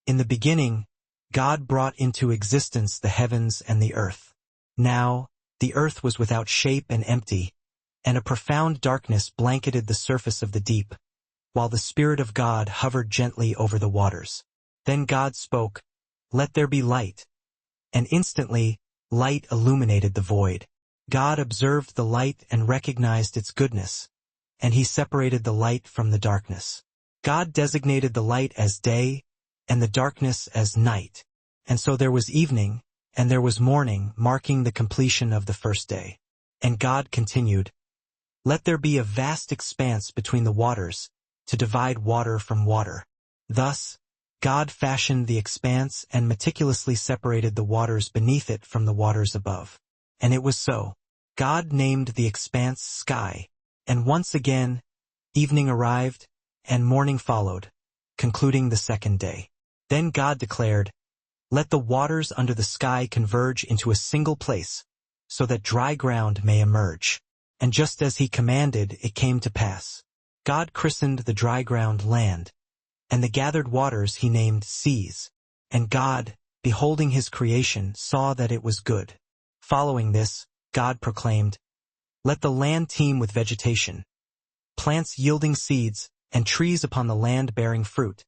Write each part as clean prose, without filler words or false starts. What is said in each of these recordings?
In the beginning, God brought into existence the heavens and the earth. Now, the earth was without shape and empty, and a profound darkness blanketed the surface of the deep, while the Spirit of God hovered gently over the waters. Then God spoke, "Let there be light." And instantly, light illuminated the void. God observed the light and recognized its goodness, and he separated the light from the darkness. God designated the light as day, and the darkness as night. And so there was evening, and there was morning, marking the completion of the first day. And God continued, "Let there be a vast expanse between the waters, to divide water from water." Thus, God fashioned the expanse and meticulously separated the waters beneath it from the waters above. And it was so. God named the expanse sky, and once again, evening arrived, and morning followed, concluding the second day. Then God declared, "Let the waters under the sky converge into a single place, so that dry ground may emerge." And just as he commanded, it came to pass. God christened the dry ground land, and the gathered waters he named seas. And God, beholding his creation, saw that it was good. Following this, God proclaimed, "Let the land teem with vegetation, plants yielding seeds, and trees upon the land bearing fruit,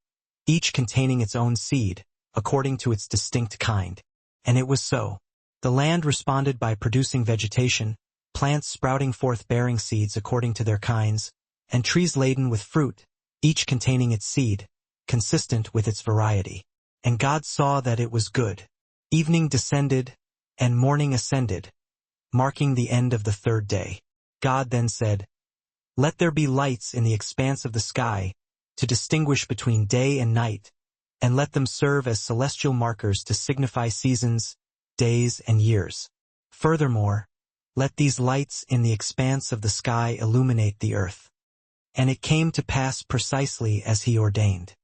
each containing its own seed, according to its distinct kind." And it was so. The land responded by producing vegetation, plants sprouting forth bearing seeds according to their kinds, and trees laden with fruit, each containing its seed, consistent with its variety. And God saw that it was good. Evening descended, and morning ascended, marking the end of the third day. God then said, "Let there be lights in the expanse of the sky, to distinguish between day and night, and let them serve as celestial markers to signify seasons, days, and years. Furthermore, let these lights in the expanse of the sky illuminate the earth." And it came to pass precisely as he ordained.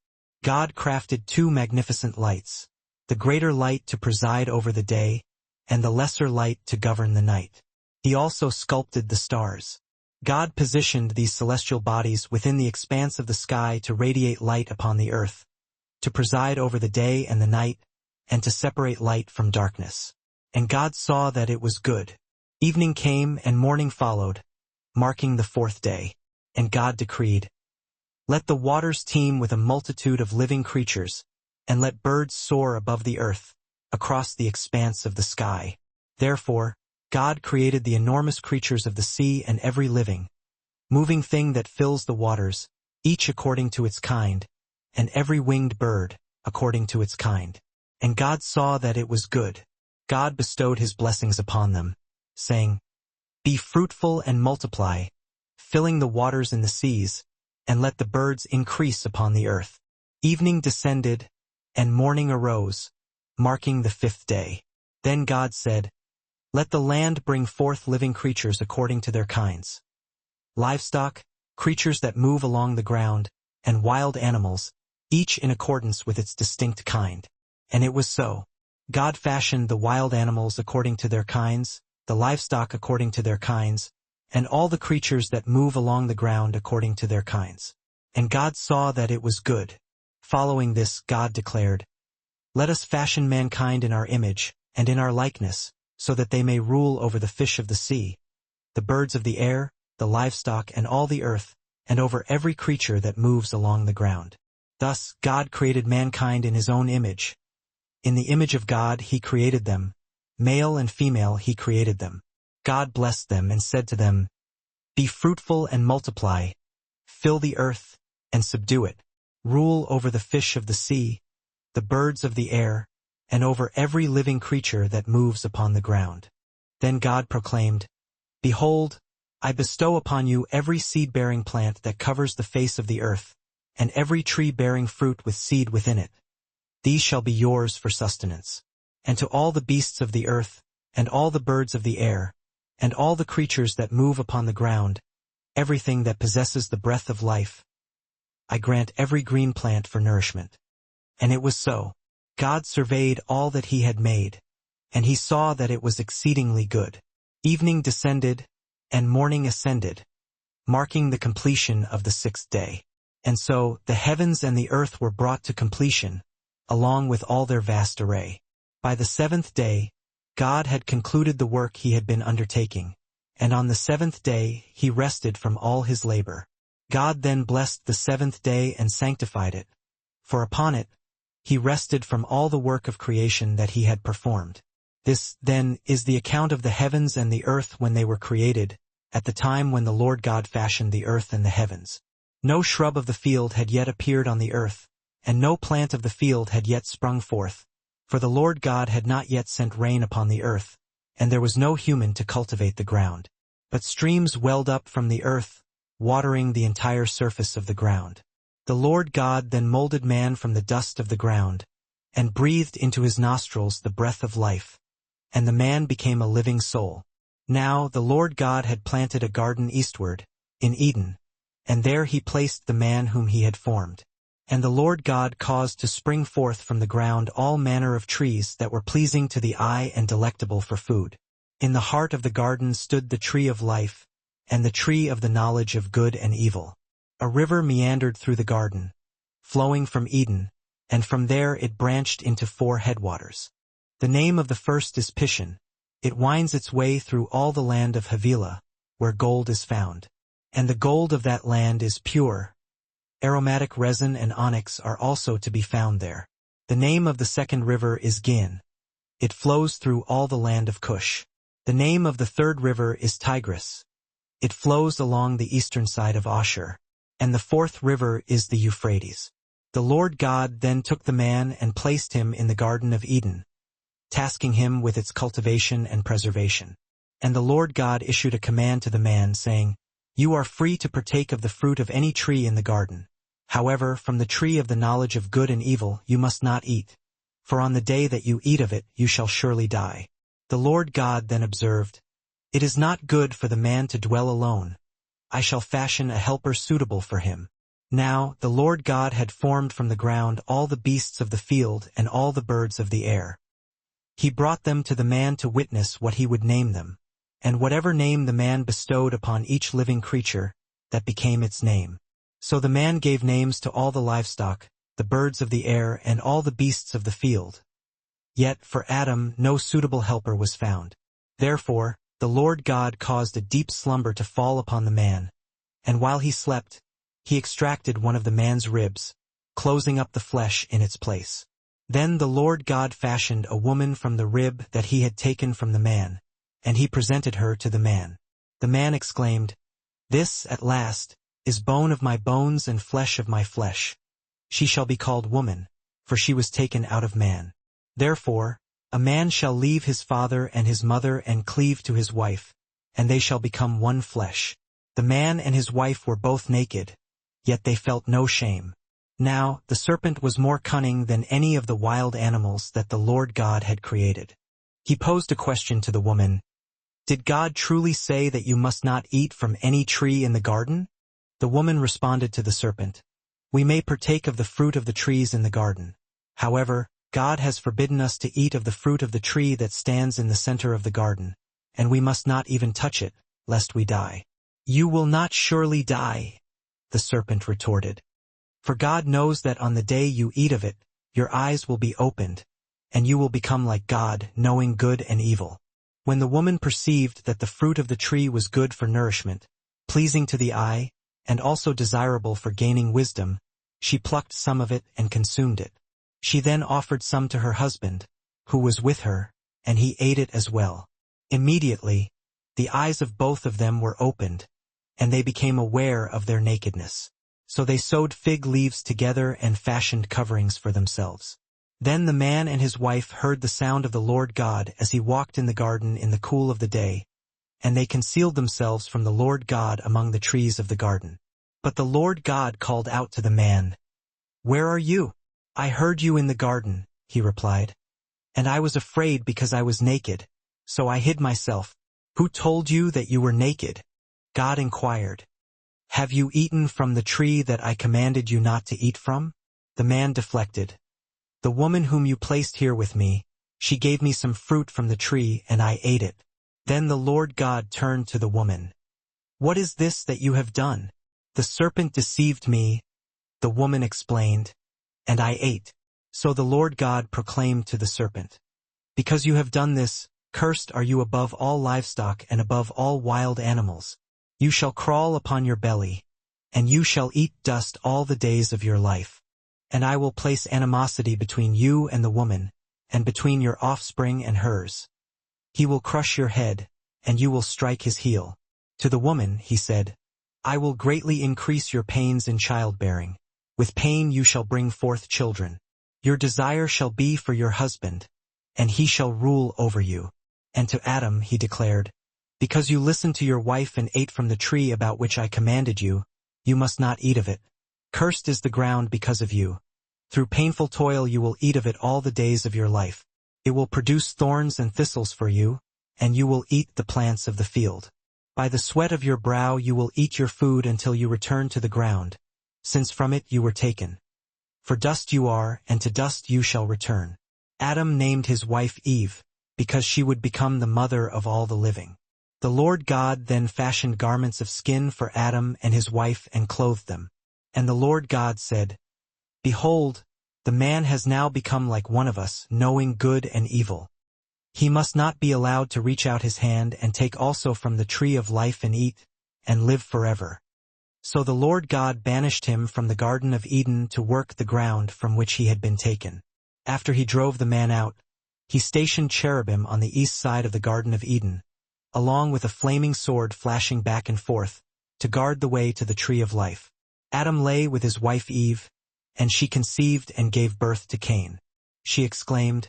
God crafted two magnificent lights, the greater light to preside over the day, and the lesser light to govern the night. He also sculpted the stars. God positioned these celestial bodies within the expanse of the sky to radiate light upon the earth, to preside over the day and the night, and to separate light from darkness. And God saw that it was good. Evening came and morning followed, marking the fourth day. And God decreed, "Let the waters teem with a multitude of living creatures, and let birds soar above the earth, across the expanse of the sky." Therefore, God created the enormous creatures of the sea and every living, moving thing that fills the waters, each according to its kind, and every winged bird, according to its kind. And God saw that it was good. God bestowed his blessings upon them, saying, "Be fruitful and multiply, filling the waters in the seas, and let the birds increase upon the earth." Evening descended, and morning arose, marking the fifth day. Then God said, "Let the land bring forth living creatures according to their kinds, livestock, creatures that move along the ground, and wild animals, each in accordance with its distinct kind." And it was so. God fashioned the wild animals according to their kinds, the livestock according to their kinds, and all the creatures that move along the ground according to their kinds. And God saw that it was good. Following this, God declared, "Let us fashion mankind in our image, and in our likeness, so that they may rule over the fish of the sea, the birds of the air, the livestock, and all the earth, and over every creature that moves along the ground." Thus, God created mankind in his own image. In the image of God he created them, male and female he created them. God blessed them and said to them, "Be fruitful and multiply, fill the earth, and subdue it. Rule over the fish of the sea, the birds of the air, and over every living creature that moves upon the ground." Then God proclaimed, "Behold, I bestow upon you every seed-bearing plant that covers the face of the earth, and every tree bearing fruit with seed within it. These shall be yours for sustenance. And to all the beasts of the earth, and all the birds of the air, and all the creatures that move upon the ground, everything that possesses the breath of life, I grant every green plant for nourishment." And it was so. God surveyed all that he had made, and he saw that it was exceedingly good. Evening descended, and morning ascended, marking the completion of the sixth day. And so the heavens and the earth were brought to completion, along with all their vast array. By the seventh day, God had concluded the work he had been undertaking, and on the seventh day he rested from all his labor. God then blessed the seventh day and sanctified it, for upon it he rested from all the work of creation that he had performed. This, then, is the account of the heavens and the earth when they were created, at the time when the Lord God fashioned the earth and the heavens. No shrub of the field had yet appeared on the earth, and no plant of the field had yet sprung forth, for the Lord God had not yet sent rain upon the earth, and there was no human to cultivate the ground. But streams welled up from the earth, watering the entire surface of the ground. The Lord God then molded man from the dust of the ground, and breathed into his nostrils the breath of life, and the man became a living soul. Now the Lord God had planted a garden eastward, in Eden, and there he placed the man whom he had formed. And the Lord God caused to spring forth from the ground all manner of trees that were pleasing to the eye and delectable for food. In the heart of the garden stood the tree of life, and the tree of the knowledge of good and evil. A river meandered through the garden, flowing from Eden, and from there it branched into 4 headwaters. The name of the first is Pishon. It winds its way through all the land of Havilah, where gold is found. And the gold of that land is pure. Aromatic resin and onyx are also to be found there. The name of the second river is Gin. It flows through all the land of Cush. The name of the third river is Tigris. It flows along the eastern side of Ashur. And the fourth river is the Euphrates. The Lord God then took the man and placed him in the Garden of Eden, tasking him with its cultivation and preservation. And the Lord God issued a command to the man, saying, "You are free to partake of the fruit of any tree in the garden. However, from the tree of the knowledge of good and evil you must not eat, for on the day that you eat of it you shall surely die." The Lord God then observed, "It is not good for the man to dwell alone. I shall fashion a helper suitable for him." Now the Lord God had formed from the ground all the beasts of the field and all the birds of the air. He brought them to the man to witness what he would name them, and whatever name the man bestowed upon each living creature, that became its name. So the man gave names to all the livestock, the birds of the air, and all the beasts of the field. Yet for Adam no suitable helper was found. Therefore the Lord God caused a deep slumber to fall upon the man, and while he slept, he extracted one of the man's ribs, closing up the flesh in its place. Then the Lord God fashioned a woman from the rib that he had taken from the man, and he presented her to the man. The man exclaimed, "This, at last, is bone of my bones and flesh of my flesh. She shall be called woman, for she was taken out of man. Therefore, a man shall leave his father and his mother and cleave to his wife, and they shall become one flesh." The man and his wife were both naked, yet they felt no shame. Now the serpent was more cunning than any of the wild animals that the Lord God had created. He posed a question to the woman, "Did God truly say that you must not eat from any tree in the garden?" The woman responded to the serpent, "We may partake of the fruit of the trees in the garden. However, God has forbidden us to eat of the fruit of the tree that stands in the center of the garden, and we must not even touch it, lest we die." "You will not surely die," the serpent retorted. "For God knows that on the day you eat of it, your eyes will be opened, and you will become like God, knowing good and evil." When the woman perceived that the fruit of the tree was good for nourishment, pleasing to the eye, and also desirable for gaining wisdom, she plucked some of it and consumed it. She then offered some to her husband, who was with her, and he ate it as well. Immediately, the eyes of both of them were opened, and they became aware of their nakedness. So they sewed fig leaves together and fashioned coverings for themselves. Then the man and his wife heard the sound of the Lord God as he walked in the garden in the cool of the day, and they concealed themselves from the Lord God among the trees of the garden. But the Lord God called out to the man, "Where are you?" "I heard you in the garden," he replied, "and I was afraid because I was naked, so I hid myself." "Who told you that you were naked?" God inquired. "Have you eaten from the tree that I commanded you not to eat from?" The man deflected. "The woman whom you placed here with me, she gave me some fruit from the tree and I ate it." Then the Lord God turned to the woman. "What is this that you have done?" "The serpent deceived me," the woman explained, "and I ate." So the Lord God proclaimed to the serpent, "Because you have done this, cursed are you above all livestock and above all wild animals. You shall crawl upon your belly, and you shall eat dust all the days of your life. And I will place animosity between you and the woman, and between your offspring and hers. He will crush your head, and you will strike his heel." To the woman, he said, "I will greatly increase your pains in childbearing. With pain you shall bring forth children. Your desire shall be for your husband, and he shall rule over you." And to Adam he declared, "Because you listened to your wife and ate from the tree about which I commanded you, you must not eat of it. Cursed is the ground because of you. Through painful toil you will eat of it all the days of your life. It will produce thorns and thistles for you, and you will eat the plants of the field. By the sweat of your brow you will eat your food until you return to the ground, since from it you were taken. For dust you are, and to dust you shall return." Adam named his wife Eve, because she would become the mother of all the living. The Lord God then fashioned garments of skin for Adam and his wife and clothed them. And the Lord God said, "Behold, the man has now become like one of us, knowing good and evil. He must not be allowed to reach out his hand and take also from the tree of life and eat, and live forever." So the Lord God banished him from the Garden of Eden to work the ground from which he had been taken. After he drove the man out, he stationed cherubim on the east side of the Garden of Eden, along with a flaming sword flashing back and forth, to guard the way to the tree of life. Adam lay with his wife Eve, and she conceived and gave birth to Cain. She exclaimed,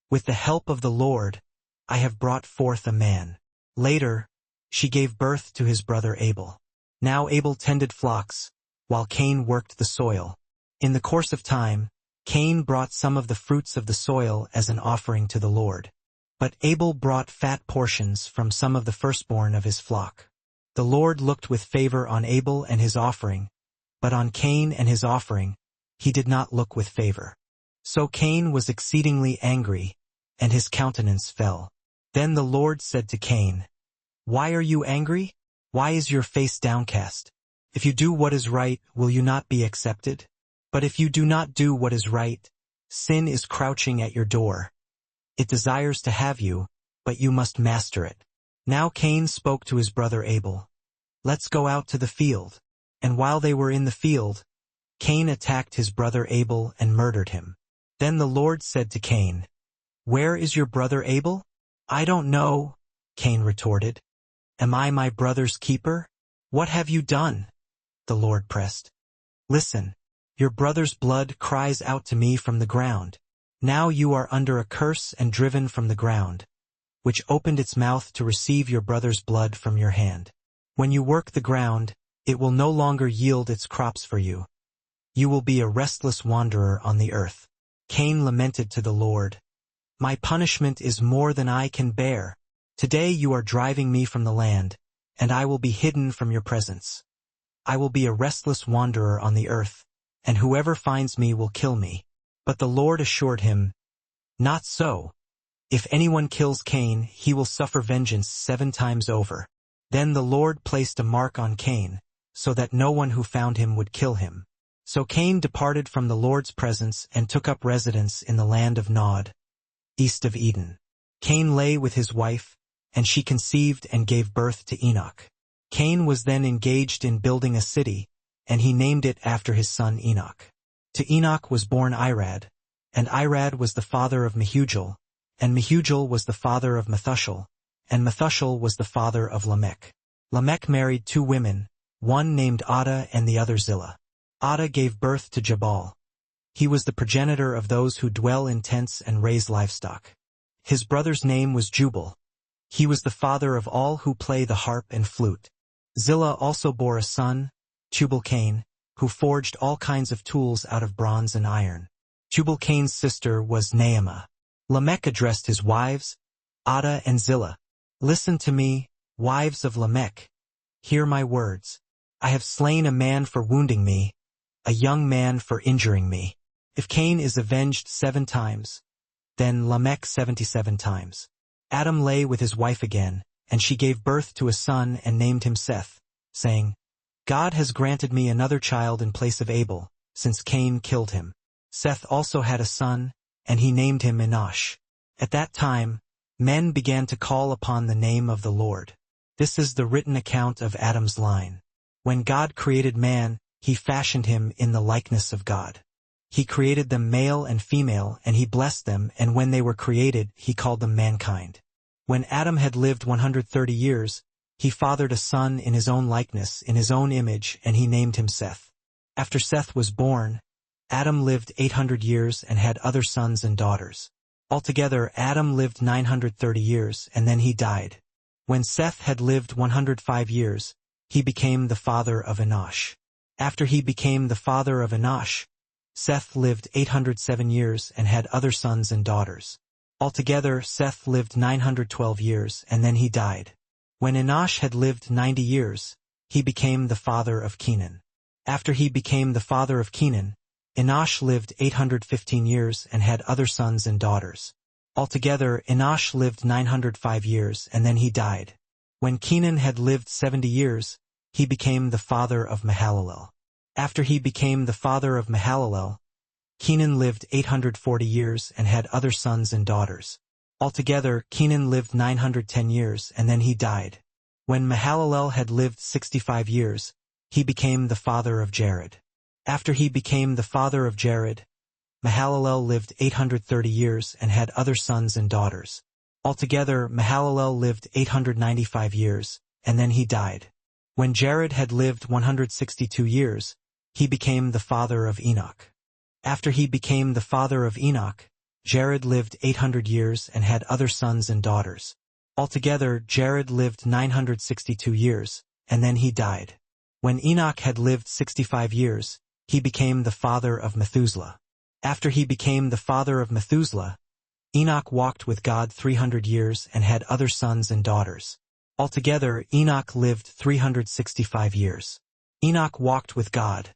"With the help of the Lord, I have brought forth a man." Later, she gave birth to his brother Abel. Now Abel tended flocks, while Cain worked the soil. In the course of time, Cain brought some of the fruits of the soil as an offering to the Lord. But Abel brought fat portions from some of the firstborn of his flock. The Lord looked with favor on Abel and his offering, but on Cain and his offering, he did not look with favor. So Cain was exceedingly angry, and his countenance fell. Then the Lord said to Cain, "Why are you angry? Why is your face downcast? If you do what is right, will you not be accepted? But if you do not do what is right, sin is crouching at your door. It desires to have you, but you must master it." Now Cain spoke to his brother Abel, "Let's go out to the field." And while they were in the field, Cain attacked his brother Abel and murdered him. Then the Lord said to Cain, "Where is your brother Abel?" "I don't know," Cain retorted. "Am I my brother's keeper?" "What have you done?" the Lord pressed. "Listen, your brother's blood cries out to me from the ground. Now you are under a curse and driven from the ground, which opened its mouth to receive your brother's blood from your hand. When you work the ground, it will no longer yield its crops for you. You will be a restless wanderer on the earth." Cain lamented to the Lord, "My punishment is more than I can bear. Today you are driving me from the land, and I will be hidden from your presence. I will be a restless wanderer on the earth, and whoever finds me will kill me." But the Lord assured him, "Not so. If anyone kills Cain, he will suffer vengeance 7 times over." Then the Lord placed a mark on Cain, so that no one who found him would kill him. So Cain departed from the Lord's presence and took up residence in the land of Nod, east of Eden. Cain lay with his wife, and she conceived and gave birth to Enoch. Cain was then engaged in building a city, and he named it after his son Enoch. To Enoch was born Irad, and Irad was the father of Mehujael, and Mehujael was the father of Methuselah, and Methuselah was the father of Lamech. Lamech married 2 women, one named Ada and the other Zillah. Ada gave birth to Jabal. He was the progenitor of those who dwell in tents and raise livestock. His brother's name was Jubal. He was the father of all who play the harp and flute. Zillah also bore a son, Tubal-Cain, who forged all kinds of tools out of bronze and iron. Tubal-Cain's sister was Naamah. Lamech addressed his wives, Ada and Zillah. "Listen to me, wives of Lamech. Hear my words. I have slain a man for wounding me, a young man for injuring me. If Cain is avenged 7 times, then Lamech 77 times. Adam lay with his wife again, and she gave birth to a son and named him Seth, saying, God has granted me another child in place of Abel, since Cain killed him. Seth also had a son, and he named him Enosh. At that time, men began to call upon the name of the Lord. This is the written account of Adam's line. When God created man, he fashioned him in the likeness of God. He created them male and female, and he blessed them, and when they were created, he called them mankind. When Adam had lived 130 years, he fathered a son in his own likeness, in his own image, and he named him Seth. After Seth was born, Adam lived 800 years and had other sons and daughters. Altogether, Adam lived 930 years, and then he died. When Seth had lived 105 years, he became the father of Enosh. After he became the father of Enosh, Seth lived 807 years and had other sons and daughters. Altogether, Seth lived 912 years, and then he died. When Enosh had lived 90 years, he became the father of Kenan. After he became the father of Kenan, Enosh lived 815 years and had other sons and daughters. Altogether, Enosh lived 905 years, and then he died. When Kenan had lived 70 years, he became the father of Mahalalel. After he became the father of Mahalalel, Kenan lived 840 years and had other sons and daughters. Altogether, Kenan lived 910 years, and then he died. When Mahalalel had lived 65 years, he became the father of Jared. After he became the father of Jared, Mahalalel lived 830 years and had other sons and daughters. Altogether, Mahalalel lived 895 years, and then he died. When Jared had lived 162 years, he became the father of Enoch. After he became the father of Enoch, Jared lived 800 years and had other sons and daughters. Altogether, Jared lived 962 years, and then he died. When Enoch had lived 65 years, he became the father of Methuselah. After he became the father of Methuselah, Enoch walked with God 300 years and had other sons and daughters. Altogether, Enoch lived 365 years. Enoch walked with God.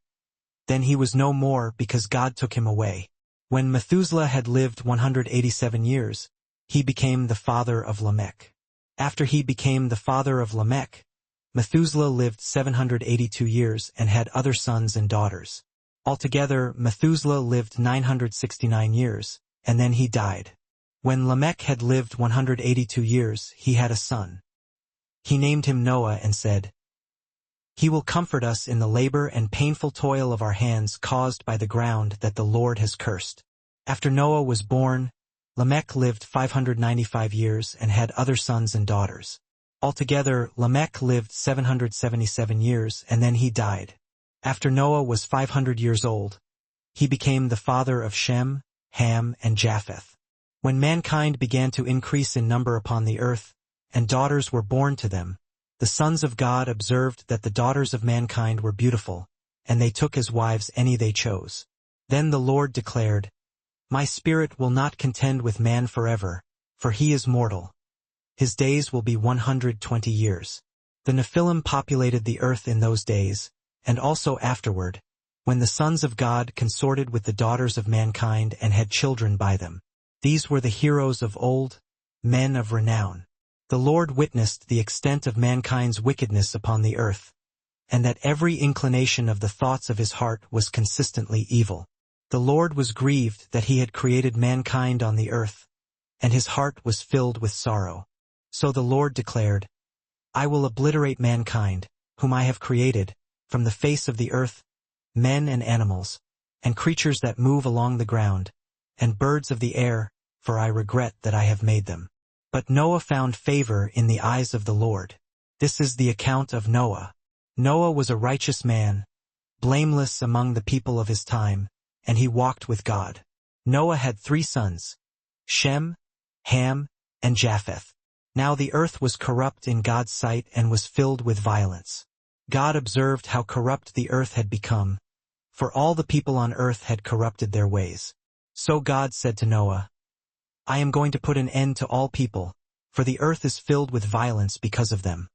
Then he was no more because God took him away. When Methuselah had lived 187 years, he became the father of Lamech. After he became the father of Lamech, Methuselah lived 782 years and had other sons and daughters. Altogether, Methuselah lived 969 years, and then he died. When Lamech had lived 182 years, he had a son. He named him Noah and said, "He will comfort us in the labor and painful toil of our hands caused by the ground that the Lord has cursed." After Noah was born, Lamech lived 595 years and had other sons and daughters. Altogether, Lamech lived 777 years, and then he died. After Noah was 500 years old, he became the father of Shem, Ham, and Japheth. When mankind began to increase in number upon the earth, and daughters were born to them, the sons of God observed that the daughters of mankind were beautiful, and they took as wives any they chose. Then the Lord declared, "My spirit will not contend with man forever, for he is mortal. His days will be 120 years. The Nephilim populated the earth in those days, and also afterward, when the sons of God consorted with the daughters of mankind and had children by them. These were the heroes of old, men of renown. The Lord witnessed the extent of mankind's wickedness upon the earth, and that every inclination of the thoughts of his heart was consistently evil. The Lord was grieved that he had created mankind on the earth, and his heart was filled with sorrow. So the Lord declared, I will obliterate mankind, whom I have created, from the face of the earth, men and animals, and creatures that move along the ground, and birds of the air, for I regret that I have made them. But Noah found favor in the eyes of the Lord. This is the account of Noah. Noah was a righteous man, blameless among the people of his time, and he walked with God. Noah had 3 sons, Shem, Ham, and Japheth. Now the earth was corrupt in God's sight and was filled with violence. God observed how corrupt the earth had become, for all the people on earth had corrupted their ways. So God said to Noah, I am going to put an end to all people, for the earth is filled with violence because of them.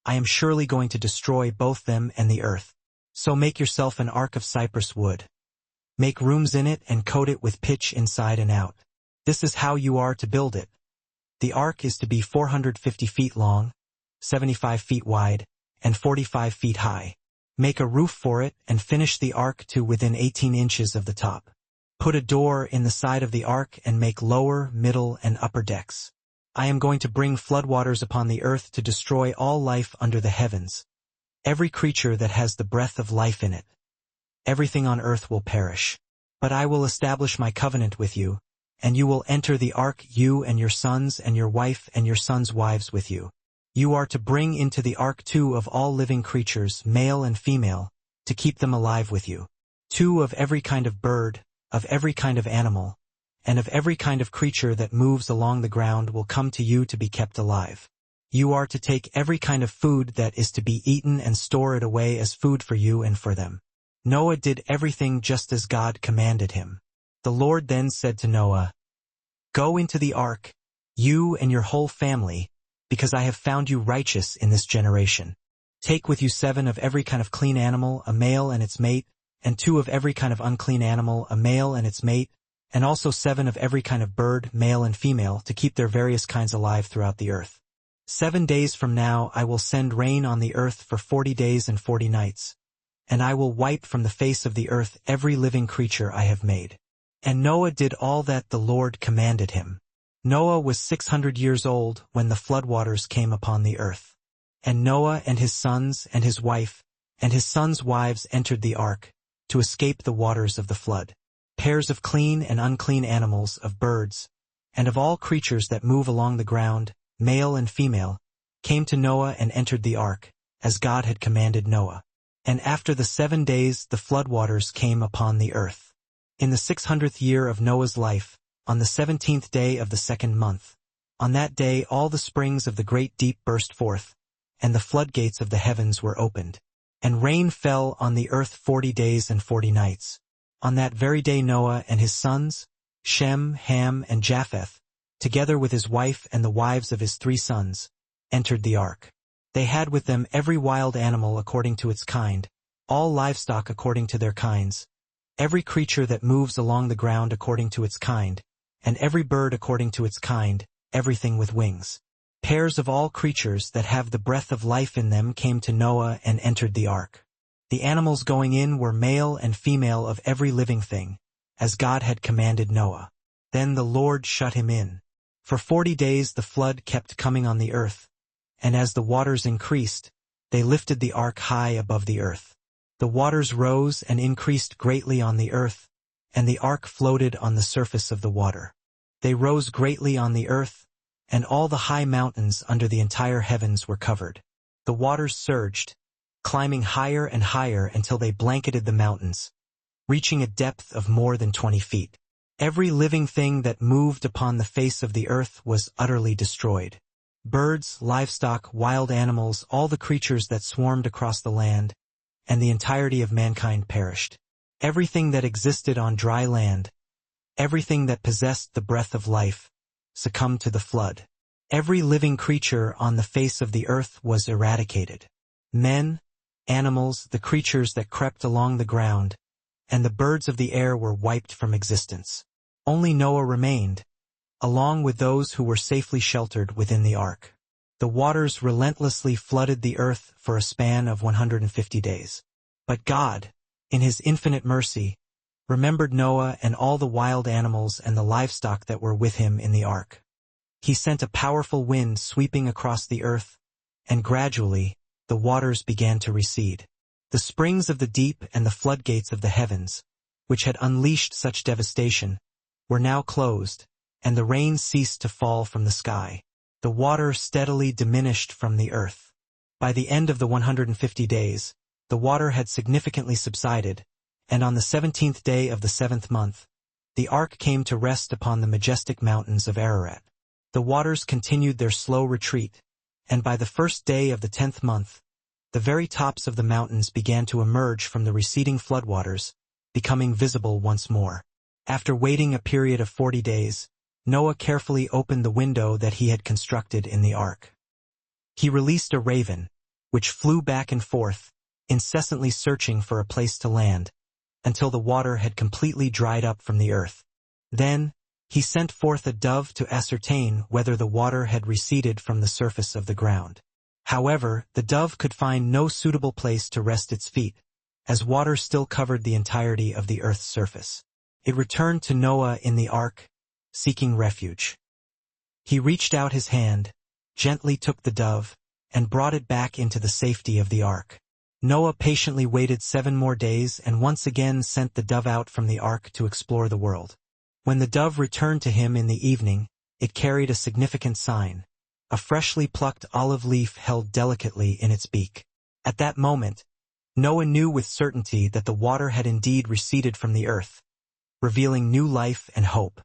I am surely going to destroy both them and the earth. So make yourself an ark of cypress wood. Make rooms in it and coat it with pitch inside and out. This is how you are to build it. The ark is to be 450 feet long, 75 feet wide, and 45 feet high. Make a roof for it and finish the ark to within 18 inches of the top. Put a door in the side of the ark and make lower, middle, and upper decks. I am going to bring floodwaters upon the earth to destroy all life under the heavens. Every creature that has the breath of life in it. Everything on earth will perish. But I will establish my covenant with you, and you will enter the ark, you and your sons and your wife and your sons' wives with you. You are to bring into the ark 2 of all living creatures, male and female, to keep them alive with you. 2 of every kind of bird, of every kind of animal, and of every kind of creature that moves along the ground will come to you to be kept alive. You are to take every kind of food that is to be eaten and store it away as food for you and for them. Noah did everything just as God commanded him. The Lord then said to Noah, "Go into the ark, you and your whole family, because I have found you righteous in this generation. Take with you 7 of every kind of clean animal, a male and its mate, and 2 of every kind of unclean animal, a male and its mate, and also 7 of every kind of bird, male and female, to keep their various kinds alive throughout the earth. 7 days from now I will send rain on the earth for 40 days and 40 nights, and I will wipe from the face of the earth every living creature I have made." And Noah did all that the Lord commanded him. Noah was 600 years old when the floodwaters came upon the earth. And Noah and his sons and his wife and his sons' wives entered the ark, to escape the waters of the flood. Pairs of clean and unclean animals, of birds, and of all creatures that move along the ground, male and female, came to Noah and entered the ark, as God had commanded Noah. And after the 7 days the floodwaters came upon the earth. In the 600th year of Noah's life, on the 17th day of the 2nd month, on that day all the springs of the great deep burst forth, and the floodgates of the heavens were opened. And rain fell on the earth 40 days and 40 nights. On that very day Noah and his sons, Shem, Ham, and Japheth, together with his wife and the wives of his 3 sons, entered the ark. They had with them every wild animal according to its kind, all livestock according to their kinds, every creature that moves along the ground according to its kind, and every bird according to its kind, everything with wings. Pairs of all creatures that have the breath of life in them came to Noah and entered the ark. The animals going in were male and female of every living thing, as God had commanded Noah. Then the Lord shut him in. For 40 days the flood kept coming on the earth, and as the waters increased, they lifted the ark high above the earth. The waters rose and increased greatly on the earth, and the ark floated on the surface of the water. They rose greatly on the earth, and all the high mountains under the entire heavens were covered. The waters surged, climbing higher and higher until they blanketed the mountains, reaching a depth of more than 20 feet. Every living thing that moved upon the face of the earth was utterly destroyed. Birds, livestock, wild animals, all the creatures that swarmed across the land, and the entirety of mankind perished. Everything that existed on dry land, everything that possessed the breath of life, succumbed to the flood. Every living creature on the face of the earth was eradicated. Men, animals, the creatures that crept along the ground, and the birds of the air were wiped from existence. Only Noah remained, along with those who were safely sheltered within the ark. The waters relentlessly flooded the earth for a span of 150 days. But God, in his infinite mercy, remembered Noah and all the wild animals and the livestock that were with him in the ark. He sent a powerful wind sweeping across the earth, and gradually, the waters began to recede. The springs of the deep and the floodgates of the heavens, which had unleashed such devastation, were now closed, and the rain ceased to fall from the sky. The water steadily diminished from the earth. By the end of the 150 days, the water had significantly subsided, and on the 17th day of the 7th month, the ark came to rest upon the majestic mountains of Ararat. The waters continued their slow retreat, and by the 1st day of the 10th month, the very tops of the mountains began to emerge from the receding floodwaters, becoming visible once more. After waiting a period of 40 days, Noah carefully opened the window that he had constructed in the ark. He released a raven, which flew back and forth, incessantly searching for a place to land, until the water had completely dried up from the earth. Then, he sent forth a dove to ascertain whether the water had receded from the surface of the ground. However, the dove could find no suitable place to rest its feet, as water still covered the entirety of the earth's surface. It returned to Noah in the ark, seeking refuge. He reached out his hand, gently took the dove, and brought it back into the safety of the ark. Noah patiently waited 7 more days and once again sent the dove out from the ark to explore the world. When the dove returned to him in the evening, it carried a significant sign, a freshly plucked olive leaf held delicately in its beak. At that moment, Noah knew with certainty that the water had indeed receded from the earth, revealing new life and hope.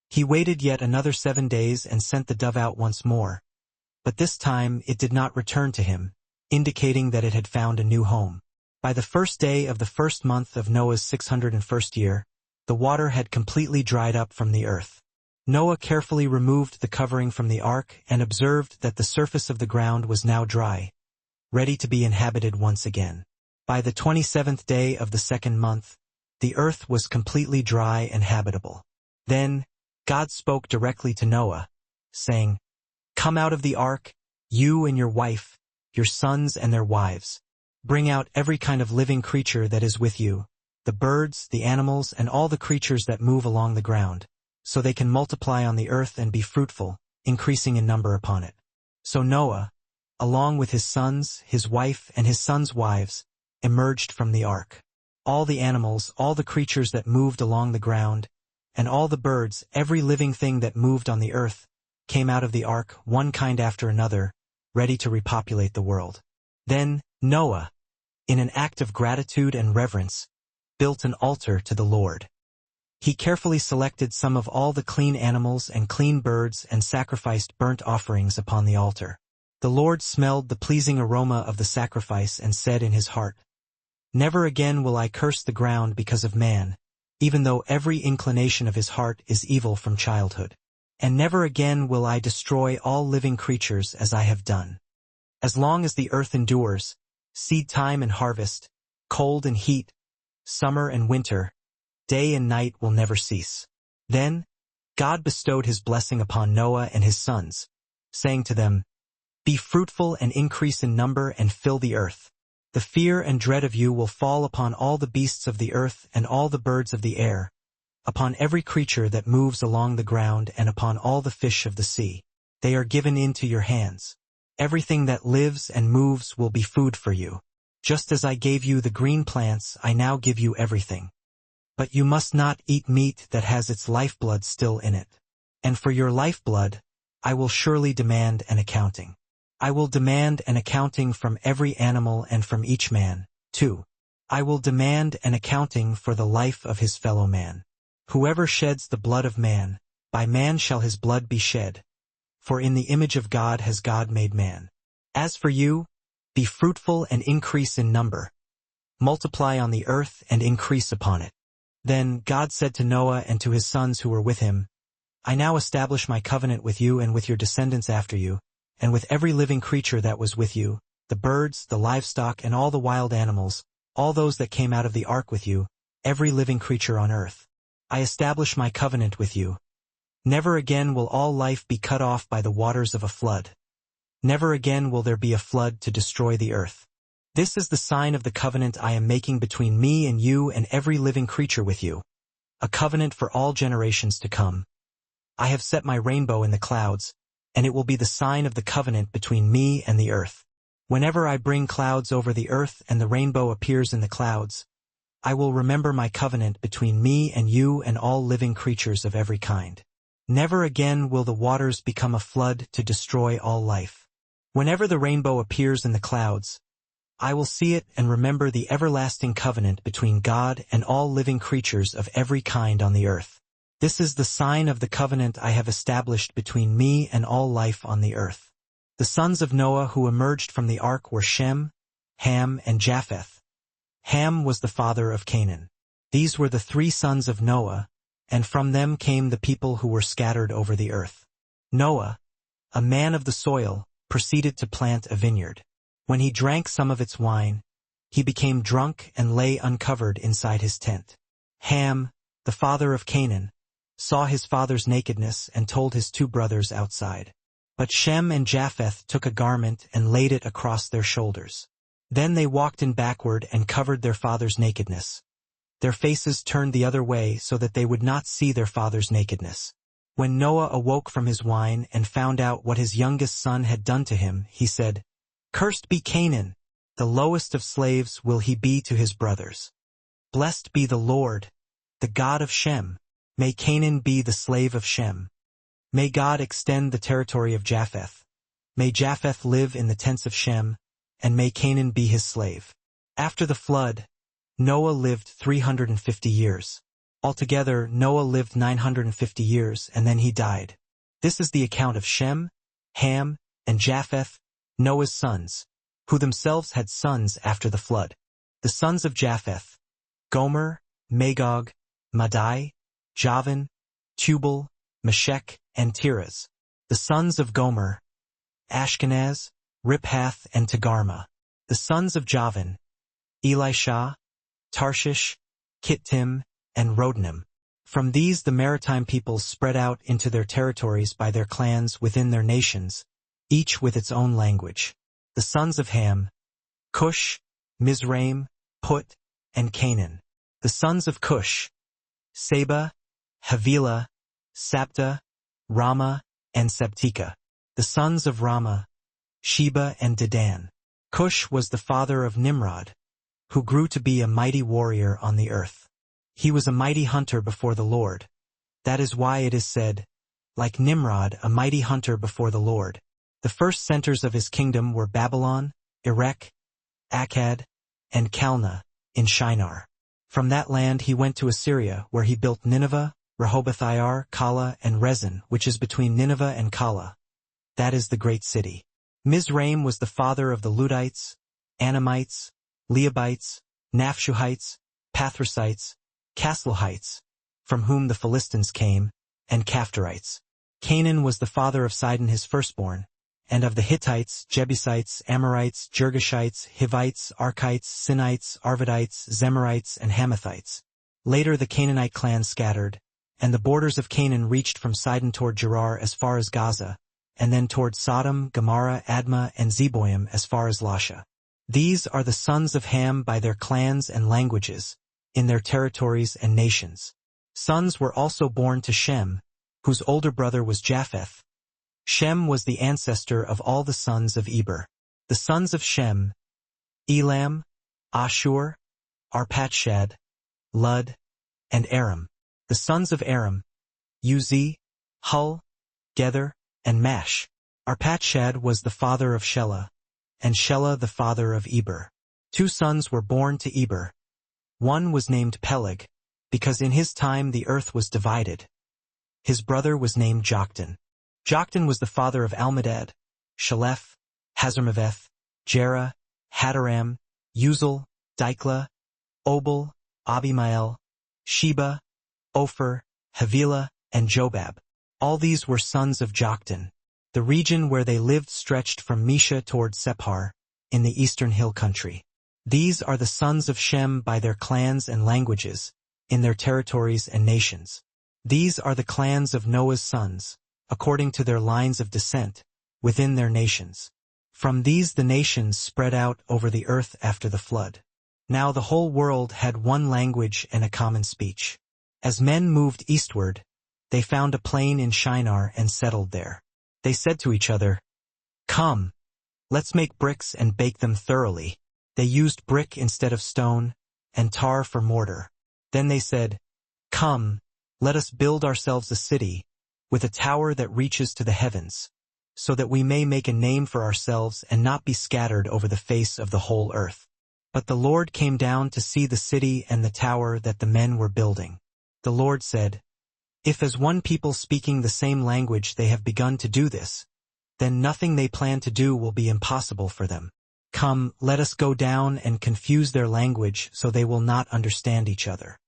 He waited yet another 7 days and sent the dove out once more, but this time it did not return to him, indicating that it had found a new home. By the first day of the first month of Noah's 601st year, the water had completely dried up from the earth. Noah carefully removed the covering from the ark and observed that the surface of the ground was now dry, ready to be inhabited once again. By the 27th day of the second month, the earth was completely dry and habitable. Then, God spoke directly to Noah, saying, "Come out of the ark, you and your wife, your sons and their wives. Bring out every kind of living creature that is with you, the birds, the animals, and all the creatures that move along the ground, so they can multiply on the earth and be fruitful, increasing in number upon it." So Noah, along with his sons, his wife, and his sons' wives, emerged from the ark. All the animals, all the creatures that moved along the ground, and all the birds, every living thing that moved on the earth, came out of the ark, one kind after another, ready to repopulate the world. Then Noah, in an act of gratitude and reverence, built an altar to the Lord. He carefully selected some of all the clean animals and clean birds and sacrificed burnt offerings upon the altar. The Lord smelled the pleasing aroma of the sacrifice and said in his heart, "Never again will I curse the ground because of man, even though every inclination of his heart is evil from childhood. And never again will I destroy all living creatures as I have done. As long as the earth endures, seed time and harvest, cold and heat, summer and winter, day and night will never cease." Then God bestowed his blessing upon Noah and his sons, saying to them, "Be fruitful and increase in number and fill the earth. The fear and dread of you will fall upon all the beasts of the earth and all the birds of the air, upon every creature that moves along the ground and upon all the fish of the sea. They are given into your hands. Everything that lives and moves will be food for you. Just as I gave you the green plants, I now give you everything. But you must not eat meat that has its lifeblood still in it. And for your lifeblood, I will surely demand an accounting. I will demand an accounting from every animal and from each man, too. I will demand an accounting for the life of his fellow man. Whoever sheds the blood of man, by man shall his blood be shed. For in the image of God has God made man. As for you, be fruitful and increase in number. Multiply on the earth and increase upon it." Then God said to Noah and to his sons who were with him, "I now establish my covenant with you and with your descendants after you, and with every living creature that was with you, the birds, the livestock, and all the wild animals, all those that came out of the ark with you, every living creature on earth. I establish my covenant with you. Never again will all life be cut off by the waters of a flood. Never again will there be a flood to destroy the earth. This is the sign of the covenant I am making between me and you and every living creature with you, a covenant for all generations to come. I have set my rainbow in the clouds, and it will be the sign of the covenant between me and the earth. Whenever I bring clouds over the earth and the rainbow appears in the clouds, I will remember my covenant between me and you and all living creatures of every kind. Never again will the waters become a flood to destroy all life. Whenever the rainbow appears in the clouds, I will see it and remember the everlasting covenant between God and all living creatures of every kind on the earth. This is the sign of the covenant I have established between me and all life on the earth." The sons of Noah who emerged from the ark were Shem, Ham, and Japheth. Ham was the father of Canaan. These were the 3 sons of Noah, and from them came the people who were scattered over the earth. Noah, a man of the soil, proceeded to plant a vineyard. When he drank some of its wine, he became drunk and lay uncovered inside his tent. Ham, the father of Canaan, saw his father's nakedness and told his 2 brothers outside. But Shem and Japheth took a garment and laid it across their shoulders. Then they walked in backward and covered their father's nakedness. their faces turned the other way so that they would not see their father's nakedness. When Noah awoke from his wine and found out what his youngest son had done to him, he said, "Cursed be Canaan! The lowest of slaves will he be to his brothers. Blessed be the Lord, the God of Shem. May Canaan be the slave of Shem. May God extend the territory of Japheth. May Japheth live in the tents of Shem, and may Canaan be his slave." After the flood, Noah lived 350 years. Altogether, Noah lived 950 years, and then he died. This is the account of Shem, Ham, and Japheth, Noah's sons, who themselves had sons after the flood. The sons of Japheth: Gomer, Magog, Madai, Javan, Tubal, Meshech, and Tiras. The sons of Gomer: Ashkenaz, Riphath, and Togarmah. The sons of Javan: Elisha, Tarshish, Kittim, and Rodanim. From these the maritime peoples spread out into their territories by their clans within their nations, each with its own language. The sons of Ham: Cush, Mizraim, Put, and Canaan. The sons of Cush: Seba, Havilah, Sabta, Rama, and Sabteka. The sons of Rama: Sheba and Dedan. Cush was the father of Nimrod, who grew to be a mighty warrior on the earth. He was a mighty hunter before the Lord. That is why it is said, like Nimrod, a mighty hunter before the Lord. The first centers of his kingdom were Babylon, Erech, Akkad, and Calneh in Shinar. From that land he went to Assyria, where he built Nineveh, Rehoboth-ir, Calah, and Rezin, which is between Nineveh and Calah. That is the great city. Mizraim was the father of the Ludites, Anamites, Leabites, Naphshuhites, Pathrusites, Casluhites, from whom the Philistines came, and Caphtorites. Canaan was the father of Sidon his firstborn, and of the Hittites, Jebusites, Amorites, Girgashites, Hivites, Archites, Sinites, Arvadites, Zemarites, and Hamathites. Later the Canaanite clans scattered, and the borders of Canaan reached from Sidon toward Gerar as far as Gaza, and then toward Sodom, Gomorrah, Admah, and Zeboim as far as Lasha. These are the sons of Ham by their clans and languages, in their territories and nations. Sons were also born to Shem, whose older brother was Japheth. Shem was the ancestor of all the sons of Eber. The sons of Shem: Elam, Ashur, Arpachshad, Lud, and Aram. The sons of Aram: Uzi, Hul, Gether, and Mash. Arpachshad was the father of Shelah, and Shelah the father of Eber. 2 sons were born to Eber. One was named Peleg, because in his time the earth was divided. His brother was named Joktan. Joktan was the father of Almodad, Shalef, Hazarmaveth, Jerah, Hadaram, Uzal, Diklah, Obal, Abimael, Sheba, Ophir, Havilah, and Jobab. All these were sons of Joktan. The region where they lived stretched from Mesha toward Sephar, in the eastern hill country. These are the sons of Shem by their clans and languages, in their territories and nations. These are the clans of Noah's sons, according to their lines of descent, within their nations. From these the nations spread out over the earth after the flood. Now the whole world had one language and a common speech. As men moved eastward, they found a plain in Shinar and settled there. They said to each other, "Come, let's make bricks and bake them thoroughly." They used brick instead of stone, and tar for mortar. Then they said, "Come, let us build ourselves a city, with a tower that reaches to the heavens, so that we may make a name for ourselves and not be scattered over the face of the whole earth." But the Lord came down to see the city and the tower that the men were building. The Lord said, "If as one people speaking the same language they have begun to do this, then nothing they plan to do will be impossible for them. Come, let us go down and confuse their language so they will not understand each other."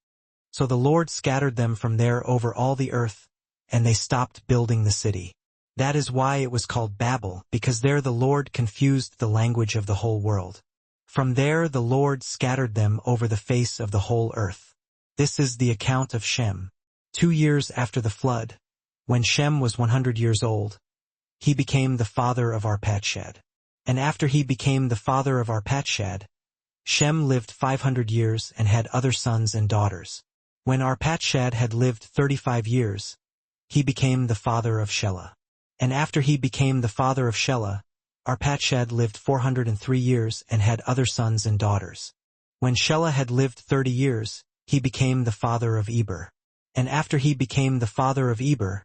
So the Lord scattered them from there over all the earth, and they stopped building the city. That is why it was called Babel, because there the Lord confused the language of the whole world. From there the Lord scattered them over the face of the whole earth. This is the account of Shem. 2 years after the flood, when Shem was 100 years old, he became the father of Arpachshad. And after he became the father of Arpachshad, Shem lived 500 years and had other sons and daughters. When Arpachshad had lived 35 years, he became the father of Shelah. And after he became the father of Shelah, Arpachshad lived 403 years and had other sons and daughters. When Shelah had lived 30 years, he became the father of Eber. And after he became the father of Eber,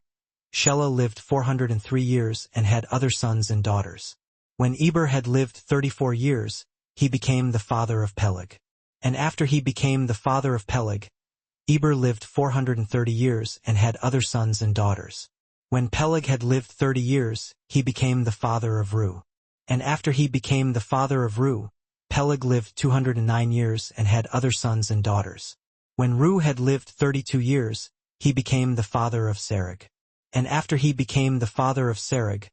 Shelah lived 403 years and had other sons and daughters. When Eber had lived 34 years, he became the father of Peleg. And after he became the father of Peleg, Eber lived 430 years and had other sons and daughters. When Peleg had lived 30 years, he became the father of Reu. And after he became the father of Reu, Peleg lived 209 years and had other sons and daughters. When Reu had lived 32 years, he became the father of Serug. And after he became the father of Serug,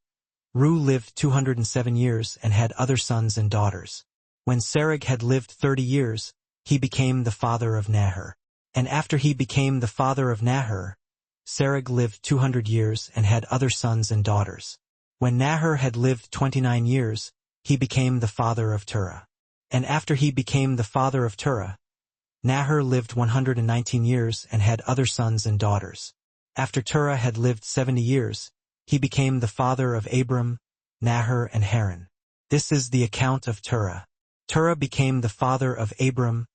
Reu lived 207 years and had other sons and daughters. When Serug had lived 30 years, he became the father of Nahor. And after he became the father of Nahor, Serug lived 200 years and had other sons and daughters. When Nahor had lived 29 years, he became the father of Terah. And after he became the father of Terah, Nahor lived 119 years and had other sons and daughters. After Terah had lived 70 years, he became the father of Abram, Nahor and Haran. This is the account of Terah. Terah became the father of Abram,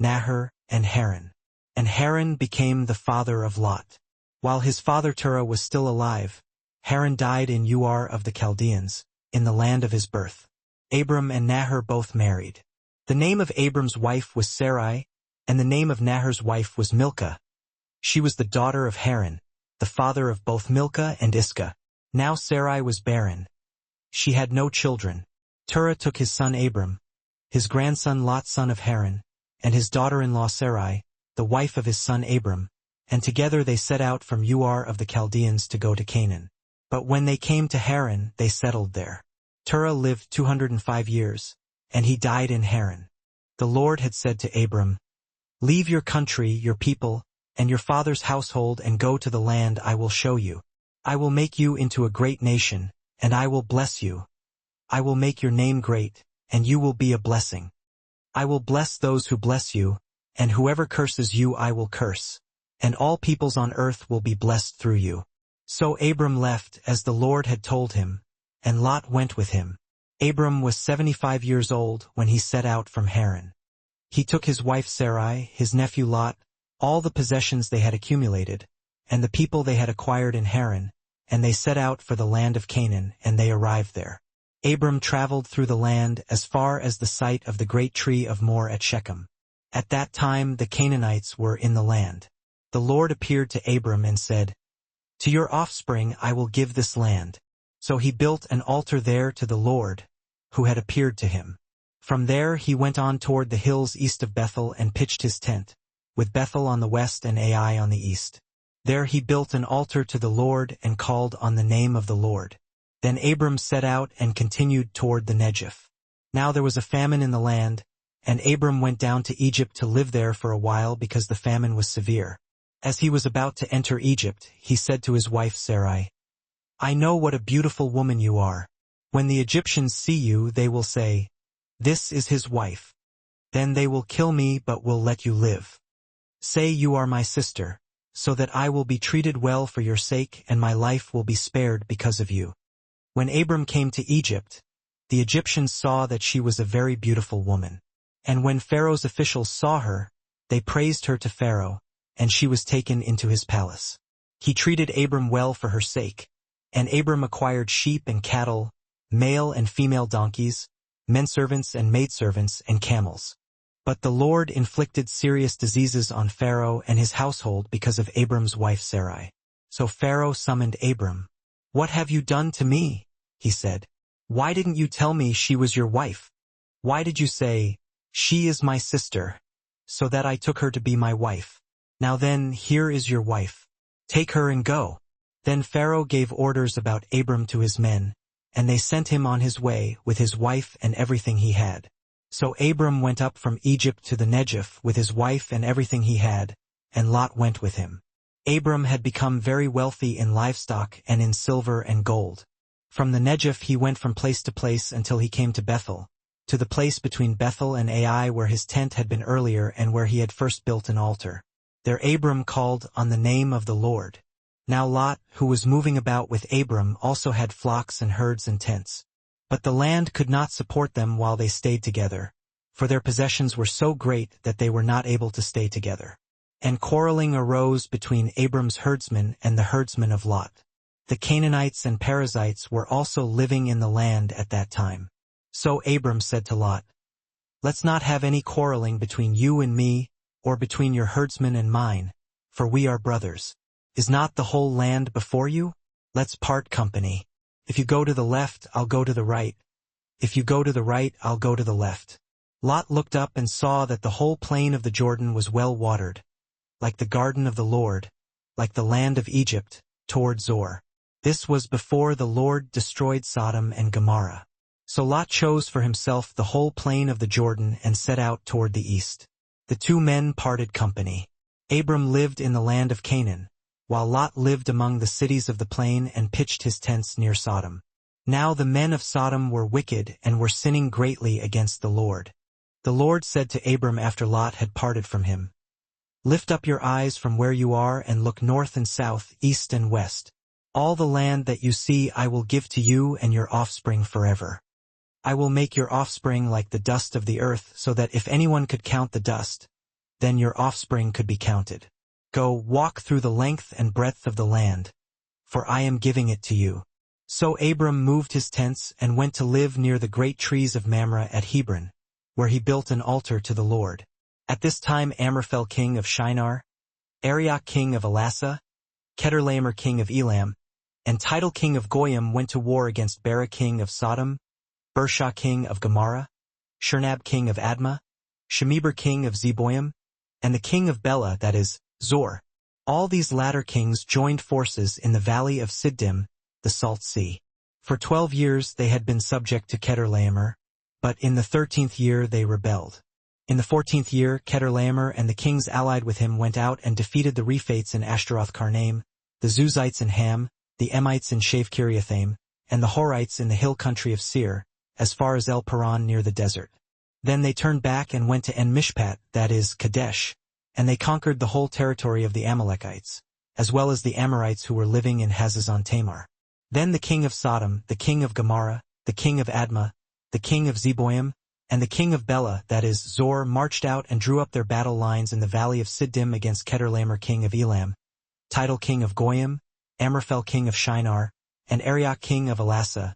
Nahor, and Haran. And Haran became the father of Lot. While his father Terah was still alive, Haran died in Ur of the Chaldeans, in the land of his birth. Abram and Nahor both married. The name of Abram's wife was Sarai, and the name of Nahor's wife was Milcah. She was the daughter of Haran, the father of both Milcah and Iscah. Now Sarai was barren. She had no children. Terah took his son Abram, his grandson Lot son of Haran, and his daughter-in-law Sarai, the wife of his son Abram, and together they set out from Ur of the Chaldeans to go to Canaan. But when they came to Haran, they settled there. Terah lived 205 years, and he died in Haran. The Lord had said to Abram, "Leave your country, your people, and your father's household and go to the land I will show you. I will make you into a great nation, and I will bless you. I will make your name great, and you will be a blessing. I will bless those who bless you, and whoever curses you I will curse, and all peoples on earth will be blessed through you." So Abram left as the Lord had told him, and Lot went with him. Abram was 75 years old when he set out from Haran. He took his wife Sarai, his nephew Lot, all the possessions they had accumulated, and the people they had acquired in Haran, and they set out for the land of Canaan, and they arrived there. Abram traveled through the land as far as the site of the great tree of Moreh at Shechem. At that time the Canaanites were in the land. The Lord appeared to Abram and said, "To your offspring I will give this land." So he built an altar there to the Lord, who had appeared to him. From there he went on toward the hills east of Bethel and pitched his tent, with Bethel on the west and Ai on the east. There he built an altar to the Lord and called on the name of the Lord. Then Abram set out and continued toward the Negev. Now there was a famine in the land, and Abram went down to Egypt to live there for a while because the famine was severe. As he was about to enter Egypt, he said to his wife Sarai, "I know what a beautiful woman you are. When the Egyptians see you, they will say, 'This is his wife.' Then they will kill me but will let you live. Say you are my sister, so that I will be treated well for your sake and my life will be spared because of you." When Abram came to Egypt, the Egyptians saw that she was a very beautiful woman. And when Pharaoh's officials saw her, they praised her to Pharaoh, and she was taken into his palace. He treated Abram well for her sake, and Abram acquired sheep and cattle, male and female donkeys, menservants and maidservants, and camels. But the Lord inflicted serious diseases on Pharaoh and his household because of Abram's wife Sarai. So Pharaoh summoned Abram. "What have you done to me?" he said. "Why didn't you tell me she was your wife? Why did you say, 'She is my sister,' so that I took her to be my wife? Now then, here is your wife. Take her and go." Then Pharaoh gave orders about Abram to his men, and they sent him on his way with his wife and everything he had. So Abram went up from Egypt to the Negev with his wife and everything he had, and Lot went with him. Abram had become very wealthy in livestock and in silver and gold. From the Negev he went from place to place until he came to Bethel, to the place between Bethel and Ai where his tent had been earlier and where he had first built an altar. There Abram called on the name of the Lord. Now Lot, who was moving about with Abram, also had flocks and herds and tents. But the land could not support them while they stayed together, for their possessions were so great that they were not able to stay together. And quarreling arose between Abram's herdsmen and the herdsmen of Lot. The Canaanites and Perizzites were also living in the land at that time. So Abram said to Lot, "Let's not have any quarreling between you and me, or between your herdsmen and mine, for we are brothers. Is not the whole land before you? Let's part company. If you go to the left, I'll go to the right. If you go to the right, I'll go to the left." Lot looked up and saw that the whole plain of the Jordan was well watered, like the garden of the Lord, like the land of Egypt, toward Zoar. This was before the Lord destroyed Sodom and Gomorrah. So Lot chose for himself the whole plain of the Jordan and set out toward the east. The two men parted company. Abram lived in the land of Canaan, while Lot lived among the cities of the plain and pitched his tents near Sodom. Now the men of Sodom were wicked and were sinning greatly against the Lord. The Lord said to Abram after Lot had parted from him, "Lift up your eyes from where you are and look north and south, east and west. All the land that you see I will give to you and your offspring forever. I will make your offspring like the dust of the earth, so that if anyone could count the dust, then your offspring could be counted. Go, walk through the length and breadth of the land, for I am giving it to you." So Abram moved his tents and went to live near the great trees of Mamre at Hebron, where he built an altar to the Lord. At this time Amraphel king of Shinar, Arioch king of Elasa, Chedorlaomer king of Elam, and Tidal king of Goyim went to war against Bera king of Sodom, Bersha king of Gomorrah, Shernab king of Admah, Shemeber king of Zeboim, and the king of Bela, that is, Zor. All these latter kings joined forces in the valley of Siddim, the Salt Sea. For 12 years they had been subject to Chedorlaomer, but in the 13th year they rebelled. In the 14th year Chedorlaomer and the kings allied with him went out and defeated the Rephates in Ashtaroth-Karnaim, the Zuzites in Ham, the Emites in Shave-Kiriathaim, and the Horites in the hill country of Seir, as far as El Paran near the desert. Then they turned back and went to En-Mishpat, that is, Kadesh, and they conquered the whole territory of the Amalekites, as well as the Amorites who were living in Hazazon Tamar. Then the king of Sodom, the king of Gomorrah, the king of Admah, the king of Zeboim, and the king of Bela, that is, Zor, marched out and drew up their battle lines in the valley of Siddim against Chedorlaomer king of Elam, Tidal king of Goyim, Amraphel king of Shinar, and Arioch king of Elasa,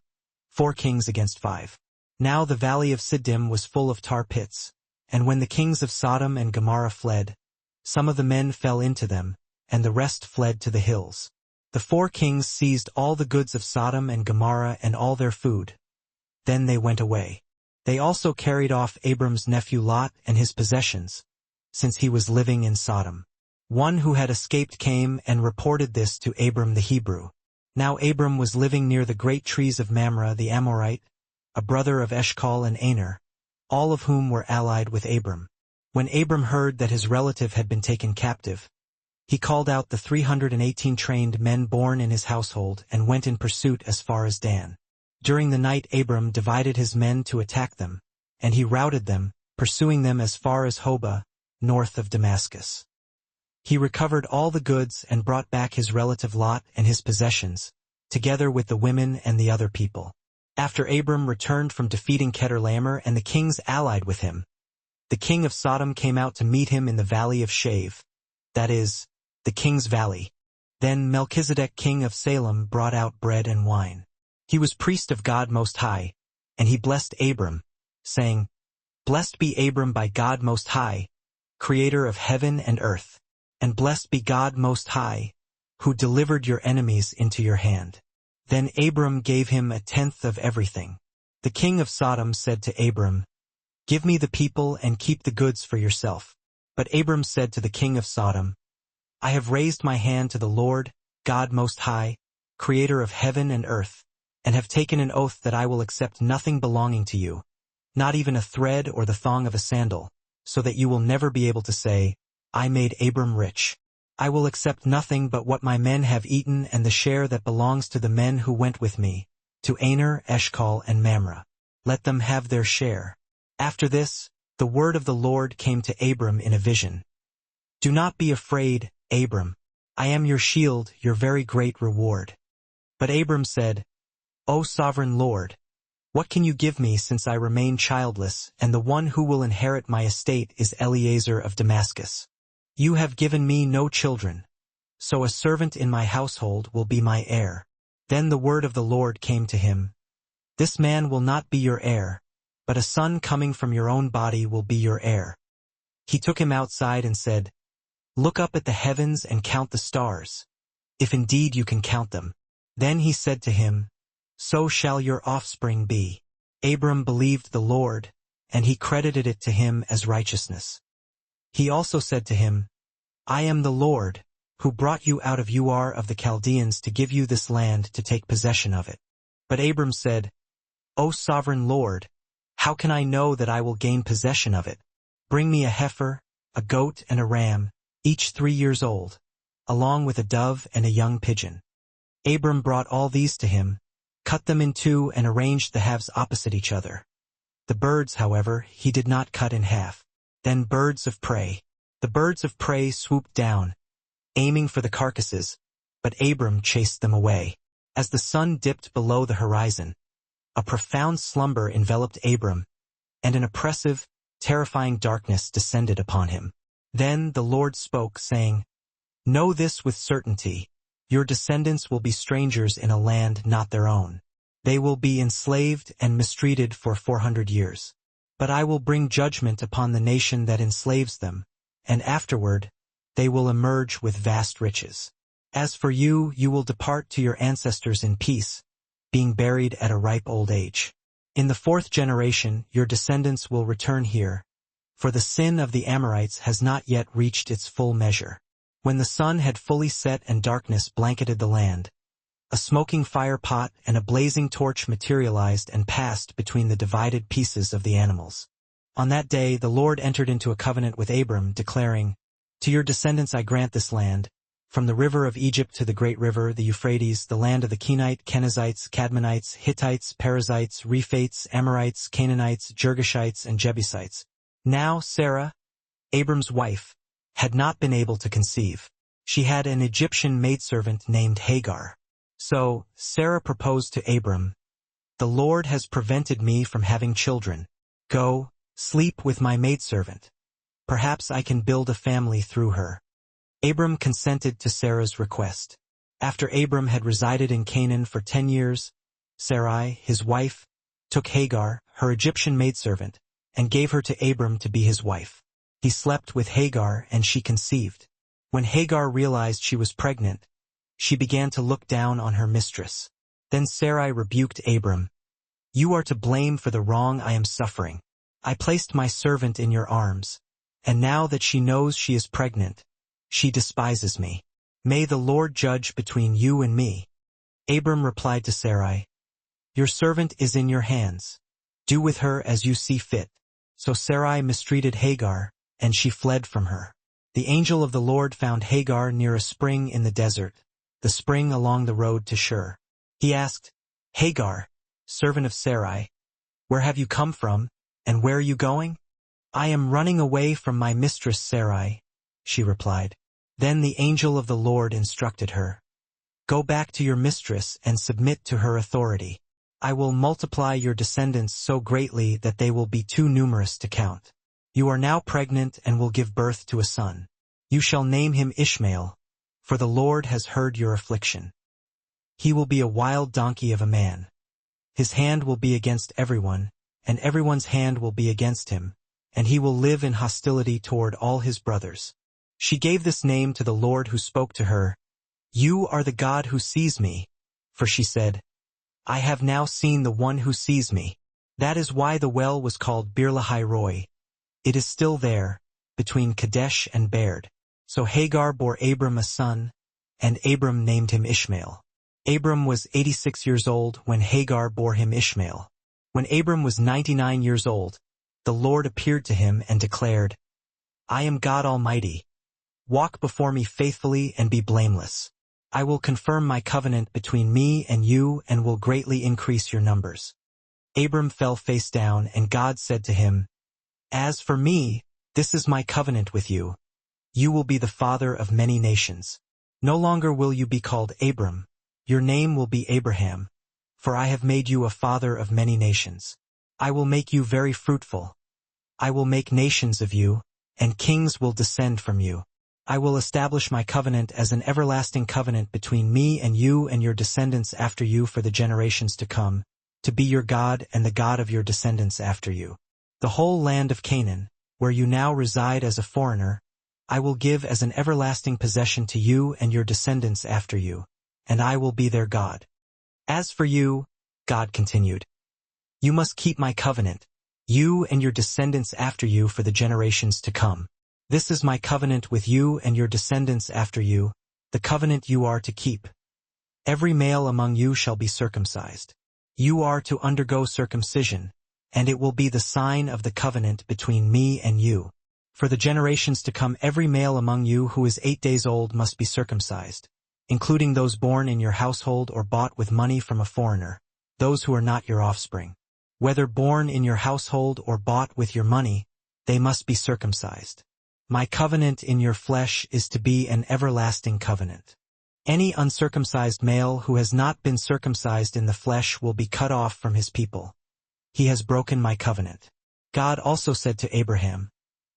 4 kings against 5. Now the valley of Siddim was full of tar pits, and when the kings of Sodom and Gomorrah fled, some of the men fell into them, and the rest fled to the hills. The 4 kings seized all the goods of Sodom and Gomorrah and all their food. Then they went away. They also carried off Abram's nephew Lot and his possessions, since he was living in Sodom. One who had escaped came and reported this to Abram the Hebrew. Now Abram was living near the great trees of Mamre the Amorite, a brother of Eshcol and Aner, all of whom were allied with Abram. When Abram heard that his relative had been taken captive, he called out the 318 trained men born in his household and went in pursuit as far as Dan. During the night Abram divided his men to attack them, and he routed them, pursuing them as far as Hobah, north of Damascus. He recovered all the goods and brought back his relative Lot and his possessions, together with the women and the other people. After Abram returned from defeating Chedorlaomer and the kings allied with him, the king of Sodom came out to meet him in the valley of Shave, that is, the king's valley. Then Melchizedek king of Salem brought out bread and wine. He was priest of God Most High, and he blessed Abram, saying, "Blessed be Abram by God Most High, creator of heaven and earth, and blessed be God Most High, who delivered your enemies into your hand." Then Abram gave him 1/10 of everything. The king of Sodom said to Abram, "Give me the people and keep the goods for yourself." But Abram said to the king of Sodom, "I have raised my hand to the Lord, God Most High, creator of heaven and earth, and have taken an oath that I will accept nothing belonging to you, not even a thread or the thong of a sandal, so that you will never be able to say, 'I made Abram rich.' I will accept nothing but what my men have eaten and the share that belongs to the men who went with me, to Aner, Eshcol, and Mamre. Let them have their share." After this, the word of the Lord came to Abram in a vision. Do not be afraid, Abram. I am your shield, your very great reward. But Abram said, O sovereign Lord, what can you give me since I remain childless, and the one who will inherit my estate is Eliezer of Damascus? You have given me no children, so a servant in my household will be my heir. Then the word of the Lord came to him. This man will not be your heir, but a son coming from your own body will be your heir. He took him outside and said, Look up at the heavens and count the stars, if indeed you can count them. Then he said to him, So shall your offspring be. Abram believed the Lord, and he credited it to him as righteousness. He also said to him, I am the Lord, who brought you out of Ur of the Chaldeans to give you this land to take possession of it. But Abram said, O sovereign Lord, how can I know that I will gain possession of it? Bring me a heifer, a goat, and a ram, each 3 years old, along with a dove and a young pigeon. Abram brought all these to him, cut them in two, and arranged the halves opposite each other. The birds, however, he did not cut in half. Then birds of prey. The birds of prey swooped down, aiming for the carcasses, but Abram chased them away. As the sun dipped below the horizon, a profound slumber enveloped Abram, and an oppressive, terrifying darkness descended upon him. Then the Lord spoke, saying, Know this with certainty, your descendants will be strangers in a land not their own. They will be enslaved and mistreated for 400 years. But I will bring judgment upon the nation that enslaves them, and afterward they will emerge with vast riches. As for you, you will depart to your ancestors in peace, being buried at a ripe old age. In the 4th generation your descendants will return here, for the sin of the Amorites has not yet reached its full measure. When the sun had fully set and darkness blanketed the land, a smoking fire pot and a blazing torch materialized and passed between the divided pieces of the animals. On that day the Lord entered into a covenant with Abram, declaring, To your descendants I grant this land, from the river of Egypt to the great river, the Euphrates, the land of the Kenite, Kenizzites, Cadmonites, Hittites, Perizzites, Rephates, Amorites, Canaanites, Girgashites, and Jebusites. Now Sarah, Abram's wife, had not been able to conceive. She had an Egyptian maidservant named Hagar. So Sarah proposed to Abram, The Lord has prevented me from having children. Go, sleep with my maidservant. Perhaps I can build a family through her. Abram consented to Sarah's request. After Abram had resided in Canaan for 10 years, Sarai, his wife, took Hagar, her Egyptian maidservant, and gave her to Abram to be his wife. He slept with Hagar and she conceived. When Hagar realized she was pregnant, she began to look down on her mistress. Then Sarai rebuked Abram, You are to blame for the wrong I am suffering. I placed my servant in your arms, and now that she knows she is pregnant, she despises me. May the Lord judge between you and me. Abram replied to Sarai, Your servant is in your hands. Do with her as you see fit. So Sarai mistreated Hagar, and she fled from her. The angel of the Lord found Hagar near a spring in the desert, the spring along the road to Shur. He asked, Hagar, servant of Sarai, where have you come from, and where are you going? I am running away from my mistress Sarai, she replied. Then the angel of the Lord instructed her, Go back to your mistress and submit to her authority. I will multiply your descendants so greatly that they will be too numerous to count. You are now pregnant and will give birth to a son. You shall name him Ishmael, for the Lord has heard your affliction. He will be a wild donkey of a man. His hand will be against everyone, and everyone's hand will be against him, and he will live in hostility toward all his brothers. She gave this name to the Lord who spoke to her, You are the God who sees me, for she said, I have now seen the one who sees me. That is why the well was called Bir-lahai-roi. It is still there, between Kadesh and Bered. So Hagar bore Abram a son, and Abram named him Ishmael. Abram was 86 years old when Hagar bore him Ishmael. When Abram was 99 years old, the Lord appeared to him and declared, I am God Almighty. Walk before me faithfully and be blameless. I will confirm my covenant between me and you and will greatly increase your numbers. Abram fell face down, and God said to him, "As for me, this is my covenant with you. You will be the father of many nations. No longer will you be called Abram. Your name will be Abraham, for I have made you a father of many nations. I will make you very fruitful. I will make nations of you, and kings will descend from you. I will establish my covenant as an everlasting covenant between me and you and your descendants after you for the generations to come, to be your God and the God of your descendants after you. The whole land of Canaan, where you now reside as a foreigner, I will give as an everlasting possession to you and your descendants after you, and I will be their God. As for you," God continued, "you must keep my covenant, you and your descendants after you for the generations to come. This is my covenant with you and your descendants after you, the covenant you are to keep. Every male among you shall be circumcised. You are to undergo circumcision, and it will be the sign of the covenant between me and you. For the generations to come, every male among you who is 8 days old must be circumcised, including those born in your household or bought with money from a foreigner, those who are not your offspring. Whether born in your household or bought with your money, they must be circumcised. My covenant in your flesh is to be an everlasting covenant. Any uncircumcised male who has not been circumcised in the flesh will be cut off from his people. He has broken my covenant." God also said to Abraham,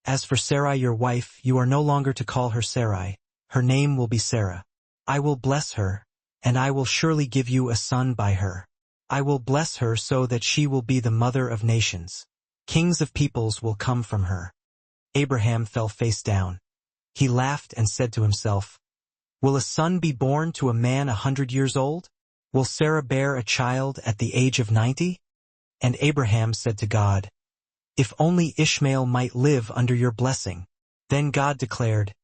"As for Sarai your wife, you are no longer to call her Sarai. Her name will be Sarah. I will bless her, and I will surely give you a son by her. I will bless her so that she will be the mother of nations. Kings of peoples will come from her." Abraham fell face down. He laughed and said to himself, "Will a son be born to a man 100 years old? Will Sarah bear a child at the age of 90? And Abraham said to God, "If only Ishmael might live under your blessing." Then God declared,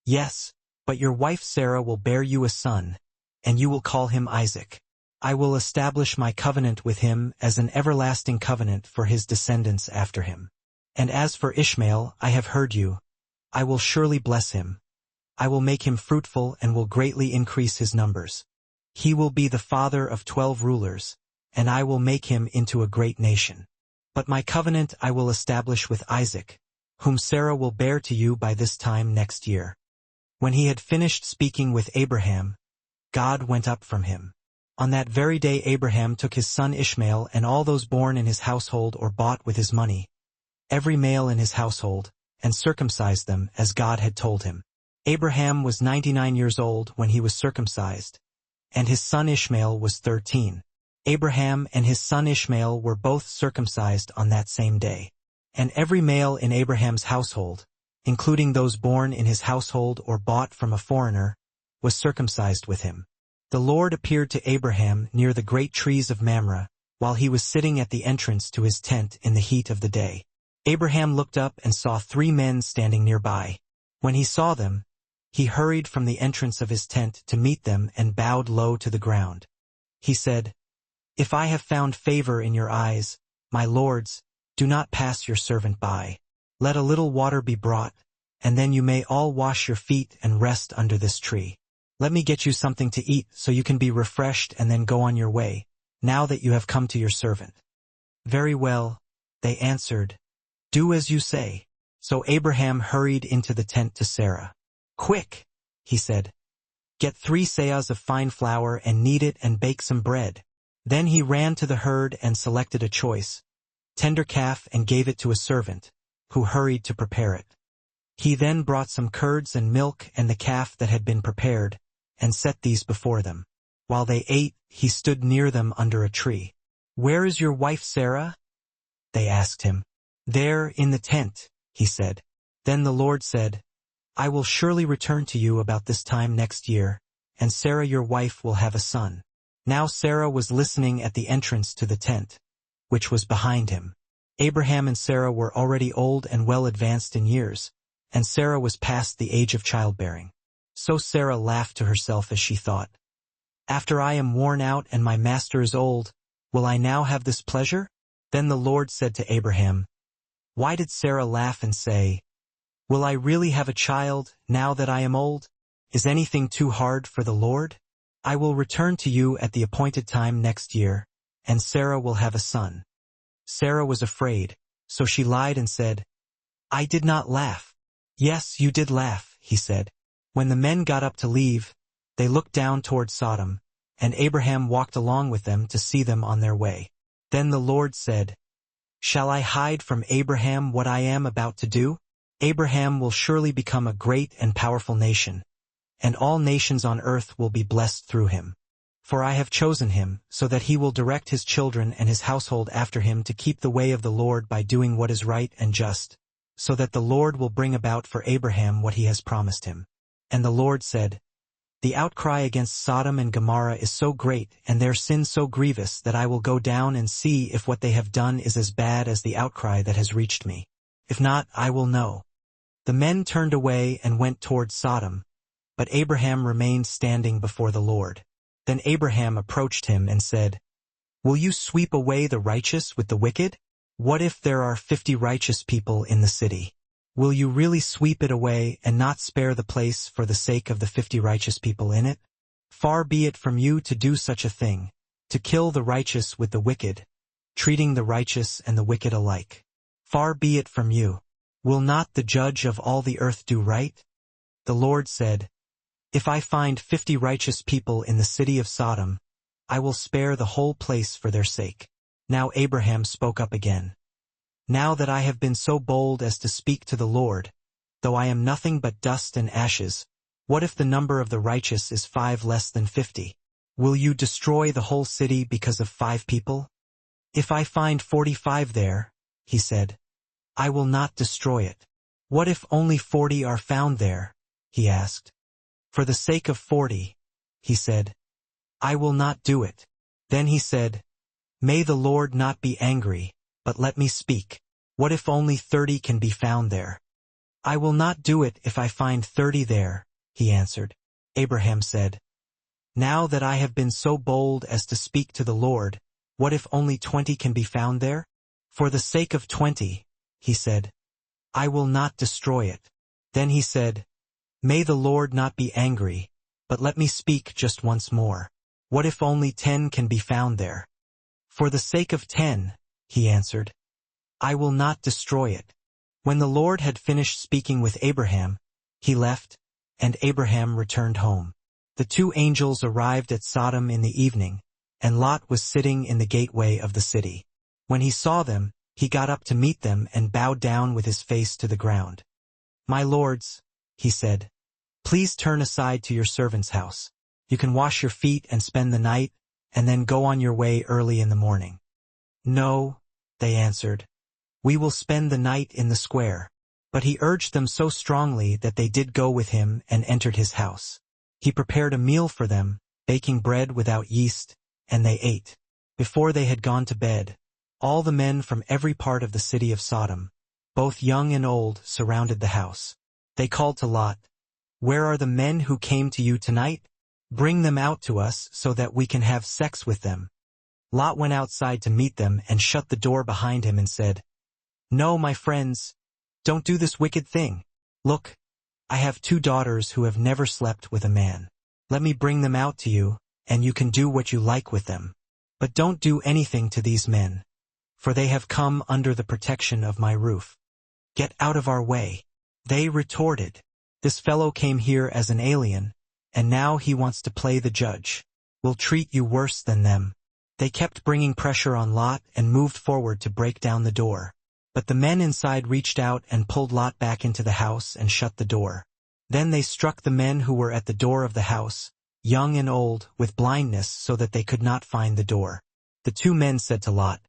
"Yes, but your wife Sarah will bear you a son, and you will call him Isaac. I will establish my covenant with him as an everlasting covenant for his descendants after him. And as for Ishmael, I have heard you. I will surely bless him. I will make him fruitful and will greatly increase his numbers. He will be the father of 12 rulers, and I will make him into a great nation. But my covenant I will establish with Isaac, whom Sarah will bear to you by this time next year." When he had finished speaking with Abraham, God went up from him. On that very day Abraham took his son Ishmael and all those born in his household or bought with his money, every male in his household, and circumcised them as God had told him. Abraham was 99 years old when he was circumcised, and his son Ishmael was 13. Abraham and his son Ishmael were both circumcised on that same day. And every male in Abraham's household, including those born in his household or bought from a foreigner, was circumcised with him. The Lord appeared to Abraham near the great trees of Mamre, while he was sitting at the entrance to his tent in the heat of the day. Abraham looked up and saw 3 men standing nearby. When he saw them, he hurried from the entrance of his tent to meet them and bowed low to the ground. He said, "If I have found favor in your eyes, my lords, do not pass your servant by. Let a little water be brought, and then you may all wash your feet and rest under this tree. Let me get you something to eat so you can be refreshed and then go on your way, now that you have come to your servant." "Very well," they answered. "Do as you say." So Abraham hurried into the tent to Sarah. "Quick," he said, "get 3 seahs of fine flour and knead it and bake some bread." Then he ran to the herd and selected a choice, tender calf and gave it to a servant, who hurried to prepare it. He then brought some curds and milk and the calf that had been prepared, and set these before them. While they ate, he stood near them under a tree. "Where is your wife Sarah?" they asked him. "There, in the tent," he said. Then the Lord said, "I will surely return to you about this time next year, and Sarah your wife will have a son." Now Sarah was listening at the entrance to the tent, which was behind him. Abraham and Sarah were already old and well advanced in years, and Sarah was past the age of childbearing. So Sarah laughed to herself as she thought, "After I am worn out and my master is old, will I now have this pleasure?" Then the Lord said to Abraham, "Why did Sarah laugh and say, 'Will I really have a child now that I am old? Is anything too hard for the Lord?' I will return to you at the appointed time next year, and Sarah will have a son." Sarah was afraid, so she lied and said, "I did not laugh." "Yes, you did laugh," he said. When the men got up to leave, they looked down toward Sodom, and Abraham walked along with them to see them on their way. Then the Lord said, "Shall I hide from Abraham what I am about to do? Abraham will surely become a great and powerful nation, and all nations on earth will be blessed through him. For I have chosen him, so that he will direct his children and his household after him to keep the way of the Lord by doing what is right and just, so that the Lord will bring about for Abraham what he has promised him." And the Lord said, "The outcry against Sodom and Gomorrah is so great and their sin so grievous that I will go down and see if what they have done is as bad as the outcry that has reached me. If not, I will know." The men turned away and went toward Sodom, but Abraham remained standing before the Lord. Then Abraham approached him and said, "Will you sweep away the righteous with the wicked? What if there are 50 righteous people in the city? Will you really sweep it away and not spare the place for the sake of the 50 righteous people in it? Far be it from you to do such a thing, to kill the righteous with the wicked, treating the righteous and the wicked alike. Far be it from you. Will not the judge of all the earth do right?" The Lord said, "If I find 50 righteous people in the city of Sodom, I will spare the whole place for their sake." Now Abraham spoke up again. "Now that I have been so bold as to speak to the Lord, though I am nothing but dust and ashes, what if the number of the righteous is 5 less than 50? Will you destroy the whole city because of 5 people? If I find 45 there," he said, "I will not destroy it." "What if only 40 are found there?" he asked. "For the sake of 40, he said, "I will not do it." Then he said, "May the Lord not be angry, but let me speak. What if only 30 can be found there?" "I will not do it if I find 30 there," he answered. Abraham said, "Now that I have been so bold as to speak to the Lord, what if only 20 can be found there? For the sake of 20, he said, "I will not destroy it." Then he said, "May the Lord not be angry, but let me speak just once more. What if only 10 can be found there?" "For the sake of 10, he answered, "I will not destroy it." When the Lord had finished speaking with Abraham, he left, and Abraham returned home. The 2 angels arrived at Sodom in the evening, and Lot was sitting in the gateway of the city. When he saw them, he got up to meet them and bowed down with his face to the ground. "My lords," he said, "please turn aside to your servant's house. You can wash your feet and spend the night, and then go on your way early in the morning." "No," they answered, "we will spend the night in the square." But he urged them so strongly that they did go with him and entered his house. He prepared a meal for them, baking bread without yeast, and they ate. Before they had gone to bed, all the men from every part of the city of Sodom, both young and old, surrounded the house. They called to Lot, "Where are the men who came to you tonight? Bring them out to us so that we can have sex with them." Lot went outside to meet them and shut the door behind him and said, "No, my friends, don't do this wicked thing. Look, I have 2 daughters who have never slept with a man. Let me bring them out to you, and you can do what you like with them. But don't do anything to these men, for they have come under the protection of my roof. Get out of our way." They retorted, "This fellow came here as an alien, and now he wants to play the judge. We'll treat you worse than them." They kept bringing pressure on Lot and moved forward to break down the door. But the men inside reached out and pulled Lot back into the house and shut the door. Then they struck the men who were at the door of the house, young and old, with blindness so that they could not find the door. The 2 men said to Lot,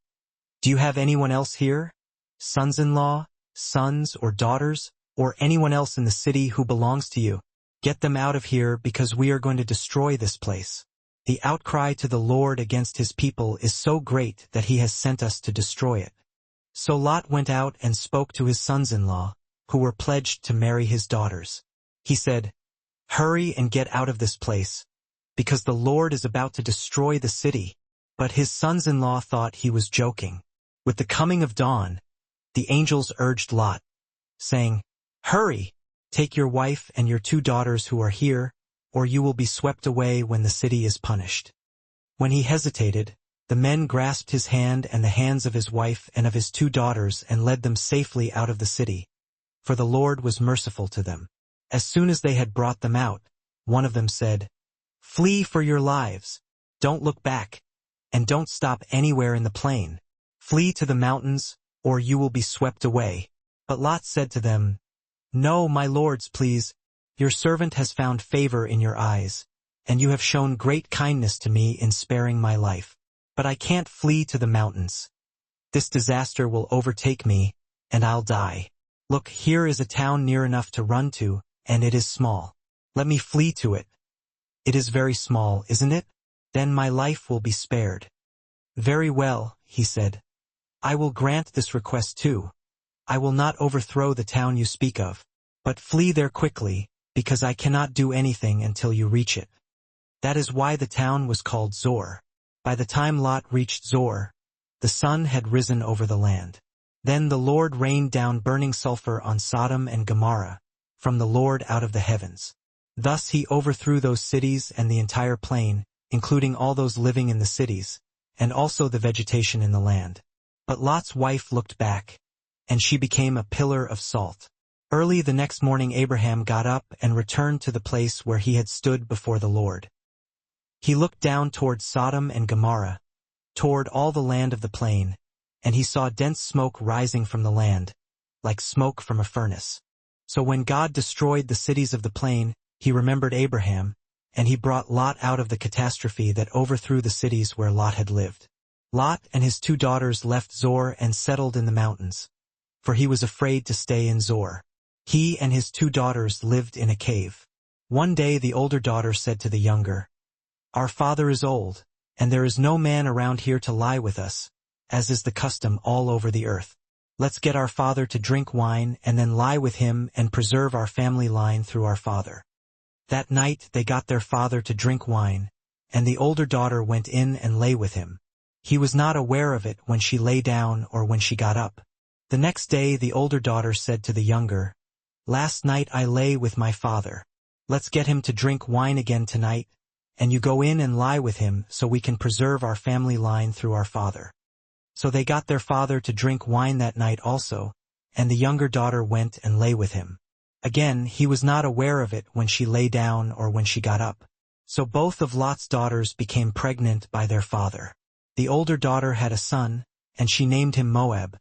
"Do you have anyone else here? Sons-in-law, sons or daughters, or anyone else in the city who belongs to you? Get them out of here because we are going to destroy this place. The outcry to the Lord against his people is so great that he has sent us to destroy it." So Lot went out and spoke to his sons-in-law, who were pledged to marry his daughters. He said, "Hurry and get out of this place, because the Lord is about to destroy the city." But his sons-in-law thought he was joking. With the coming of dawn, the angels urged Lot, saying, "Hurry, take your wife and your 2 daughters who are here, or you will be swept away when the city is punished." When he hesitated, The men grasped his hand and the hands of his wife and of his 2 daughters and led them safely out of the city, for the Lord was merciful to them. As soon as they had brought them out, one of them said, "Flee for your lives. Don't look back, and don't stop anywhere in the plain. Flee to the mountains, or you will be swept away." But Lot said to them, "No, my lords, please. Your servant has found favor in your eyes, and you have shown great kindness to me in sparing my life. But I can't flee to the mountains. This disaster will overtake me, and I'll die. Look, here is a town near enough to run to, and it is small. Let me flee to it. It is very small, isn't it? Then my life will be spared." "Very well," he said. "I will grant this request too. I will not overthrow the town you speak of. But flee there quickly, because I cannot do anything until you reach it." That is why the town was called Zor. By the time Lot reached Zor, the sun had risen over the land. Then the Lord rained down burning sulfur on Sodom and Gomorrah, from the Lord out of the heavens. Thus he overthrew those cities and the entire plain, including all those living in the cities, and also the vegetation in the land. But Lot's wife looked back, and she became a pillar of salt. Early the next morning Abraham got up and returned to the place where he had stood before the Lord. He looked down toward Sodom and Gomorrah, toward all the land of the plain, and he saw dense smoke rising from the land, like smoke from a furnace. So when God destroyed the cities of the plain, he remembered Abraham, and he brought Lot out of the catastrophe that overthrew the cities where Lot had lived. Lot and his 2 daughters left Zor and settled in the mountains, for he was afraid to stay in Zor. He and his 2 daughters lived in a cave. One day the older daughter said to the younger, "Our father is old, and there is no man around here to lie with us, as is the custom all over the earth. Let's get our father to drink wine and then lie with him and preserve our family line through our father." That night they got their father to drink wine, and the older daughter went in and lay with him. He was not aware of it when she lay down or when she got up. The next day the older daughter said to the younger, "Last night I lay with my father. Let's get him to drink wine again tonight, and you go in and lie with him so we can preserve our family line through our father." So they got their father to drink wine that night also, and the younger daughter went and lay with him. Again, he was not aware of it when she lay down or when she got up. So both of Lot's daughters became pregnant by their father. The older daughter had a son, and she named him Moab.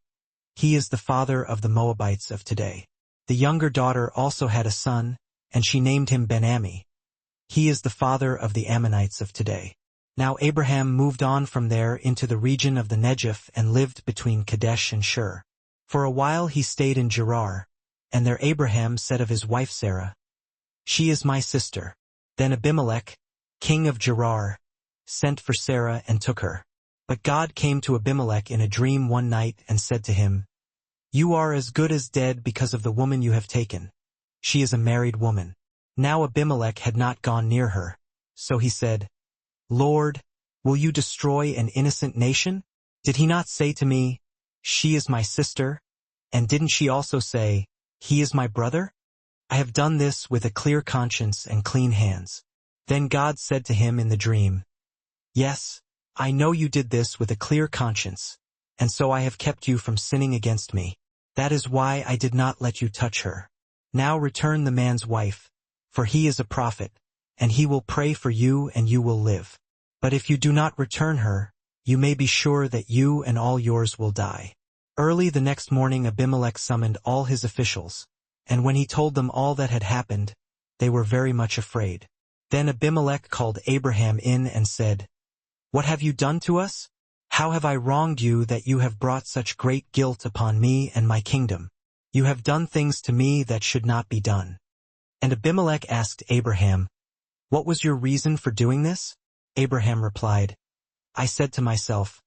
He is the father of the Moabites of today. The younger daughter also had a son, and she named him Ben-Ammi. He is the father of the Ammonites of today. Now Abraham moved on from there into the region of the Negev and lived between Kadesh and Shur. For a while he stayed in Gerar, and there Abraham said of his wife Sarah, "She is my sister." Then Abimelech, king of Gerar, sent for Sarah and took her. But God came to Abimelech in a dream one night and said to him, "You are as good as dead because of the woman you have taken. She is a married woman." Now Abimelech had not gone near her, so he said, "Lord, will you destroy an innocent nation? Did he not say to me, 'She is my sister'? And didn't she also say, 'He is my brother'? I have done this with a clear conscience and clean hands." Then God said to him in the dream, "Yes, I know you did this with a clear conscience, and so I have kept you from sinning against me. That is why I did not let you touch her. Now return the man's wife, for he is a prophet, and he will pray for you and you will live. But if you do not return her, you may be sure that you and all yours will die." Early the next morning Abimelech summoned all his officials, and when he told them all that had happened, they were very much afraid. Then Abimelech called Abraham in and said, "What have you done to us? How have I wronged you that you have brought such great guilt upon me and my kingdom? You have done things to me that should not be done." And Abimelech asked Abraham, "What was your reason for doing this?" Abraham replied, "I said to myself,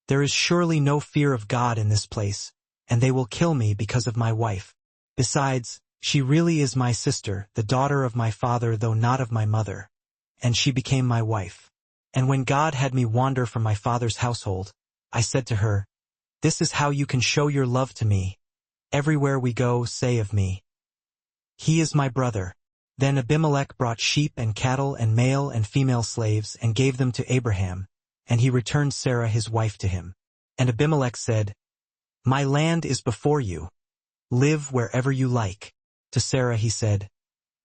'There is surely no fear of God in this place, and they will kill me because of my wife. Besides, she really is my sister, the daughter of my father though not of my mother, and she became my wife. And when God had me wander from my father's household, I said to her, "This is how you can show your love to me. Everywhere we go, say of me, 'He is my brother.'" Then Abimelech brought sheep and cattle and male and female slaves and gave them to Abraham, and he returned Sarah his wife to him. And Abimelech said, "My land is before you. Live wherever you like." To Sarah he said,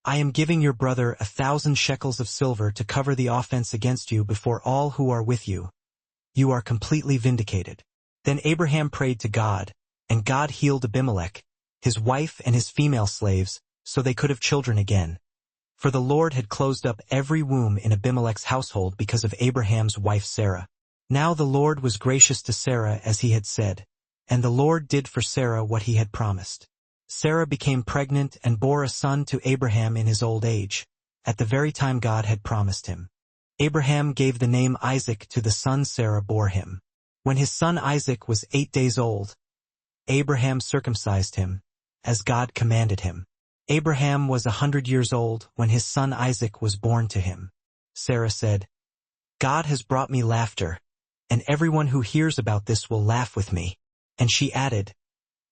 "I am giving your brother 1,000 shekels of silver to cover the offense against you before all who are with you. You are completely vindicated." Then Abraham prayed to God, and God healed Abimelech, his wife and his female slaves, so they could have children again. For the Lord had closed up every womb in Abimelech's household because of Abraham's wife Sarah. Now the Lord was gracious to Sarah as he had said, and the Lord did for Sarah what he had promised. Sarah became pregnant and bore a son to Abraham in his old age, at the very time God had promised him. Abraham gave the name Isaac to the son Sarah bore him. When his son Isaac was 8 days old, Abraham circumcised him, as God commanded him. Abraham was 100 years old when his son Isaac was born to him. Sarah said, "God has brought me laughter, and everyone who hears about this will laugh with me." And she added,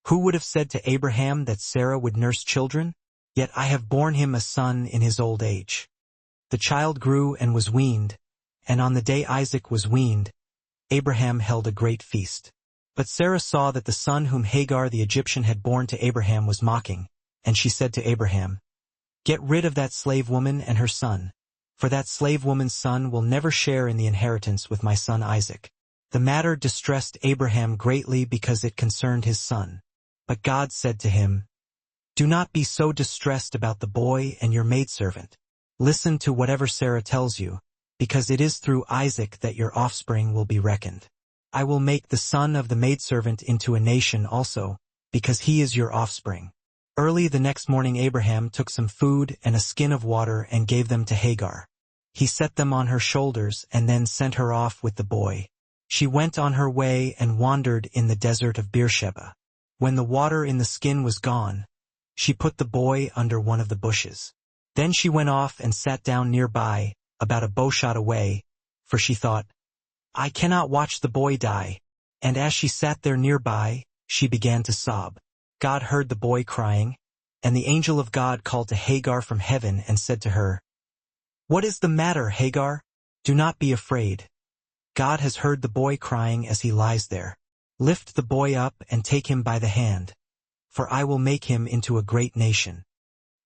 "Who would have said to Abraham that Sarah would nurse children? Yet I have borne him a son in his old age." The child grew and was weaned, and on the day Isaac was weaned, Abraham held a great feast. But Sarah saw that the son whom Hagar the Egyptian had borne to Abraham was mocking, and she said to Abraham, "Get rid of that slave woman and her son, for that slave woman's son will never share in the inheritance with my son Isaac." The matter distressed Abraham greatly because it concerned his son. But God said to him, "Do not be so distressed about the boy and your maidservant. Listen to whatever Sarah tells you, because it is through Isaac that your offspring will be reckoned. I will make the son of the maidservant into a nation also, because he is your offspring." Early the next morning Abraham took some food and a skin of water and gave them to Hagar. He set them on her shoulders and then sent her off with the boy. She went on her way and wandered in the desert of Beersheba. When the water in the skin was gone, she put the boy under one of the bushes. Then she went off and sat down nearby, about a bowshot away, for she thought, "I cannot watch the boy die." And as she sat there nearby, she began to sob. God heard the boy crying, and the angel of God called to Hagar from heaven and said to her, "What is the matter, Hagar? Do not be afraid. God has heard the boy crying as he lies there. Lift the boy up and take him by the hand, for I will make him into a great nation."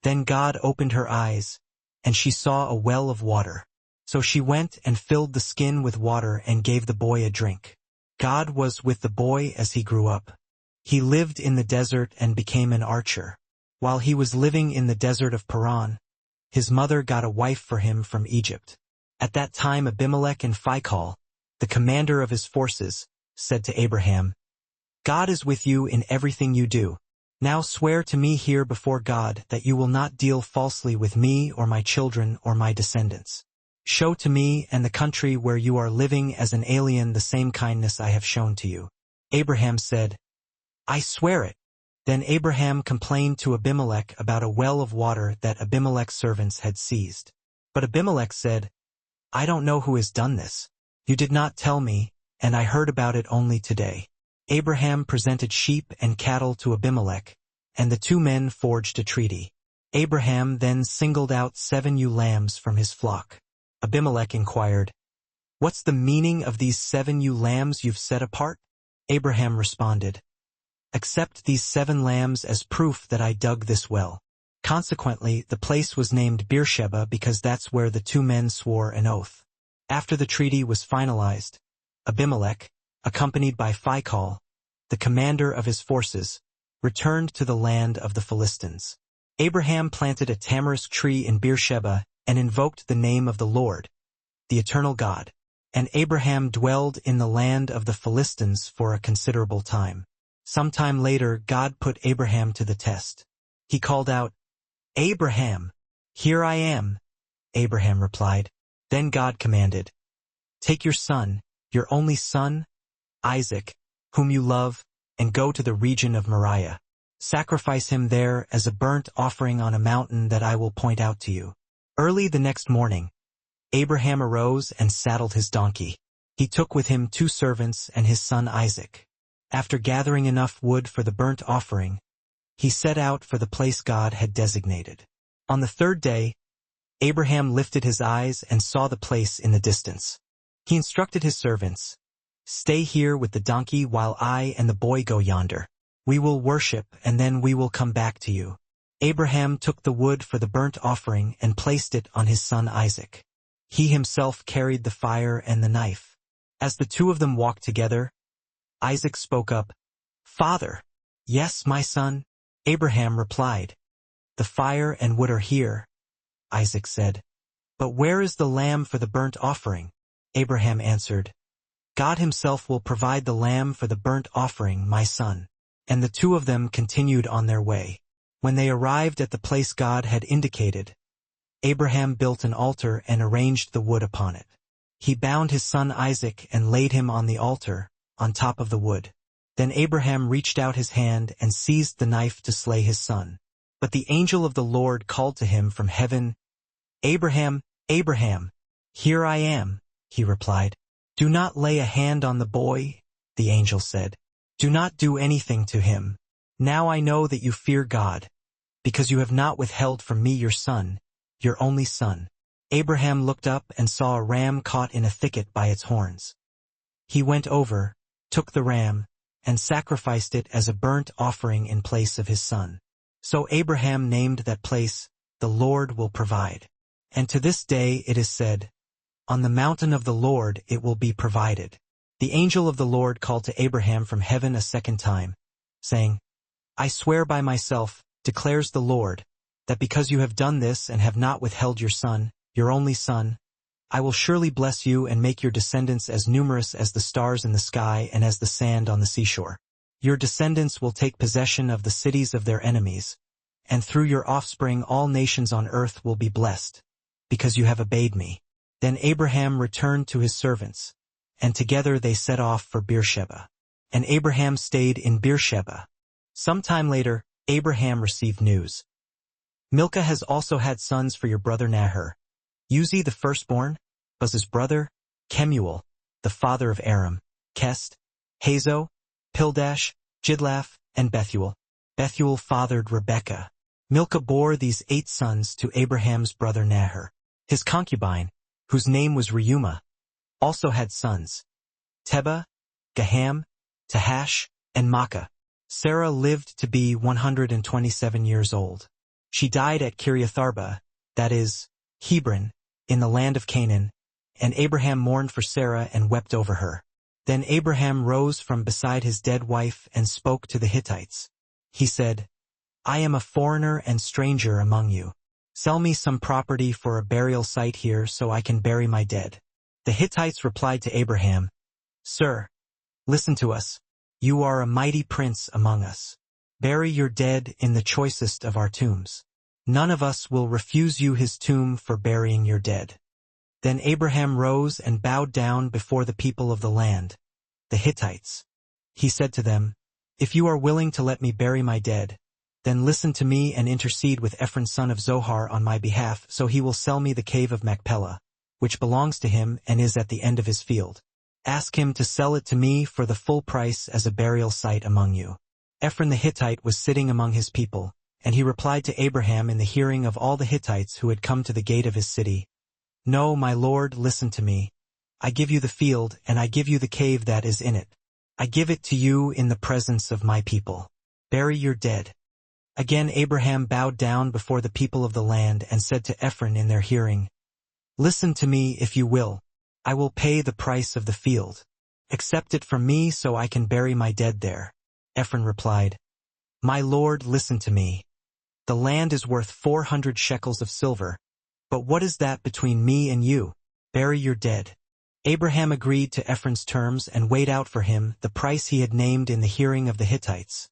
Then God opened her eyes, and she saw a well of water. So she went and filled the skin with water and gave the boy a drink. God was with the boy as he grew up. He lived in the desert and became an archer. While he was living in the desert of Paran, his mother got a wife for him from Egypt. At that time Abimelech and Phicol, the commander of his forces, said to Abraham, "God is with you in everything you do. Now swear to me here before God that you will not deal falsely with me or my children or my descendants. Show to me and the country where you are living as an alien the same kindness I have shown to you." Abraham said, "I swear it." Then Abraham complained to Abimelech about a well of water that Abimelech's servants had seized. But Abimelech said, "I don't know who has done this. You did not tell me, and I heard about it only today." Abraham presented sheep and cattle to Abimelech, and the two men forged a treaty. Abraham then singled out 7 ewe lambs from his flock. Abimelech inquired, "What's the meaning of these 7 ewe lambs you've set apart?" Abraham responded, "Accept these 7 lambs as proof that I dug this well." Consequently, the place was named Beersheba because that's where the two men swore an oath. After the treaty was finalized, Abimelech, accompanied by Phicol, the commander of his forces, returned to the land of the Philistines. Abraham planted a tamarisk tree in Beersheba and invoked the name of the Lord, the eternal God. And Abraham dwelled in the land of the Philistines for a considerable time. Some time later, God put Abraham to the test. He called out, "Abraham, here I am." Abraham replied. Then God commanded, "Take your son, your only son, Isaac, whom you love, and go to the region of Moriah. Sacrifice him there as a burnt offering on a mountain that I will point out to you." Early the next morning, Abraham arose and saddled his donkey. He took with him 2 servants and his son Isaac. After gathering enough wood for the burnt offering, he set out for the place God had designated. On the 3rd day, Abraham lifted his eyes and saw the place in the distance. He instructed his servants, "Stay here with the donkey while I and the boy go yonder. We will worship and then we will come back to you." Abraham took the wood for the burnt offering and placed it on his son Isaac. He himself carried the fire and the knife. As the two of them walked together, Isaac spoke up, "Father." "Yes, my son," Abraham replied. "The fire and wood are here," Isaac said. "But where is the lamb for the burnt offering?" Abraham answered, "God himself will provide the lamb for the burnt offering, my son." And the two of them continued on their way. When they arrived at the place God had indicated, Abraham built an altar and arranged the wood upon it. He bound his son Isaac and laid him on the altar, on top of the wood. Then Abraham reached out his hand and seized the knife to slay his son. But the angel of the Lord called to him from heaven, "Abraham, Abraham." "Here I am," he replied. "Do not lay a hand on the boy," the angel said. "Do not do anything to him. Now I know that you fear God, because you have not withheld from me your son, your only son." Abraham looked up and saw a ram caught in a thicket by its horns. He went over, took the ram, and sacrificed it as a burnt offering in place of his son. So Abraham named that place, "The Lord will provide." And to this day it is said, "On the mountain of the Lord it will be provided." The angel of the Lord called to Abraham from heaven a second time, saying, "I swear by myself, declares the Lord, that because you have done this and have not withheld your son, your only son, I will surely bless you and make your descendants as numerous as the stars in the sky and as the sand on the seashore. Your descendants will take possession of the cities of their enemies, and through your offspring all nations on earth will be blessed, because you have obeyed me." Then Abraham returned to his servants, and together they set off for Beersheba. And Abraham stayed in Beersheba. Some time later, Abraham received news. "Milcah has also had sons for your brother Nahor. Uzi the firstborn, Buz's brother, Kemuel, the father of Aram, Kest, Hazo, Pildash, Jidlaph, and Bethuel. Bethuel fathered Rebekah. Milcah bore these 8 sons to Abraham's brother Nahor. His concubine, whose name was Reumah, also had sons, Teba, Gaham, Tahash, and Makkah. Sarah lived to be 127 years old. She died at Kiriatharba, that is, Hebron, in the land of Canaan, and Abraham mourned for Sarah and wept over her. Then Abraham rose from beside his dead wife and spoke to the Hittites. He said, "I am a foreigner and stranger among you. Sell me some property for a burial site here so I can bury my dead." The Hittites replied to Abraham, "Sir, listen to us. You are a mighty prince among us. Bury your dead in the choicest of our tombs. None of us will refuse you his tomb for burying your dead." Then Abraham rose and bowed down before the people of the land, the Hittites. He said to them, "If you are willing to let me bury my dead, then listen to me and intercede with Ephron son of Zohar on my behalf, so he will sell me the cave of Machpelah, which belongs to him and is at the end of his field. Ask him to sell it to me for the full price as a burial site among you." Ephron the Hittite was sitting among his people, and he replied to Abraham in the hearing of all the Hittites who had come to the gate of his city, "No, my lord, listen to me. I give you the field, and I give you the cave that is in it. I give it to you in the presence of my people. Bury your dead." Again Abraham bowed down before the people of the land and said to Ephron in their hearing, "Listen to me if you will. I will pay the price of the field. Accept it from me so I can bury my dead there." Ephron replied, "My lord, listen to me. The land is worth 400 shekels of silver, but what is that between me and you? Bury your dead." Abraham agreed to Ephron's terms and weighed out for him the price he had named in the hearing of the Hittites,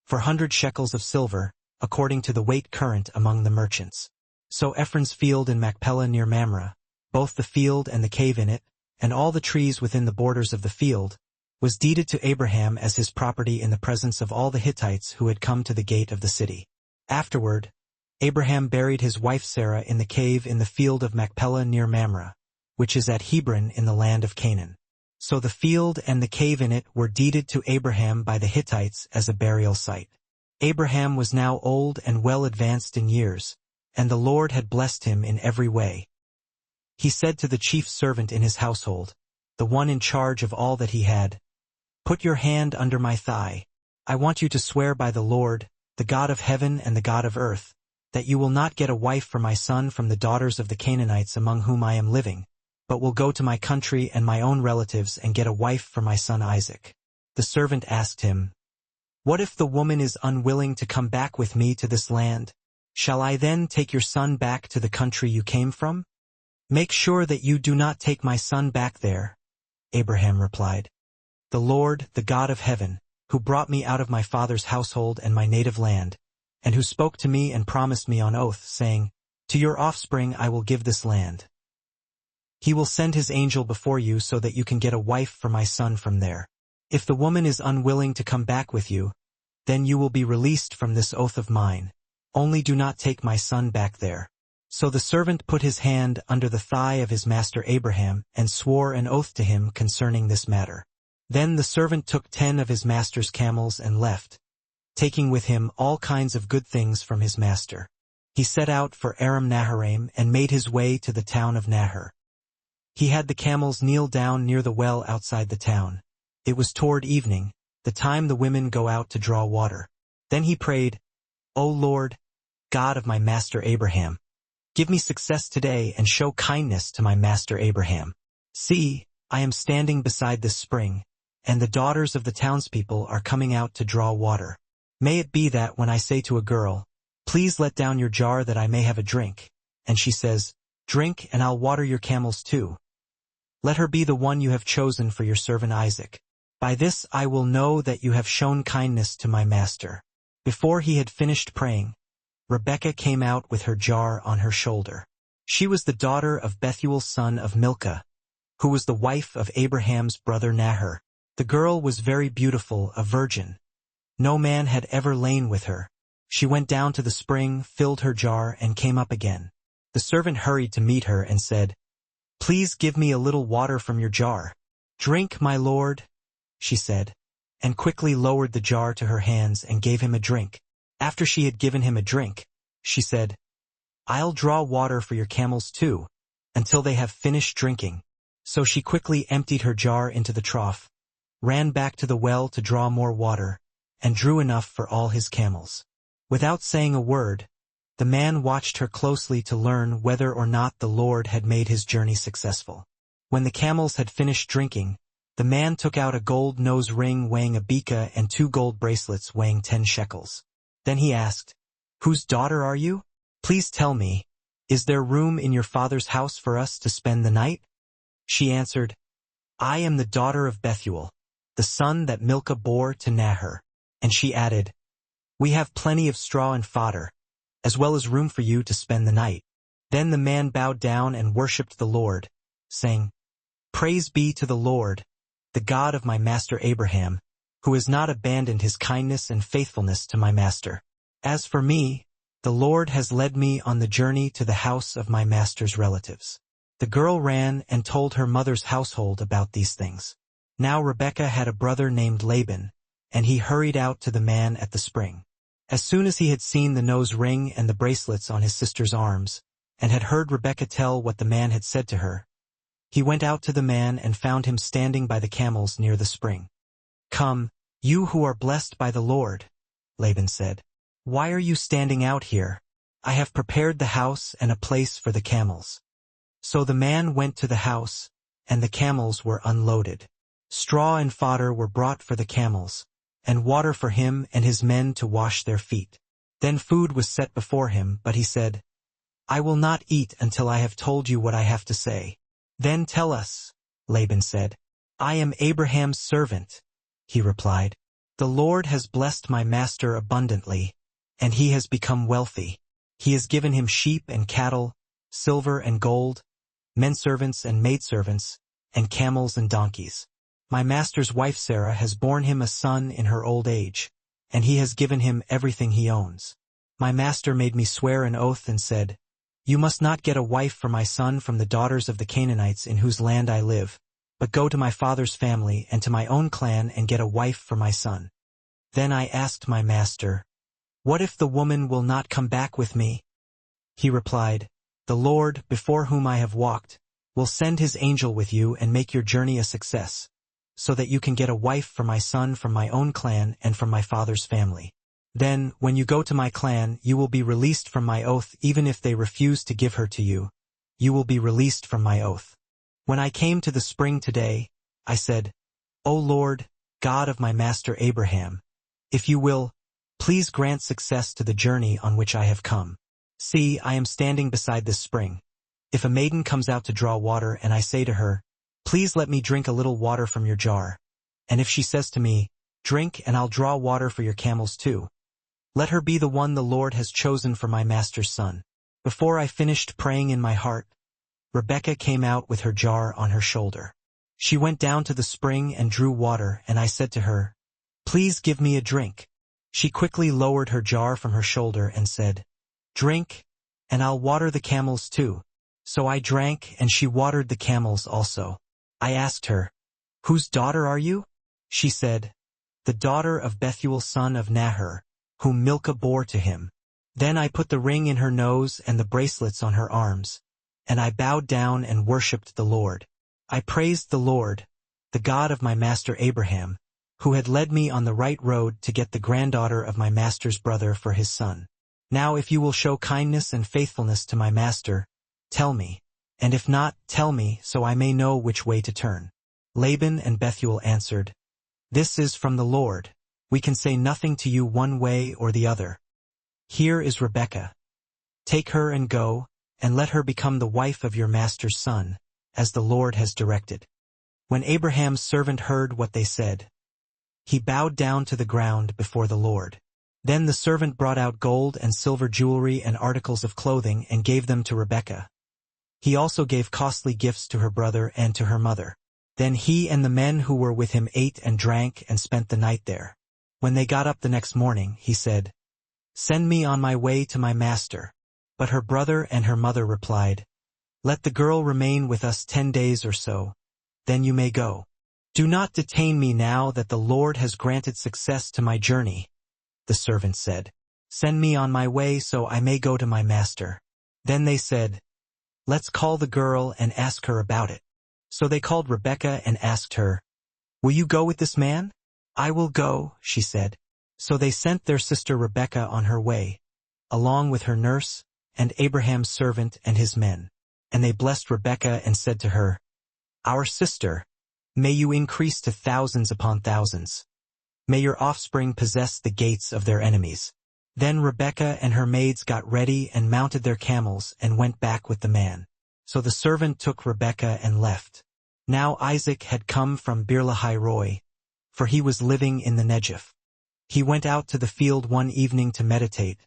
400 shekels of silver, according to the weight current among the merchants. So Ephron's field in Machpelah near Mamre, both the field and the cave in it, and all the trees within the borders of the field, was deeded to Abraham as his property in the presence of all the Hittites who had come to the gate of the city. Afterward, Abraham buried his wife Sarah in the cave in the field of Machpelah near Mamre, which is at Hebron in the land of Canaan. So the field and the cave in it were deeded to Abraham by the Hittites as a burial site. Abraham was now old and well advanced in years, and the Lord had blessed him in every way. He said to the chief servant in his household, the one in charge of all that he had, "Put your hand under my thigh. I want you to swear by the Lord, the God of heaven and the God of earth, that you will not get a wife for my son from the daughters of the Canaanites among whom I am living, but will go to my country and my own relatives and get a wife for my son Isaac." The servant asked him, "What if the woman is unwilling to come back with me to this land? Shall I then take your son back to the country you came from?" "Make sure that you do not take my son back there," Abraham replied. "The Lord, the God of heaven, who brought me out of my father's household and my native land, and who spoke to me and promised me on oath, saying, 'To your offspring I will give this land.' He will send his angel before you so that you can get a wife for my son from there. If the woman is unwilling to come back with you, then you will be released from this oath of mine. Only do not take my son back there." So the servant put his hand under the thigh of his master Abraham and swore an oath to him concerning this matter. Then the servant took 10 of his master's camels and left, taking with him all kinds of good things from his master. He set out for Aram Naharaim and made his way to the town of Nahor. He had the camels kneel down near the well outside the town. It was toward evening, the time the women go out to draw water. Then he prayed, "O Lord, God of my master Abraham, give me success today and show kindness to my master Abraham. See, I am standing beside this spring, and the daughters of the townspeople are coming out to draw water. May it be that when I say to a girl, 'Please let down your jar that I may have a drink,' and she says, 'Drink and I'll water your camels too,' let her be the one you have chosen for your servant Isaac. By this I will know that you have shown kindness to my master." Before he had finished praying, Rebekah came out with her jar on her shoulder. She was the daughter of Bethuel's son of Milcah, who was the wife of Abraham's brother Nahor. The girl was very beautiful, a virgin. No man had ever lain with her. She went down to the spring, filled her jar, and came up again. The servant hurried to meet her and said, "Please give me a little water from your jar." "Drink, my lord," she said, and quickly lowered the jar to her hands and gave him a drink. After she had given him a drink, she said, "I'll draw water for your camels too, until they have finished drinking." So she quickly emptied her jar into the trough, ran back to the well to draw more water, and drew enough for all his camels. Without saying a word, the man watched her closely to learn whether or not the Lord had made his journey successful. When the camels had finished drinking, the man took out a gold nose ring weighing a beka and 2 gold bracelets weighing 10 shekels. Then he asked, "Whose daughter are you? Please tell me, is there room in your father's house for us to spend the night?" She answered, "I am the daughter of Bethuel, the son that Milcah bore to Nahor." And she added, "We have plenty of straw and fodder, as well as room for you to spend the night." Then the man bowed down and worshipped the Lord, saying, "Praise be to the Lord, the God of my master Abraham, who has not abandoned his kindness and faithfulness to my master. As for me, the Lord has led me on the journey to the house of my master's relatives." The girl ran and told her mother's household about these things. Now Rebekah had a brother named Laban, and he hurried out to the man at the spring. As soon as he had seen the nose ring and the bracelets on his sister's arms, and had heard Rebekah tell what the man had said to her, he went out to the man and found him standing by the camels near the spring. "Come, you who are blessed by the Lord," Laban said. "Why are you standing out here? I have prepared the house and a place for the camels." So the man went to the house, and the camels were unloaded. Straw and fodder were brought for the camels, and water for him and his men to wash their feet. Then food was set before him, but he said, "I will not eat until I have told you what I have to say." "Then tell us," Laban said. "I am Abraham's servant," he replied. "The Lord has blessed my master abundantly, and he has become wealthy. He has given him sheep and cattle, silver and gold, menservants and maidservants, and camels and donkeys. My master's wife Sarah has borne him a son in her old age, and he has given him everything he owns. My master made me swear an oath and said, 'You must not get a wife for my son from the daughters of the Canaanites in whose land I live, but go to my father's family and to my own clan and get a wife for my son.' Then I asked my master, 'What if the woman will not come back with me?' He replied, 'The Lord, before whom I have walked, will send his angel with you and make your journey a success, so that you can get a wife for my son from my own clan and from my father's family. Then, when you go to my clan, you will be released from my oath. Even if they refuse to give her to you, you will be released from my oath. When I came to the spring today, I said, O Lord, God of my master Abraham, if you will, please grant success to the journey on which I have come. See, I am standing beside this spring. If a maiden comes out to draw water and I say to her, please let me drink a little water from your jar, and if she says to me, drink and I'll draw water for your camels too, let her be the one the Lord has chosen for my master's son. Before I finished praying in my heart, Rebekah came out with her jar on her shoulder. She went down to the spring and drew water, and I said to her, please give me a drink. She quickly lowered her jar from her shoulder and said, drink, and I'll water the camels too. So I drank, and she watered the camels also. I asked her, whose daughter are you? She said, the daughter of Bethuel son of Nahor, whom Milcah bore to him. Then I put the ring in her nose and the bracelets on her arms, and I bowed down and worshipped the Lord. I praised the Lord, the God of my master Abraham, who had led me on the right road to get the granddaughter of my master's brother for his son. Now if you will show kindness and faithfulness to my master, tell me, and if not, tell me, so I may know which way to turn. Laban and Bethuel answered, this is from the Lord. We can say nothing to you one way or the other. Here is Rebekah. Take her and go, and let her become the wife of your master's son, as the Lord has directed. When Abraham's servant heard what they said, he bowed down to the ground before the Lord. Then the servant brought out gold and silver jewelry and articles of clothing and gave them to Rebekah. He also gave costly gifts to her brother and to her mother. Then he and the men who were with him ate and drank and spent the night there. When they got up the next morning, he said, send me on my way to my master. But her brother and her mother replied, let the girl remain with us 10 days or so, then you may go. Do not detain me now that the Lord has granted success to my journey. The servant said, send me on my way so I may go to my master. Then they said, let's call the girl and ask her about it. So they called Rebekah and asked her, will you go with this man? I will go, she said. So they sent their sister Rebekah on her way, along with her nurse, and Abraham's servant and his men. And they blessed Rebekah and said to her, our sister, may you increase to thousands upon thousands. May your offspring possess the gates of their enemies. Then Rebekah and her maids got ready and mounted their camels and went back with the man. So the servant took Rebekah and left. Now Isaac had come from Beer-lahai-roi, for he was living in the Negev. He went out to the field one evening to meditate,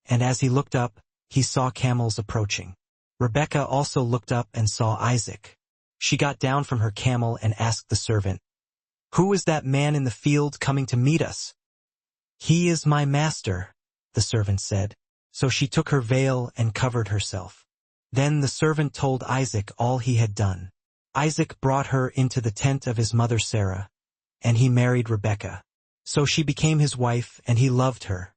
and as he looked up, he saw camels approaching. Rebekah also looked up and saw Isaac. She got down from her camel and asked the servant, who is that man in the field coming to meet us? He is my master, the servant said. So she took her veil and covered herself. Then the servant told Isaac all he had done. Isaac brought her into the tent of his mother Sarah, and he married Rebekah. So she became his wife, and he loved her.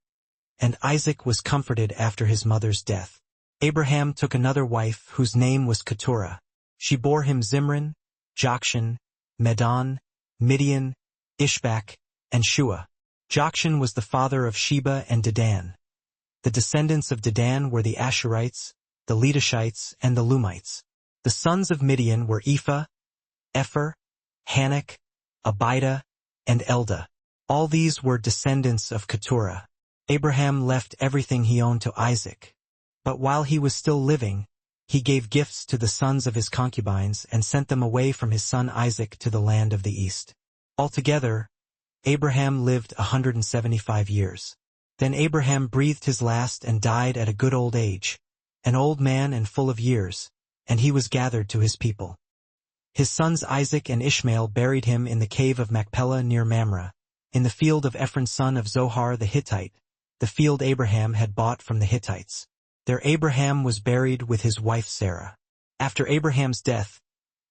And Isaac was comforted after his mother's death. Abraham took another wife whose name was Keturah. She bore him Zimran, Jokshan, Medan, Midian, Ishbak, and Shua. Jokshan was the father of Sheba and Dedan. The descendants of Dedan were the Asherites, the Letushites, and the Lumites. The sons of Midian were Ephah, Epher, Hanok, Abida, and Eldah. All these were descendants of Keturah. Abraham left everything he owned to Isaac. But while he was still living, he gave gifts to the sons of his concubines and sent them away from his son Isaac to the land of the east. Altogether, Abraham lived 175 years. Then Abraham breathed his last and died at a good old age, an old man and full of years, and he was gathered to his people. His sons Isaac and Ishmael buried him in the cave of Machpelah near Mamre, in the field of Ephron son of Zohar the Hittite, the field Abraham had bought from the Hittites. There Abraham was buried with his wife Sarah. After Abraham's death,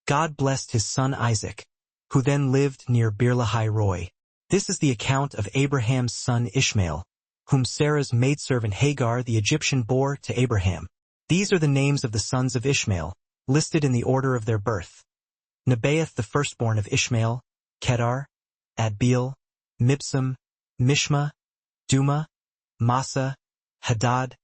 God blessed his son Isaac, who then lived near Beer-lahai-roi. This is the account of Abraham's son Ishmael, whom Sarah's maidservant Hagar the Egyptian bore to Abraham. These are the names of the sons of Ishmael, listed in the order of their birth. Nebaioth the firstborn of Ishmael, Kedar, Adbeel, Mibsam, Mishma, Duma, Massa, Hadad,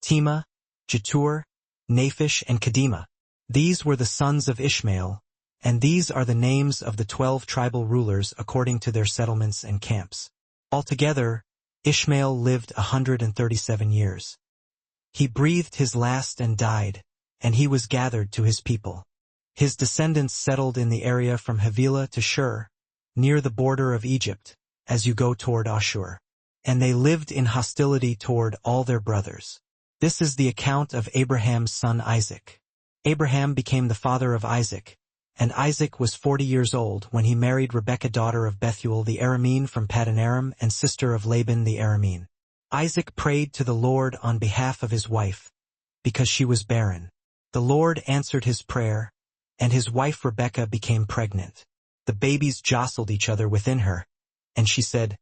Tema, Jetur, Naphish and Kedema. These were the sons of Ishmael, and these are the names of the 12 tribal rulers according to their settlements and camps. Altogether, Ishmael lived 137 years. He breathed his last and died, and he was gathered to his people. His descendants settled in the area from Havilah to Shur, near the border of Egypt, as you go toward Ashur. And they lived in hostility toward all their brothers. This is the account of Abraham's son Isaac. Abraham became the father of Isaac, and Isaac was 40 years old when he married Rebekah daughter of Bethuel the Aramean from Paddan Aram and sister of Laban the Aramean. Isaac prayed to the Lord on behalf of his wife, because she was barren. The Lord answered his prayer, and his wife Rebekah became pregnant. The babies jostled each other within her, and she said,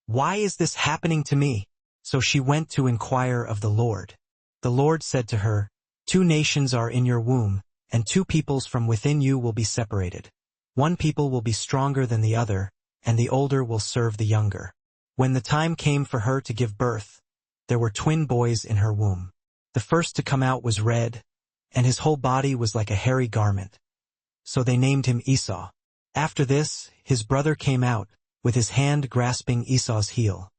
"Why is this happening to me?" So she went to inquire of the Lord. The Lord said to her, "Two nations are in your womb, and two peoples from within you will be separated. One people will be stronger than the other, and the older will serve the younger." When the time came for her to give birth, there were twin boys in her womb. The first to come out was red, and his whole body was like a hairy garment. So they named him Esau. After this, his brother came out, with his hand grasping Esau's heel.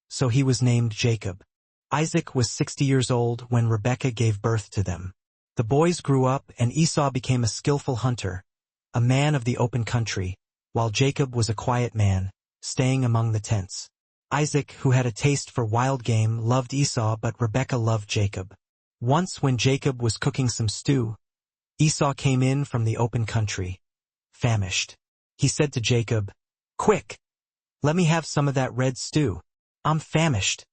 So he was named Jacob. Isaac was 60 years old when Rebekah gave birth to them. The boys grew up, and Esau became a skillful hunter, a man of the open country, while Jacob was a quiet man, staying among the tents. Isaac, who had a taste for wild game, loved Esau, but Rebekah loved Jacob. Once when Jacob was cooking some stew, Esau came in from the open country, famished. He said to Jacob, "Quick, let me have some of that red stew. I'm famished."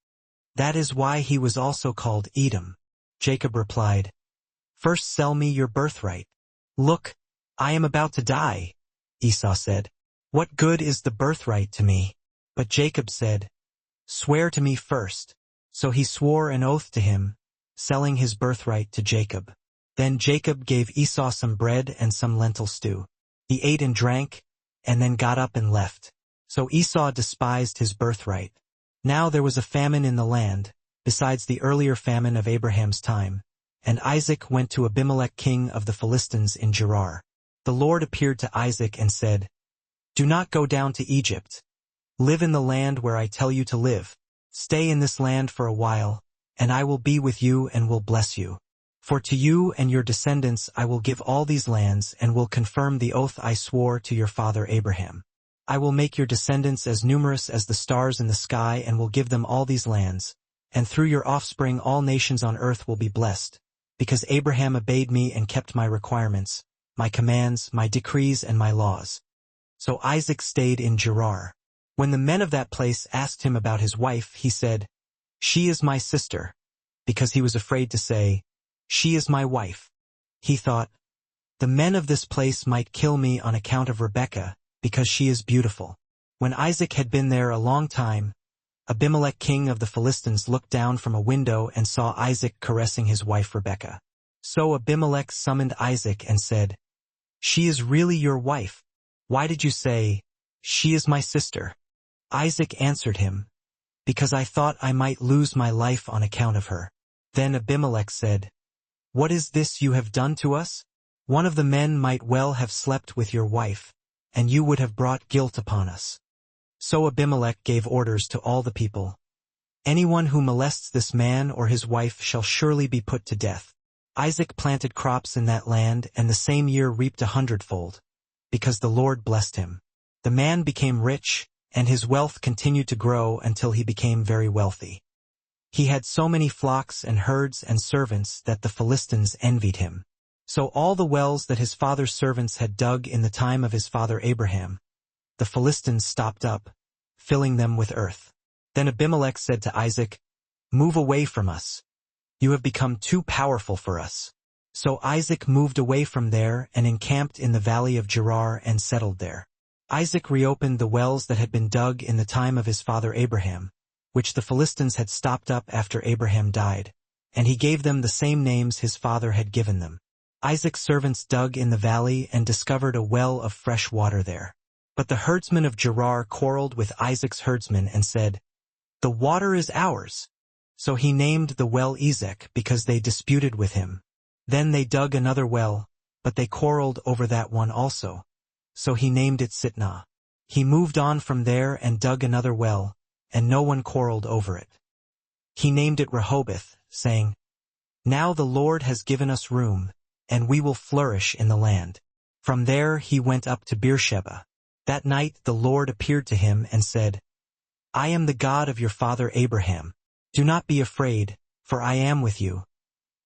That is why he was also called Edom. Jacob replied, "First sell me your birthright." "Look, I am about to die," Esau said. "What good is the birthright to me?" But Jacob said, "Swear to me first." So he swore an oath to him, selling his birthright to Jacob. Then Jacob gave Esau some bread and some lentil stew. He ate and drank, and then got up and left. So Esau despised his birthright. Now there was a famine in the land, besides the earlier famine of Abraham's time, and Isaac went to Abimelech king of the Philistines in Gerar. The Lord appeared to Isaac and said, "Do not go down to Egypt. Live in the land where I tell you to live. Stay in this land for a while, and I will be with you and will bless you. For to you and your descendants I will give all these lands and will confirm the oath I swore to your father Abraham. I will make your descendants as numerous as the stars in the sky and will give them all these lands, and through your offspring all nations on earth will be blessed, because Abraham obeyed me and kept my requirements, my commands, my decrees, and my laws." So Isaac stayed in Gerar. When the men of that place asked him about his wife, he said, "She is my sister," because he was afraid to say, "She is my wife." He thought, "The men of this place might kill me on account of Rebekah, because she is beautiful." When Isaac had been there a long time, Abimelech king of the Philistines looked down from a window and saw Isaac caressing his wife Rebekah. So Abimelech summoned Isaac and said, "She is really your wife. Why did you say, 'She is my sister'?" Isaac answered him, "Because I thought I might lose my life on account of her." Then Abimelech said, "What is this you have done to us? One of the men might well have slept with your wife, and you would have brought guilt upon us." So Abimelech gave orders to all the people, "Anyone who molests this man or his wife shall surely be put to death." Isaac planted crops in that land and the same year reaped 100-fold, because the Lord blessed him. The man became rich, and his wealth continued to grow until he became very wealthy. He had so many flocks and herds and servants that the Philistines envied him. So all the wells that his father's servants had dug in the time of his father Abraham, the Philistines stopped up, filling them with earth. Then Abimelech said to Isaac, "Move away from us. You have become too powerful for us." So Isaac moved away from there and encamped in the valley of Gerar and settled there. Isaac reopened the wells that had been dug in the time of his father Abraham, which the Philistines had stopped up after Abraham died, and he gave them the same names his father had given them. Isaac's servants dug in the valley and discovered a well of fresh water there. But the herdsmen of Gerar quarreled with Isaac's herdsmen and said, "The water is ours." So he named the well Ezek because they disputed with him. Then they dug another well, but they quarreled over that one also. So he named it Sitnah. He moved on from there and dug another well, and no one quarreled over it. He named it Rehoboth, saying, "Now the Lord has given us room, and we will flourish in the land." From there he went up to Beersheba. That night the Lord appeared to him and said, "I am the God of your father Abraham. Do not be afraid, for I am with you.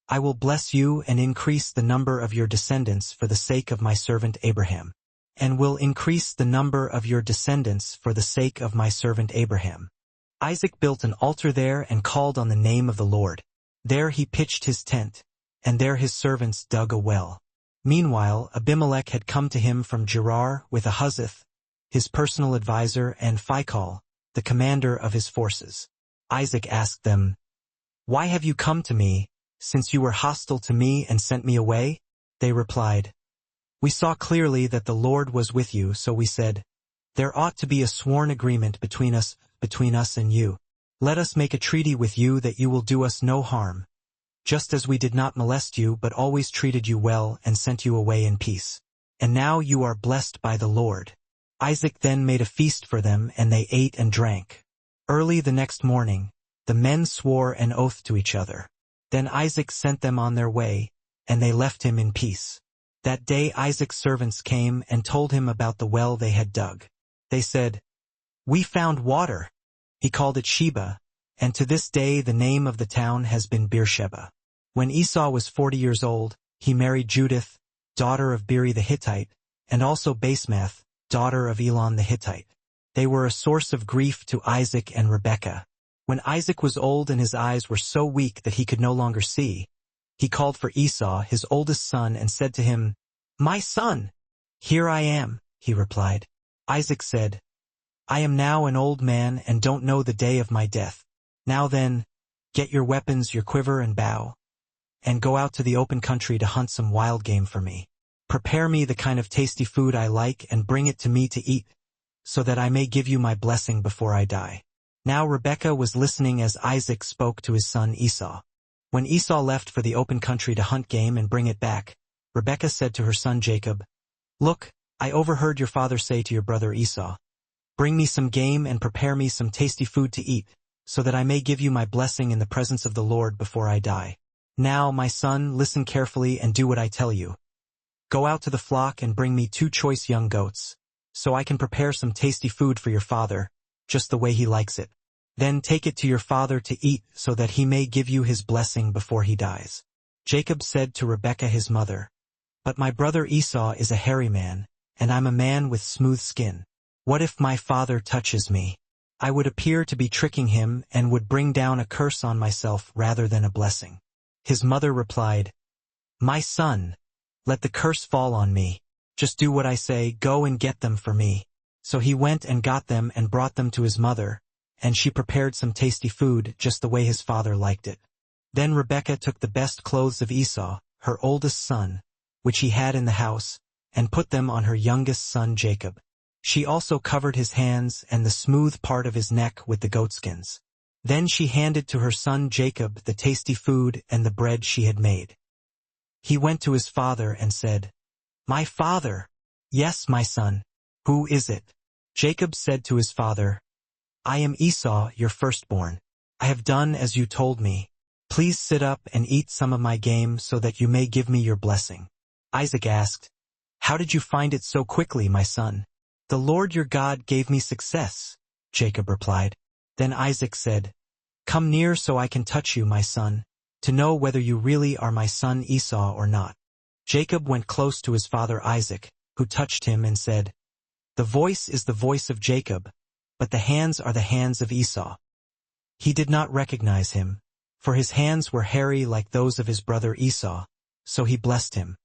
I will bless you and increase the number of your descendants for the sake of my servant Abraham, and will increase the number of your descendants for the sake of my servant Abraham." Isaac built an altar there and called on the name of the Lord. There he pitched his tent, and there his servants dug a well. Meanwhile, Abimelech had come to him from Gerar with Ahuzzath, his personal advisor, and Phicol, the commander of his forces. Isaac asked them, "Why have you come to me, since you were hostile to me and sent me away?" They replied, "We saw clearly that the Lord was with you, so we said, 'There ought to be a sworn agreement between us and you. Let us make a treaty with you that you will do us no harm, just as we did not molest you but always treated you well and sent you away in peace. And now you are blessed by the Lord.'" Isaac then made a feast for them, and they ate and drank. Early the next morning, the men swore an oath to each other. Then Isaac sent them on their way, and they left him in peace. That day Isaac's servants came and told him about the well they had dug. They said, "We found water." He called it Sheba, and to this day the name of the town has been Beersheba. When Esau was 40 years old, he married Judith, daughter of Beri the Hittite, and also Basemath, daughter of Elon the Hittite. They were a source of grief to Isaac and Rebekah. When Isaac was old and his eyes were so weak that he could no longer see, he called for Esau, his oldest son, and said to him, "My son." "Here I am," he replied. Isaac said, "I am now an old man and don't know the day of my death. Now then, get your weapons, your quiver and bow, and go out to the open country to hunt some wild game for me. Prepare me the kind of tasty food I like and bring it to me to eat, so that I may give you my blessing before I die." Now Rebekah was listening as Isaac spoke to his son Esau. When Esau left for the open country to hunt game and bring it back, Rebekah said to her son Jacob, "Look, I overheard your father say to your brother Esau, 'Bring me some game and prepare me some tasty food to eat, so that I may give you my blessing in the presence of the Lord before I die.' Now, my son, listen carefully and do what I tell you. Go out to the flock and bring me 2 choice young goats, so I can prepare some tasty food for your father, just the way he likes it. Then take it to your father to eat so that he may give you his blessing before he dies." Jacob said to Rebekah his mother, "But my brother Esau is a hairy man, and I'm a man with smooth skin. What if my father touches me? I would appear to be tricking him and would bring down a curse on myself rather than a blessing." His mother replied, "My son, let the curse fall on me. Just do what I say, go and get them for me." So he went and got them and brought them to his mother, and she prepared some tasty food just the way his father liked it. Then Rebekah took the best clothes of Esau, her oldest son, which he had in the house, and put them on her youngest son Jacob. She also covered his hands and the smooth part of his neck with the goatskins. Then she handed to her son Jacob the tasty food and the bread she had made. He went to his father and said, "My father." "Yes, my son. Who is it?" Jacob said to his father, "I am Esau, your firstborn. I have done as you told me. Please sit up and eat some of my game so that you may give me your blessing." Isaac asked, "How did you find it so quickly, my son?" "The Lord your God gave me success," Jacob replied. Then Isaac said, "Come near so I can touch you, my son, to know whether you really are my son Esau or not." Jacob went close to his father Isaac, who touched him and said, "The voice is the voice of Jacob, but the hands are the hands of Esau." He did not recognize him, for his hands were hairy like those of his brother Esau, so he blessed him.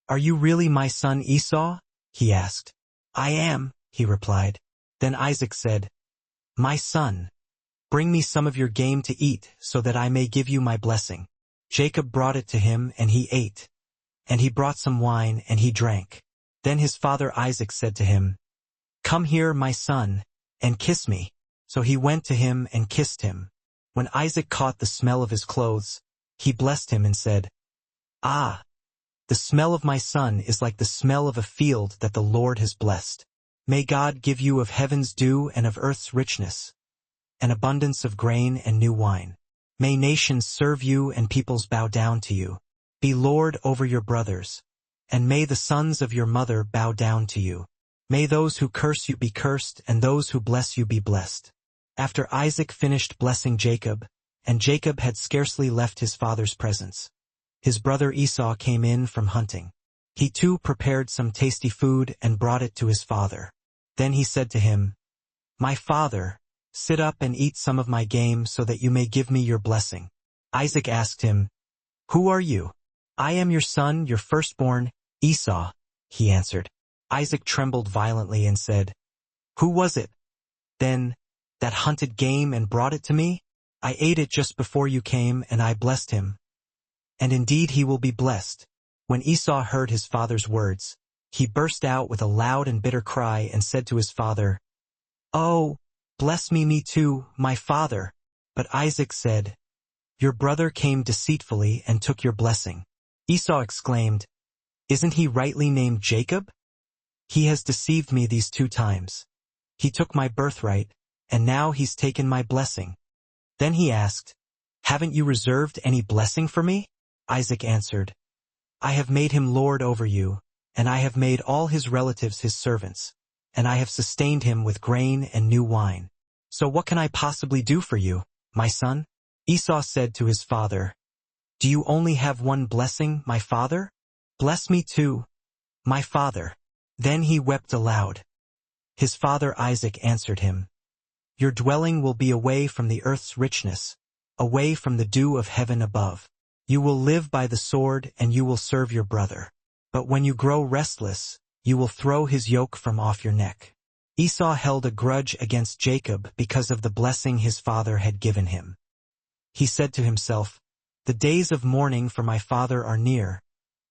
"Are you really my son Esau?" he asked. "I am," he replied. Then Isaac said, "My son, bring me some of your game to eat so that I may give you my blessing." Jacob brought it to him and he ate. and he brought some wine, and he drank. Then his father Isaac said to him, "Come here, my son, and kiss me." So he went to him and kissed him. When Isaac caught the smell of his clothes, he blessed him and said, "Ah, the smell of my son is like the smell of a field that the Lord has blessed. May God give you of heaven's dew and of earth's richness, an abundance of grain and new wine. May nations serve you and peoples bow down to you. Be Lord over your brothers, and may the sons of your mother bow down to you. May those who curse you be cursed, and those who bless you be blessed." After Isaac finished blessing Jacob, and Jacob had scarcely left his father's presence, his brother Esau came in from hunting. He too prepared some tasty food and brought it to his father. Then he said to him, "My father, sit up and eat some of my game so that you may give me your blessing." Isaac asked him, "Who are you?" "I am your son, your firstborn, Esau," he answered. Isaac trembled violently and said, "Who was it, then, that hunted game and brought it to me? I ate it just before you came, and I blessed him. And indeed he will be blessed." When Esau heard his father's words, he burst out with a loud and bitter cry and said to his father, "Oh, bless me too, my father." But Isaac said, "Your brother came deceitfully and took your blessing." Esau exclaimed, "Isn't he rightly named Jacob? He has deceived me these 2 times. He took my birthright, and now he's taken my blessing." Then he asked, "Haven't you reserved any blessing for me?" Isaac answered, "I have made him lord over you, and I have made all his relatives his servants, and I have sustained him with grain and new wine. So what can I possibly do for you, my son?" Esau said to his father, "Do you only have one blessing, my father? Bless me too, my father." Then he wept aloud. His father Isaac answered him, "Your dwelling will be away from the earth's richness, away from the dew of heaven above. You will live by the sword, and you will serve your brother. But when you grow restless, you will throw his yoke from off your neck." Esau held a grudge against Jacob because of the blessing his father had given him. He said to himself, "The days of mourning for my father are near,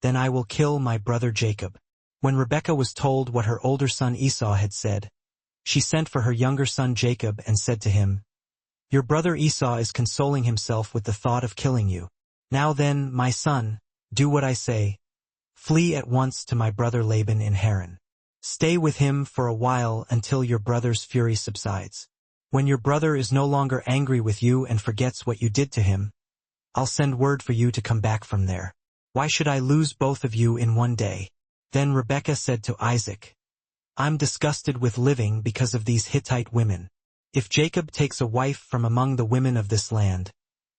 then I will kill my brother Jacob." When Rebekah was told what her older son Esau had said, she sent for her younger son Jacob and said to him, "Your brother Esau is consoling himself with the thought of killing you. Now then, my son, do what I say. Flee at once to my brother Laban in Haran. Stay with him for a while until your brother's fury subsides. When your brother is no longer angry with you and forgets what you did to him, I'll send word for you to come back from there. Why should I lose both of you in one day?" Then Rebekah said to Isaac, "I'm disgusted with living because of these Hittite women. If Jacob takes a wife from among the women of this land,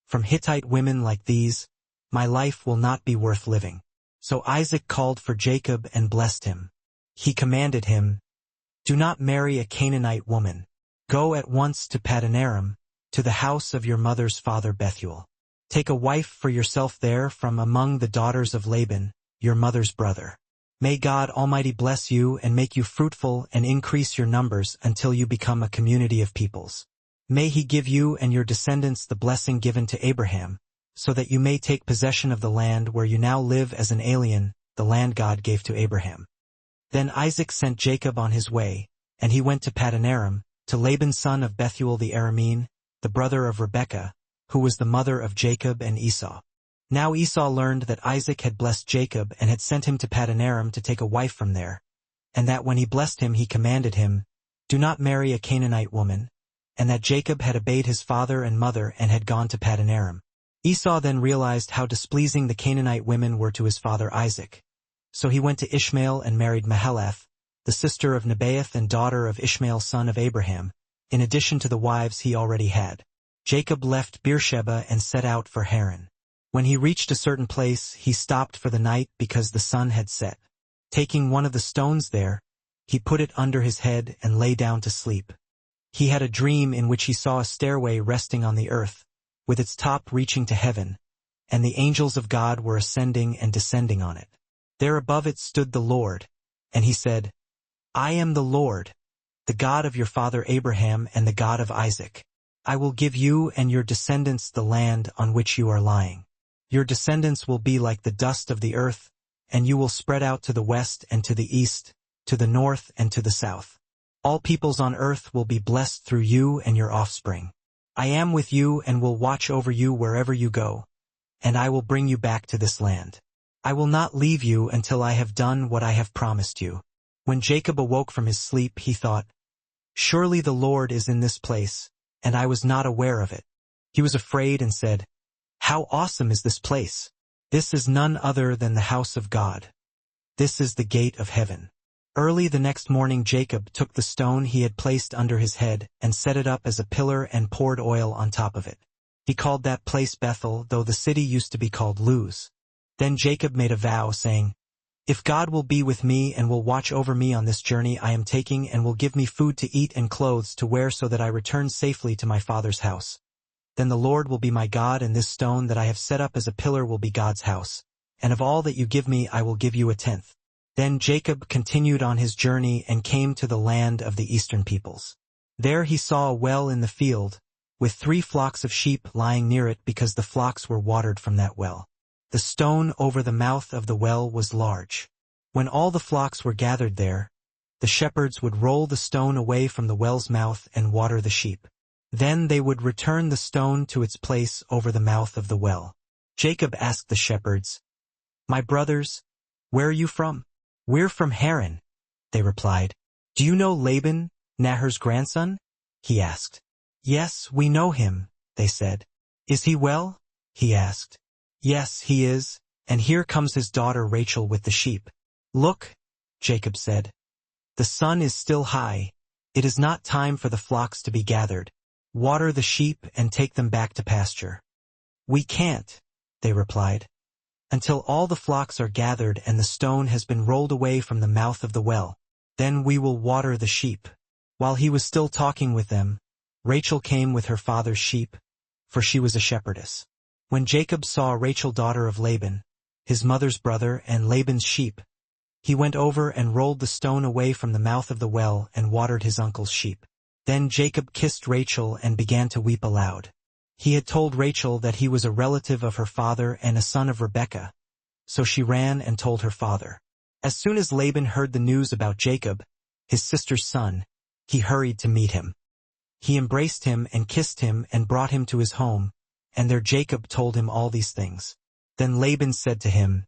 from Hittite women like these, my life will not be worth living." So Isaac called for Jacob and blessed him. He commanded him, "Do not marry a Canaanite woman. Go at once to Paddan-aram, to the house of your mother's father Bethuel. Take a wife for yourself there from among the daughters of Laban, your mother's brother. May God Almighty bless you and make you fruitful and increase your numbers until you become a community of peoples. May he give you and your descendants the blessing given to Abraham, so that you may take possession of the land where you now live as an alien, the land God gave to Abraham." Then Isaac sent Jacob on his way, and he went to Paddan-aram, to Laban son of Bethuel the Aramean, the brother of Rebekah, who was the mother of Jacob and Esau. Now Esau learned that Isaac had blessed Jacob and had sent him to Paddan-aram to take a wife from there, and that when he blessed him he commanded him, "Do not marry a Canaanite woman," and that Jacob had obeyed his father and mother and had gone to Paddan-aram. Esau then realized how displeasing the Canaanite women were to his father Isaac. So he went to Ishmael and married Mahalath, the sister of Nebaioth and daughter of Ishmael son of Abraham, in addition to the wives he already had. Jacob left Beersheba and set out for Haran. When he reached a certain place, he stopped for the night because the sun had set. Taking one of the stones there, he put it under his head and lay down to sleep. He had a dream in which he saw a stairway resting on the earth, with its top reaching to heaven, and the angels of God were ascending and descending on it. There above it stood the Lord, and he said, "I am the Lord, the God of your father Abraham and the God of Isaac. I will give you and your descendants the land on which you are lying. Your descendants will be like the dust of the earth, and you will spread out to the west and to the east, to the north and to the south. All peoples on earth will be blessed through you and your offspring. I am with you and will watch over you wherever you go, and I will bring you back to this land. I will not leave you until I have done what I have promised you." When Jacob awoke from his sleep, he thought, "Surely the Lord is in this place, and I was not aware of it." He was afraid and said, "How awesome is this place! This is none other than the house of God. This is the gate of heaven." Early the next morning Jacob took the stone he had placed under his head and set it up as a pillar and poured oil on top of it. He called that place Bethel, though the city used to be called Luz. Then Jacob made a vow, saying, "If God will be with me and will watch over me on this journey I am taking and will give me food to eat and clothes to wear so that I return safely to my father's house, then the Lord will be my God, and this stone that I have set up as a pillar will be God's house, and of all that you give me I will give you a tenth." Then Jacob continued on his journey and came to the land of the eastern peoples. There he saw a well in the field, with 3 flocks of sheep lying near it because the flocks were watered from that well. The stone over the mouth of the well was large. When all the flocks were gathered there, the shepherds would roll the stone away from the well's mouth and water the sheep. Then they would return the stone to its place over the mouth of the well. Jacob asked the shepherds, "My brothers, where are you from?" "We're from Haran," they replied. "Do you know Laban, Nahor's grandson?" he asked. "Yes, we know him," they said. "Is he well?" he asked. "Yes, he is, and here comes his daughter Rachel with the sheep." "Look," Jacob said, "the sun is still high. It is not time for the flocks to be gathered. Water the sheep and take them back to pasture." "We can't," they replied, "until all the flocks are gathered and the stone has been rolled away from the mouth of the well. Then we will water the sheep." While he was still talking with them, Rachel came with her father's sheep, for she was a shepherdess. When Jacob saw Rachel, daughter of Laban, his mother's brother, and Laban's sheep, he went over and rolled the stone away from the mouth of the well and watered his uncle's sheep. Then Jacob kissed Rachel and began to weep aloud. He had told Rachel that he was a relative of her father and a son of Rebekah, so she ran and told her father. As soon as Laban heard the news about Jacob, his sister's son, he hurried to meet him. He embraced him and kissed him and brought him to his home, and there Jacob told him all these things. Then Laban said to him,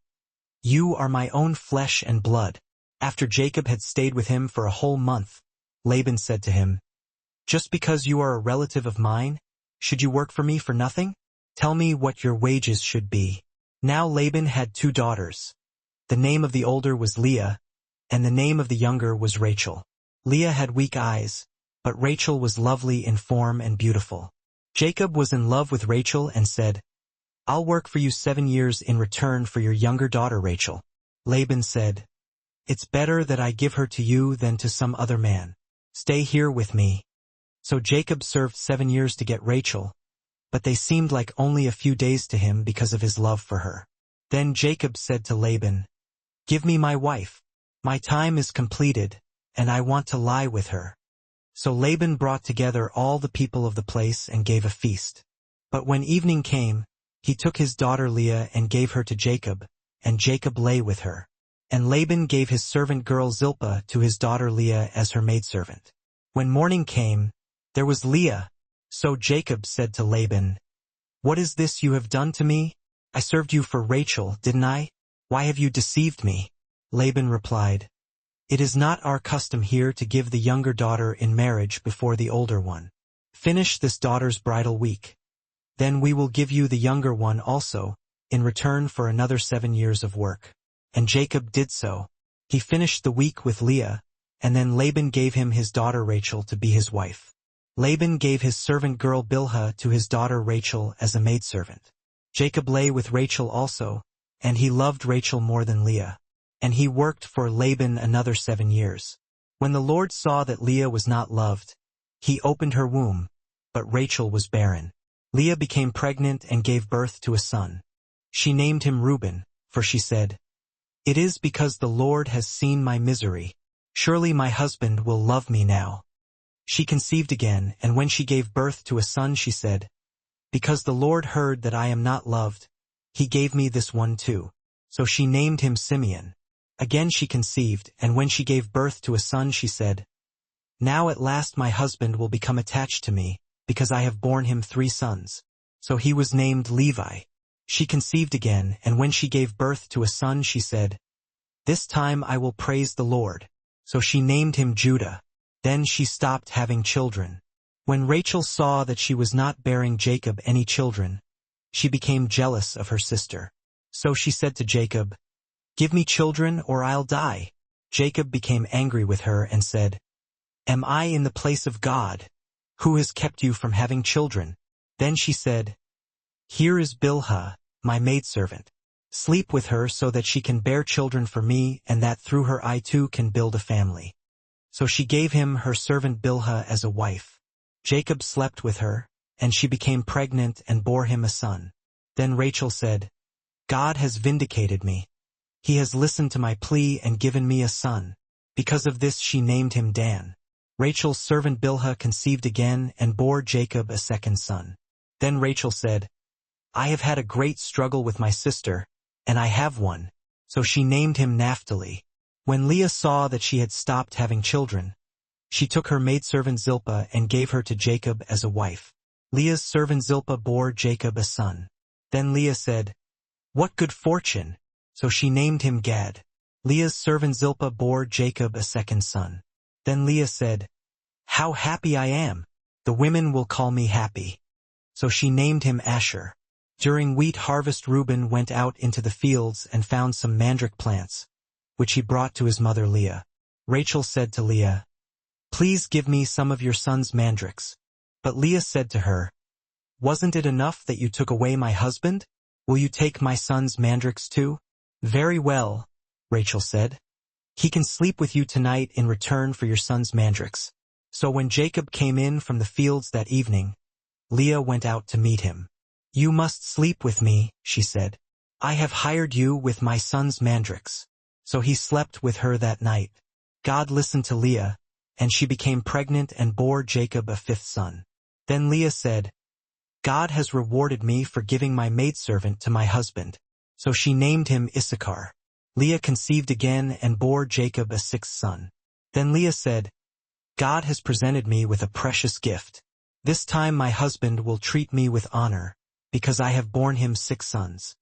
"You are my own flesh and blood." After Jacob had stayed with him for a whole month, Laban said to him, "Just because you are a relative of mine, should you work for me for nothing? Tell me what your wages should be." Now Laban had 2 daughters. The name of the older was Leah, and the name of the younger was Rachel. Leah had weak eyes, but Rachel was lovely in form and beautiful. Jacob was in love with Rachel and said, "I'll work for you 7 years in return for your younger daughter Rachel." Laban said, "It's better that I give her to you than to some other man. Stay here with me." So Jacob served 7 years to get Rachel, but they seemed like only a few days to him because of his love for her. Then Jacob said to Laban, "Give me my wife. My time is completed, and I want to lie with her." So Laban brought together all the people of the place and gave a feast. But when evening came, he took his daughter Leah and gave her to Jacob, and Jacob lay with her. And Laban gave his servant girl Zilpah to his daughter Leah as her maidservant. When morning came, there was Leah. So Jacob said to Laban, "What is this you have done to me? I served you for Rachel, didn't I? Why have you deceived me?" Laban replied, "It is not our custom here to give the younger daughter in marriage before the older one. Finish this daughter's bridal week. Then we will give you the younger one also, in return for another 7 years of work." And Jacob did so. He finished the week with Leah, and then Laban gave him his daughter Rachel to be his wife. Laban gave his servant girl Bilhah to his daughter Rachel as a maidservant. Jacob lay with Rachel also, and he loved Rachel more than Leah. And he worked for Laban another 7 years. When the Lord saw that Leah was not loved, he opened her womb, but Rachel was barren. Leah became pregnant and gave birth to a son. She named him Reuben, for she said, "It is because the Lord has seen my misery. Surely my husband will love me now." She conceived again, and when she gave birth to a son she said, "Because the Lord heard that I am not loved, he gave me this one too." So she named him Simeon. Again she conceived, and when she gave birth to a son she said, "Now at last my husband will become attached to me, because I have borne him 3 sons." So he was named Levi. She conceived again, and when she gave birth to a son she said, "This time I will praise the Lord." So she named him Judah. Then she stopped having children. When Rachel saw that she was not bearing Jacob any children, she became jealous of her sister. So she said to Jacob, "Give me children or I'll die." Jacob became angry with her and said, "Am I in the place of God? Who has kept you from having children?" Then she said, "Here is Bilhah, my maidservant. Sleep with her so that she can bear children for me, and that through her I too can build a family." So she gave him her servant Bilhah as a wife. Jacob slept with her, and she became pregnant and bore him a son. Then Rachel said, "God has vindicated me. He has listened to my plea and given me a son." Because of this she named him Dan. Rachel's servant Bilhah conceived again and bore Jacob a second son. Then Rachel said, "I have had a great struggle with my sister, and I have one." So she named him Naphtali. When Leah saw that she had stopped having children, she took her maidservant Zilpah and gave her to Jacob as a wife. Leah's servant Zilpah bore Jacob a son. Then Leah said, "What good fortune!" So she named him Gad. Leah's servant Zilpah bore Jacob a second son. Then Leah said, "How happy I am! The women will call me happy." So she named him Asher. During wheat harvest Reuben went out into the fields and found some mandrake plants, which he brought to his mother Leah. Rachel said to Leah, "Please give me some of your son's mandrakes." But Leah said to her, "Wasn't it enough that you took away my husband? Will you take my son's mandrakes too?" "Very well," Rachel said. "He can sleep with you tonight in return for your son's mandrakes." So when Jacob came in from the fields that evening, Leah went out to meet him. "You must sleep with me," she said. "I have hired you with my son's mandrakes." So he slept with her that night. God listened to Leah, and she became pregnant and bore Jacob a 5th son. Then Leah said, "God has rewarded me for giving my maidservant to my husband." So she named him Issachar. Leah conceived again and bore Jacob a 6th son. Then Leah said, "God has presented me with a precious gift. This time my husband will treat me with honor, because I have borne him 6 sons."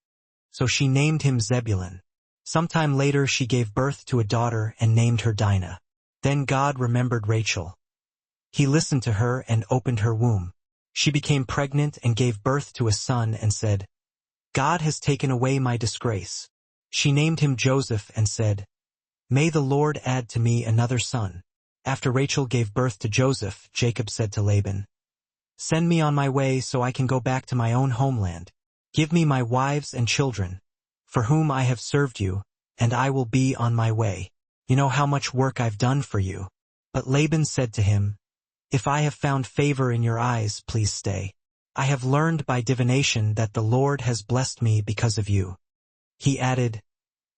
So she named him Zebulun. Sometime later she gave birth to a daughter and named her Dinah. Then God remembered Rachel. He listened to her and opened her womb. She became pregnant and gave birth to a son and said, "God has taken away my disgrace." She named him Joseph and said, "May the Lord add to me another son." After Rachel gave birth to Joseph, Jacob said to Laban, "Send me on my way so I can go back to my own homeland. Give me my wives and children, for whom I have served you, and I will be on my way. You know how much work I've done for you." But Laban said to him, "If I have found favor in your eyes, please stay. I have learned by divination that the Lord has blessed me because of you." He added,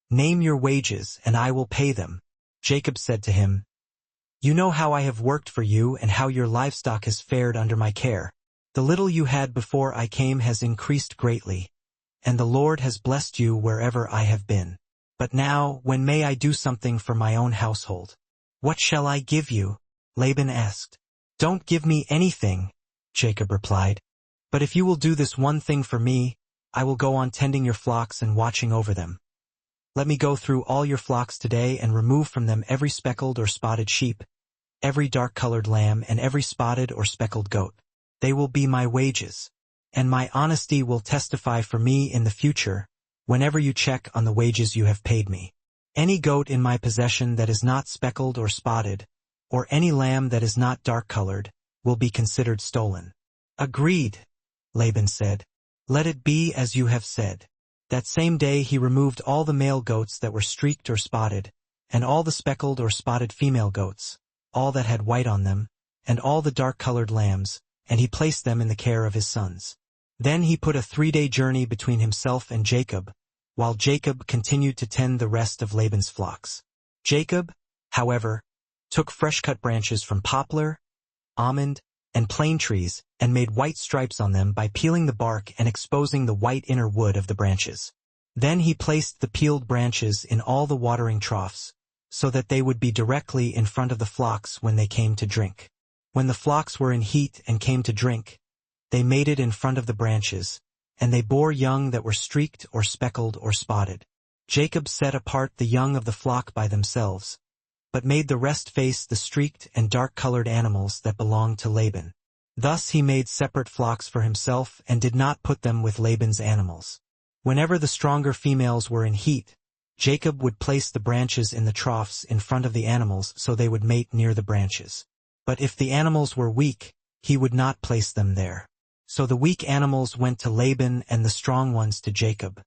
"Name your wages, and I will pay them." Jacob said to him, "You know how I have worked for you and how your livestock has fared under my care. The little you had before I came has increased greatly, and the Lord has blessed you wherever I have been. But now, when may I do something for my own household?" "What shall I give you?" Laban asked. "Don't give me anything," Jacob replied. "But if you will do this one thing for me, I will go on tending your flocks and watching over them. Let me go through all your flocks today and remove from them every speckled or spotted sheep, every dark-colored lamb, and every spotted or speckled goat. They will be my wages, and my honesty will testify for me in the future whenever you check on the wages you have paid me. Any goat in my possession that is not speckled or spotted, or any lamb that is not dark-colored, will be considered stolen." "Agreed," Laban said. "Let it be as you have said." That same day he removed all the male goats that were streaked or spotted, and all the speckled or spotted female goats, all that had white on them, and all the dark-colored lambs, and he placed them in the care of his sons. Then he put a 3-day journey between himself and Jacob, while Jacob continued to tend the rest of Laban's flocks. Jacob, however, took fresh-cut branches from poplar, almond, and plane trees, and made white stripes on them by peeling the bark and exposing the white inner wood of the branches. Then he placed the peeled branches in all the watering troughs, so that they would be directly in front of the flocks when they came to drink. When the flocks were in heat and came to drink, they mated in front of the branches, and they bore young that were streaked or speckled or spotted. Jacob set apart the young of the flock by themselves, but made the rest face the streaked and dark-colored animals that belonged to Laban. Thus he made separate flocks for himself and did not put them with Laban's animals. Whenever the stronger females were in heat, Jacob would place the branches in the troughs in front of the animals so they would mate near the branches. But if the animals were weak, he would not place them there. So the weak animals went to Laban and the strong ones to Jacob.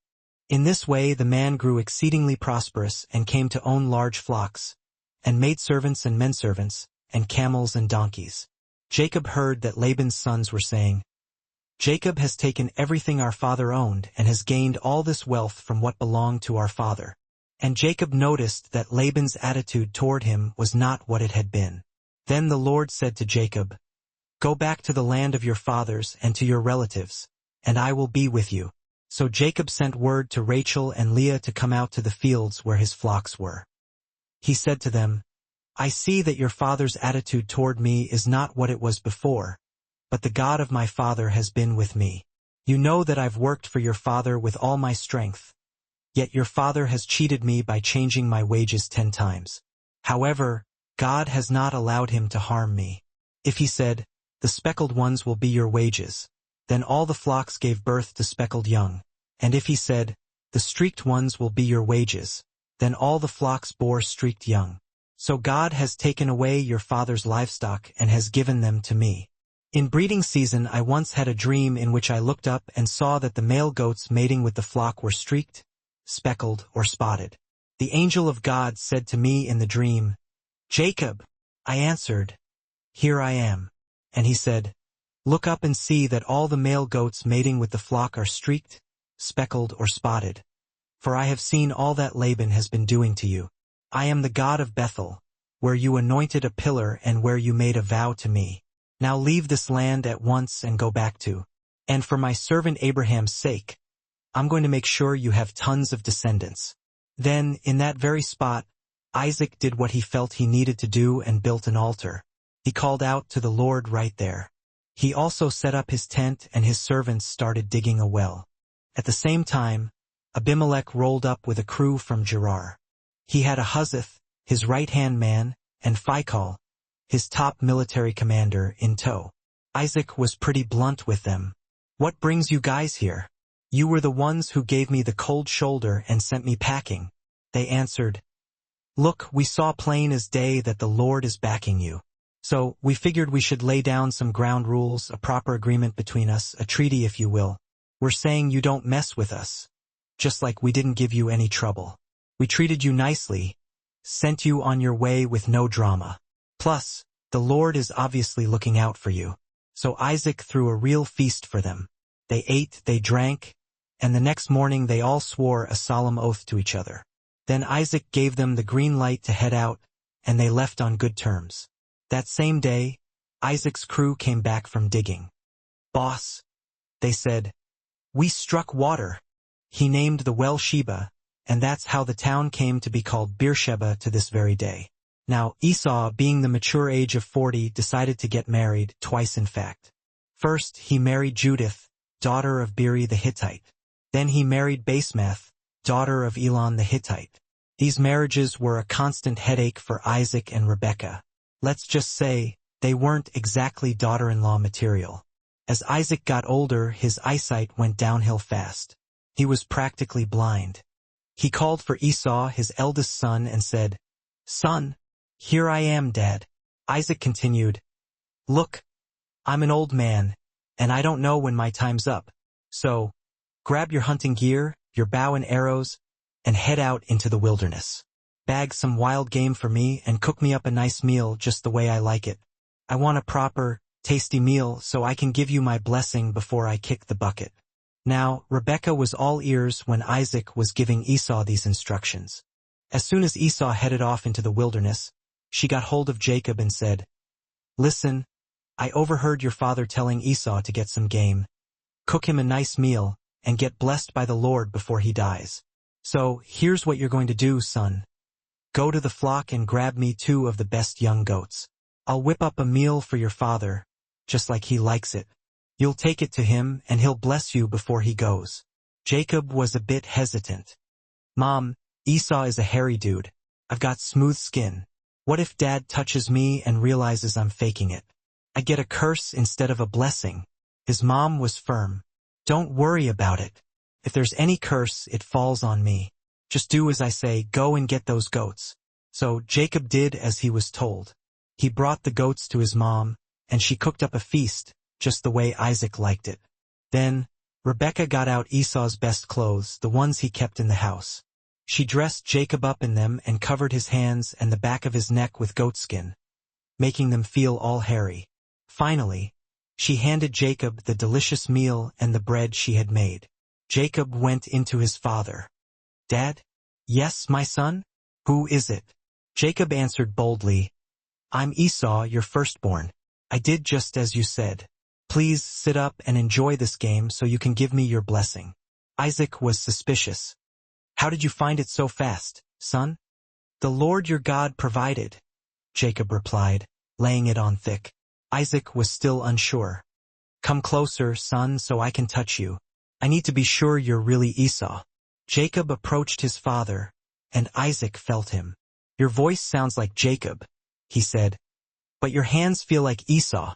In this way the man grew exceedingly prosperous and came to own large flocks, and maidservants and menservants, and camels and donkeys. Jacob heard that Laban's sons were saying, "Jacob has taken everything our father owned and has gained all this wealth from what belonged to our father." And Jacob noticed that Laban's attitude toward him was not what it had been. Then the Lord said to Jacob, "Go back to the land of your fathers and to your relatives, and I will be with you." So Jacob sent word to Rachel and Leah to come out to the fields where his flocks were. He said to them, "I see that your father's attitude toward me is not what it was before, but the God of my father has been with me. You know that I've worked for your father with all my strength, yet your father has cheated me by changing my wages 10 times. However, God has not allowed him to harm me. If he said, 'The speckled ones will be your wages,' then all the flocks gave birth to speckled young. And if he said, 'The streaked ones will be your wages,' then all the flocks bore streaked young. So God has taken away your father's livestock and has given them to me. In breeding season I once had a dream in which I looked up and saw that the male goats mating with the flock were streaked, speckled, or spotted. The angel of God said to me in the dream, 'Jacob.' I answered, 'Here I am.' And he said, 'Look up and see that all the male goats mating with the flock are streaked, speckled, or spotted. For I have seen all that Laban has been doing to you. I am the God of Bethel, where you anointed a pillar and where you made a vow to me. Now leave this land at once and go back to. And for my servant Abraham's sake, I'm going to make sure you have tons of descendants.' Then, in that very spot, Isaac did what he felt he needed to do and built an altar. He called out to the Lord right there. He also set up his tent and his servants started digging a well. At the same time, Abimelech rolled up with a crew from Gerar. He had Ahuzzath, his right-hand man, and Phicol, his top military commander, in tow. Isaac was pretty blunt with them. "What brings you guys here? You were the ones who gave me the cold shoulder and sent me packing." They answered, "Look, we saw plain as day that the Lord is backing you. So, we figured we should lay down some ground rules, a proper agreement between us, a treaty if you will. We're saying you don't mess with us. Just like we didn't give you any trouble. We treated you nicely, sent you on your way with no drama. Plus, the Lord is obviously looking out for you." So Isaac threw a real feast for them. They ate, they drank, and the next morning they all swore a solemn oath to each other. Then Isaac gave them the green light to head out, and they left on good terms. That same day, Isaac's crew came back from digging. "Boss," they said, "we struck water." He named the well Sheba, and that's how the town came to be called Beersheba to this very day. Now Esau, being the mature age of 40, decided to get married, twice in fact. First, he married Judith, daughter of Beeri the Hittite. Then he married Basemath, daughter of Elon the Hittite. These marriages were a constant headache for Isaac and Rebekah. Let's just say, they weren't exactly daughter-in-law material. As Isaac got older, his eyesight went downhill fast. He was practically blind. He called for Esau, his eldest son, and said, "Son, here I am, Dad." Isaac continued, "Look, I'm an old man, and I don't know when my time's up. So, grab your hunting gear, your bow and arrows, and head out into the wilderness. Bag some wild game for me and cook me up a nice meal just the way I like it. I want a proper, tasty meal so I can give you my blessing before I kick the bucket." Now, Rebekah was all ears when Isaac was giving Esau these instructions. As soon as Esau headed off into the wilderness, she got hold of Jacob and said, "Listen, I overheard your father telling Esau to get some game. Cook him a nice meal, and get blessed by the Lord before he dies. So, here's what you're going to do, son. Go to the flock and grab me 2 of the best young goats. I'll whip up a meal for your father, just like he likes it. You'll take it to him and he'll bless you before he goes. Jacob was a bit hesitant. Mom, Esau is a hairy dude. I've got smooth skin. What if Dad touches me and realizes I'm faking it? I get a curse instead of a blessing. His mom was firm. Don't worry about it. If there's any curse, it falls on me. Just do as I say, go and get those goats. So Jacob did as he was told. He brought the goats to his mom, and she cooked up a feast, just the way Isaac liked it. Then, Rebekah got out Esau's best clothes, the ones he kept in the house. She dressed Jacob up in them and covered his hands and the back of his neck with goatskin, making them feel all hairy. Finally, she handed Jacob the delicious meal and the bread she had made. Jacob went into his father. Dad? Yes, my son? Who is it? Jacob answered boldly, I'm Esau, your firstborn. I did just as you said. Please sit up and enjoy this game so you can give me your blessing. Isaac was suspicious. How did you find it so fast, son? The Lord your God provided, Jacob replied, laying it on thick. Isaac was still unsure. Come closer, son, so I can touch you. I need to be sure you're really Esau. Jacob approached his father, and Isaac felt him. Your voice sounds like Jacob, he said, but your hands feel like Esau.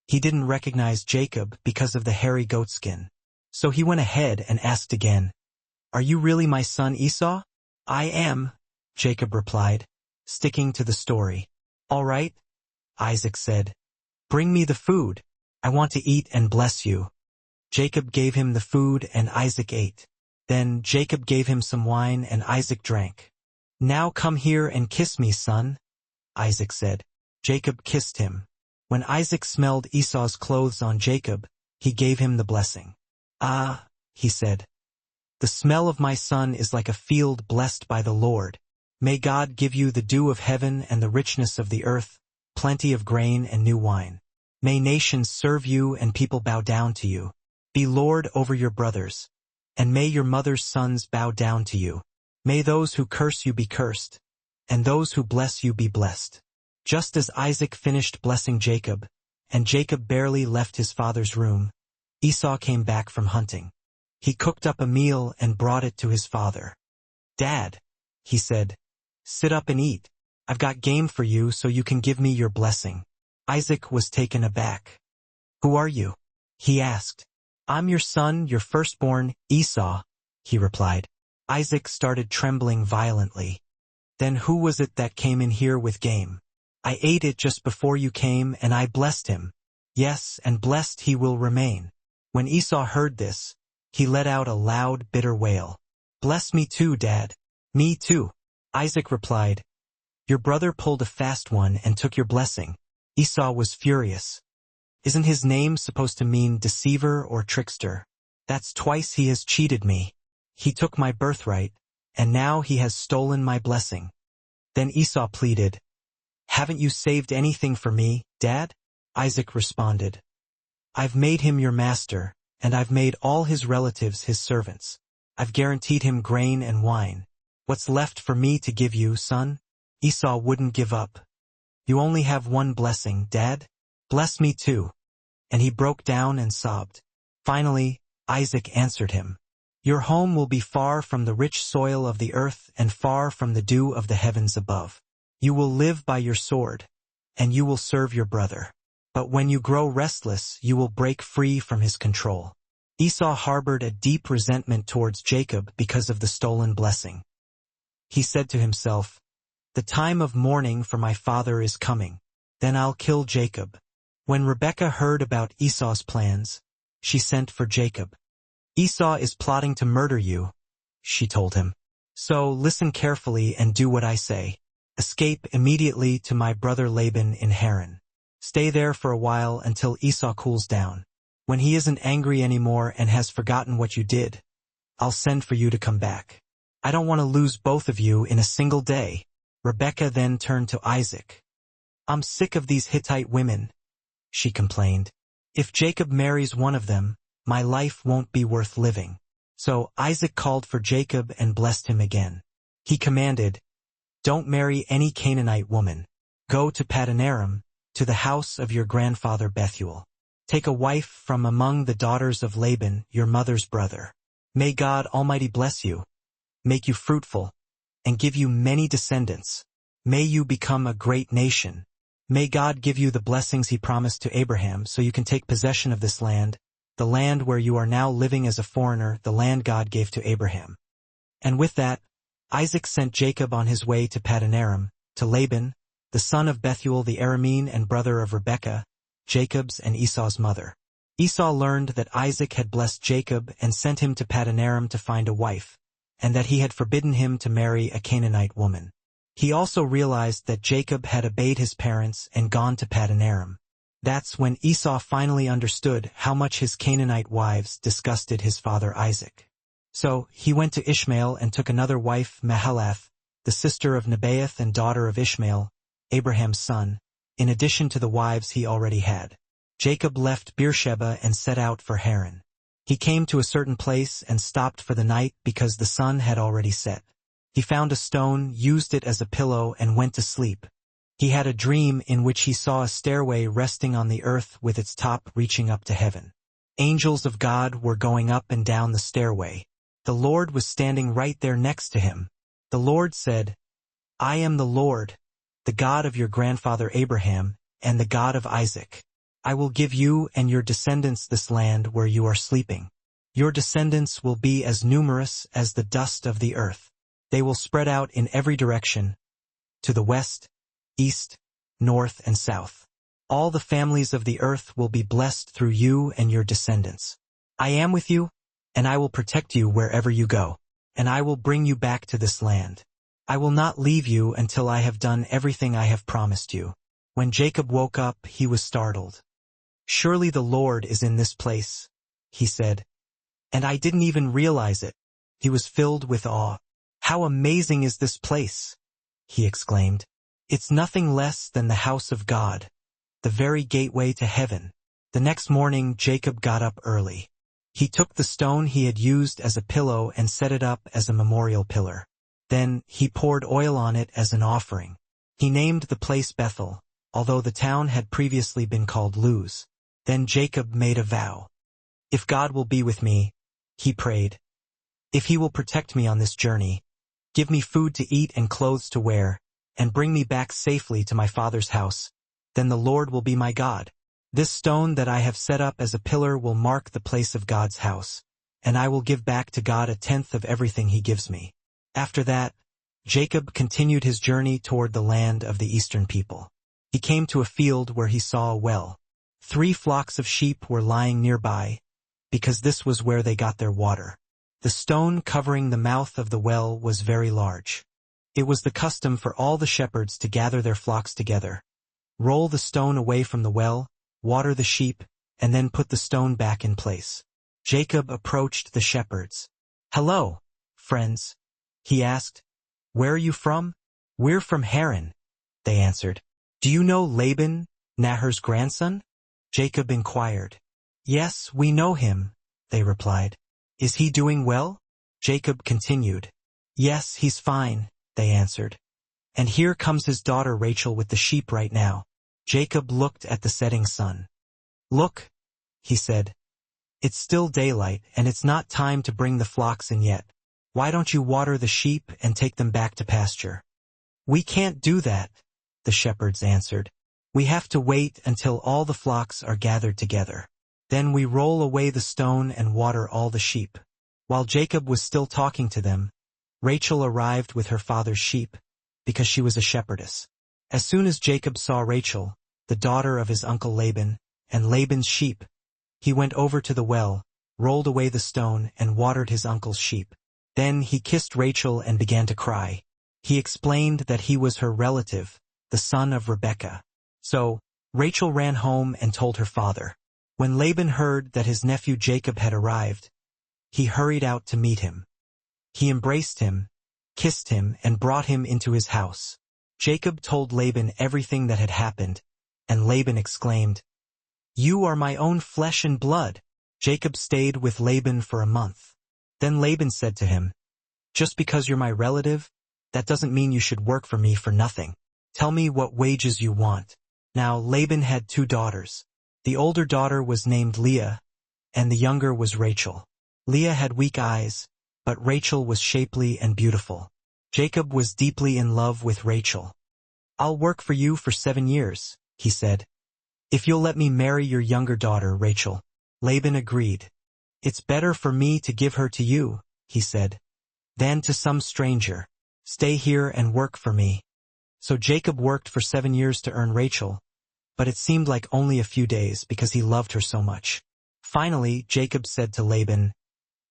He didn't recognize Jacob because of the hairy goatskin. So he went ahead and asked again, Are you really my son Esau? I am, Jacob replied, sticking to the story. All right, Isaac said. Bring me the food. I want to eat and bless you. Jacob gave him the food and Isaac ate. Then Jacob gave him some wine and Isaac drank. Now come here and kiss me, son, Isaac said. Jacob kissed him. When Isaac smelled Esau's clothes on Jacob, he gave him the blessing. Ah, he said. The smell of my son is like a field blessed by the Lord. May God give you the dew of heaven and the richness of the earth, plenty of grain and new wine. May nations serve you and people bow down to you. Be Lord over your brothers. And may your mother's sons bow down to you. May those who curse you be cursed, and those who bless you be blessed. Just as Isaac finished blessing Jacob, and Jacob barely left his father's room, Esau came back from hunting. He cooked up a meal and brought it to his father. Dad, he said, sit up and eat. I've got game for you so you can give me your blessing. Isaac was taken aback. Who are you? He asked. I'm your son, your firstborn, Esau, he replied. Isaac started trembling violently. Then who was it that came in here with game? I ate it just before you came and I blessed him. Yes, and blessed he will remain. When Esau heard this, he let out a loud, bitter wail. Bless me too, Dad. Me too. Isaac replied. Your brother pulled a fast one and took your blessing. Esau was furious. Isn't his name supposed to mean deceiver or trickster? That's twice he has cheated me. He took my birthright, and now he has stolen my blessing. Then Esau pleaded, Haven't you saved anything for me, Dad? Isaac responded, I've made him your master, and I've made all his relatives his servants. I've guaranteed him grain and wine. What's left for me to give you, son? Esau wouldn't give up. You only have one blessing, Dad. Bless me too. And he broke down and sobbed. Finally, Isaac answered him. Your home will be far from the rich soil of the earth and far from the dew of the heavens above. You will live by your sword, and you will serve your brother. But when you grow restless, you will break free from his control. Esau harbored a deep resentment towards Jacob because of the stolen blessing. He said to himself, The time of mourning for my father is coming. Then I'll kill Jacob. When Rebekah heard about Esau's plans, she sent for Jacob. Esau is plotting to murder you, she told him. So listen carefully and do what I say. Escape immediately to my brother Laban in Haran. Stay there for a while until Esau cools down. When he isn't angry anymore and has forgotten what you did, I'll send for you to come back. I don't want to lose both of you in a single day. Rebekah then turned to Isaac. I'm sick of these Hittite women, she complained. If Jacob marries one of them, my life won't be worth living. So Isaac called for Jacob and blessed him again. He commanded, "Don't marry any Canaanite woman. Go to Paddan-aram, to the house of your grandfather Bethuel. Take a wife from among the daughters of Laban, your mother's brother. May God Almighty bless you, make you fruitful, and give you many descendants. May you become a great nation. May God give you the blessings he promised to Abraham so you can take possession of this land, the land where you are now living as a foreigner, the land God gave to Abraham." And with that, Isaac sent Jacob on his way to Paddan-aram, to Laban, the son of Bethuel the Aramean and brother of Rebekah, Jacob's and Esau's mother. Esau learned that Isaac had blessed Jacob and sent him to Paddan-aram to find a wife, and that he had forbidden him to marry a Canaanite woman. He also realized that Jacob had obeyed his parents and gone to Paddan-aram. That's when Esau finally understood how much his Canaanite wives disgusted his father Isaac. So he went to Ishmael and took another wife, Mahalath, the sister of Nebaioth and daughter of Ishmael, Abraham's son, in addition to the wives he already had. Jacob left Beersheba and set out for Haran. He came to a certain place and stopped for the night because the sun had already set. He found a stone, used it as a pillow, and went to sleep. He had a dream in which he saw a stairway resting on the earth with its top reaching up to heaven. Angels of God were going up and down the stairway. The Lord was standing right there next to him. The Lord said, "I am the Lord, the God of your grandfather Abraham, and the God of Isaac. I will give you and your descendants this land where you are sleeping. Your descendants will be as numerous as the dust of the earth. They will spread out in every direction, to the west, east, north, and south. All the families of the earth will be blessed through you and your descendants. I am with you, and I will protect you wherever you go, and I will bring you back to this land. I will not leave you until I have done everything I have promised you." When Jacob woke up, he was startled. "Surely the Lord is in this place," he said, "and I didn't even realize it." He was filled with awe. "How amazing is this place!" he exclaimed. "It's nothing less than the house of God, the very gateway to heaven." The next morning Jacob got up early. He took the stone he had used as a pillow and set it up as a memorial pillar. Then he poured oil on it as an offering. He named the place Bethel, although the town had previously been called Luz. Then Jacob made a vow. "If God will be with me," he prayed, "if he will protect me on this journey, give me food to eat and clothes to wear, and bring me back safely to my father's house, then the Lord will be my God. This stone that I have set up as a pillar will mark the place of God's house, and I will give back to God 1/10 of everything he gives me." After that, Jacob continued his journey toward the land of the eastern people. He came to a field where he saw a well. 3 flocks of sheep were lying nearby, because this was where they got their water. The stone covering the mouth of the well was very large. It was the custom for all the shepherds to gather their flocks together, roll the stone away from the well, water the sheep, and then put the stone back in place. Jacob approached the shepherds. "Hello, friends," he asked. "Where are you from?" "We're from Haran," they answered. "Do you know Laban, Nahor's grandson?" Jacob inquired. "Yes, we know him," they replied. "Is he doing well?" Jacob continued. "Yes, he's fine," they answered. "And here comes his daughter Rachel with the sheep right now." Jacob looked at the setting sun. "Look," he said, "it's still daylight and it's not time to bring the flocks in yet. Why don't you water the sheep and take them back to pasture?" "We can't do that," the shepherds answered. "We have to wait until all the flocks are gathered together. Then we roll away the stone and water all the sheep." While Jacob was still talking to them, Rachel arrived with her father's sheep, because she was a shepherdess. As soon as Jacob saw Rachel, the daughter of his uncle Laban, and Laban's sheep, he went over to the well, rolled away the stone, and watered his uncle's sheep. Then he kissed Rachel and began to cry. He explained that he was her relative, the son of Rebekah. So Rachel ran home and told her father. When Laban heard that his nephew Jacob had arrived, he hurried out to meet him. He embraced him, kissed him, and brought him into his house. Jacob told Laban everything that had happened, and Laban exclaimed, "You are my own flesh and blood." Jacob stayed with Laban for a month. Then Laban said to him, "Just because you're my relative, that doesn't mean you should work for me for nothing. Tell me what wages you want." Now Laban had 2 daughters. The older daughter was named Leah, and the younger was Rachel. Leah had weak eyes, but Rachel was shapely and beautiful. Jacob was deeply in love with Rachel. "I'll work for you for 7 years," he said, "if you'll let me marry your younger daughter, Rachel." Laban agreed. "It's better for me to give her to you," he said, "than to some stranger. Stay here and work for me." So Jacob worked for 7 years to earn Rachel, but it seemed like only a few days because he loved her so much. Finally, Jacob said to Laban,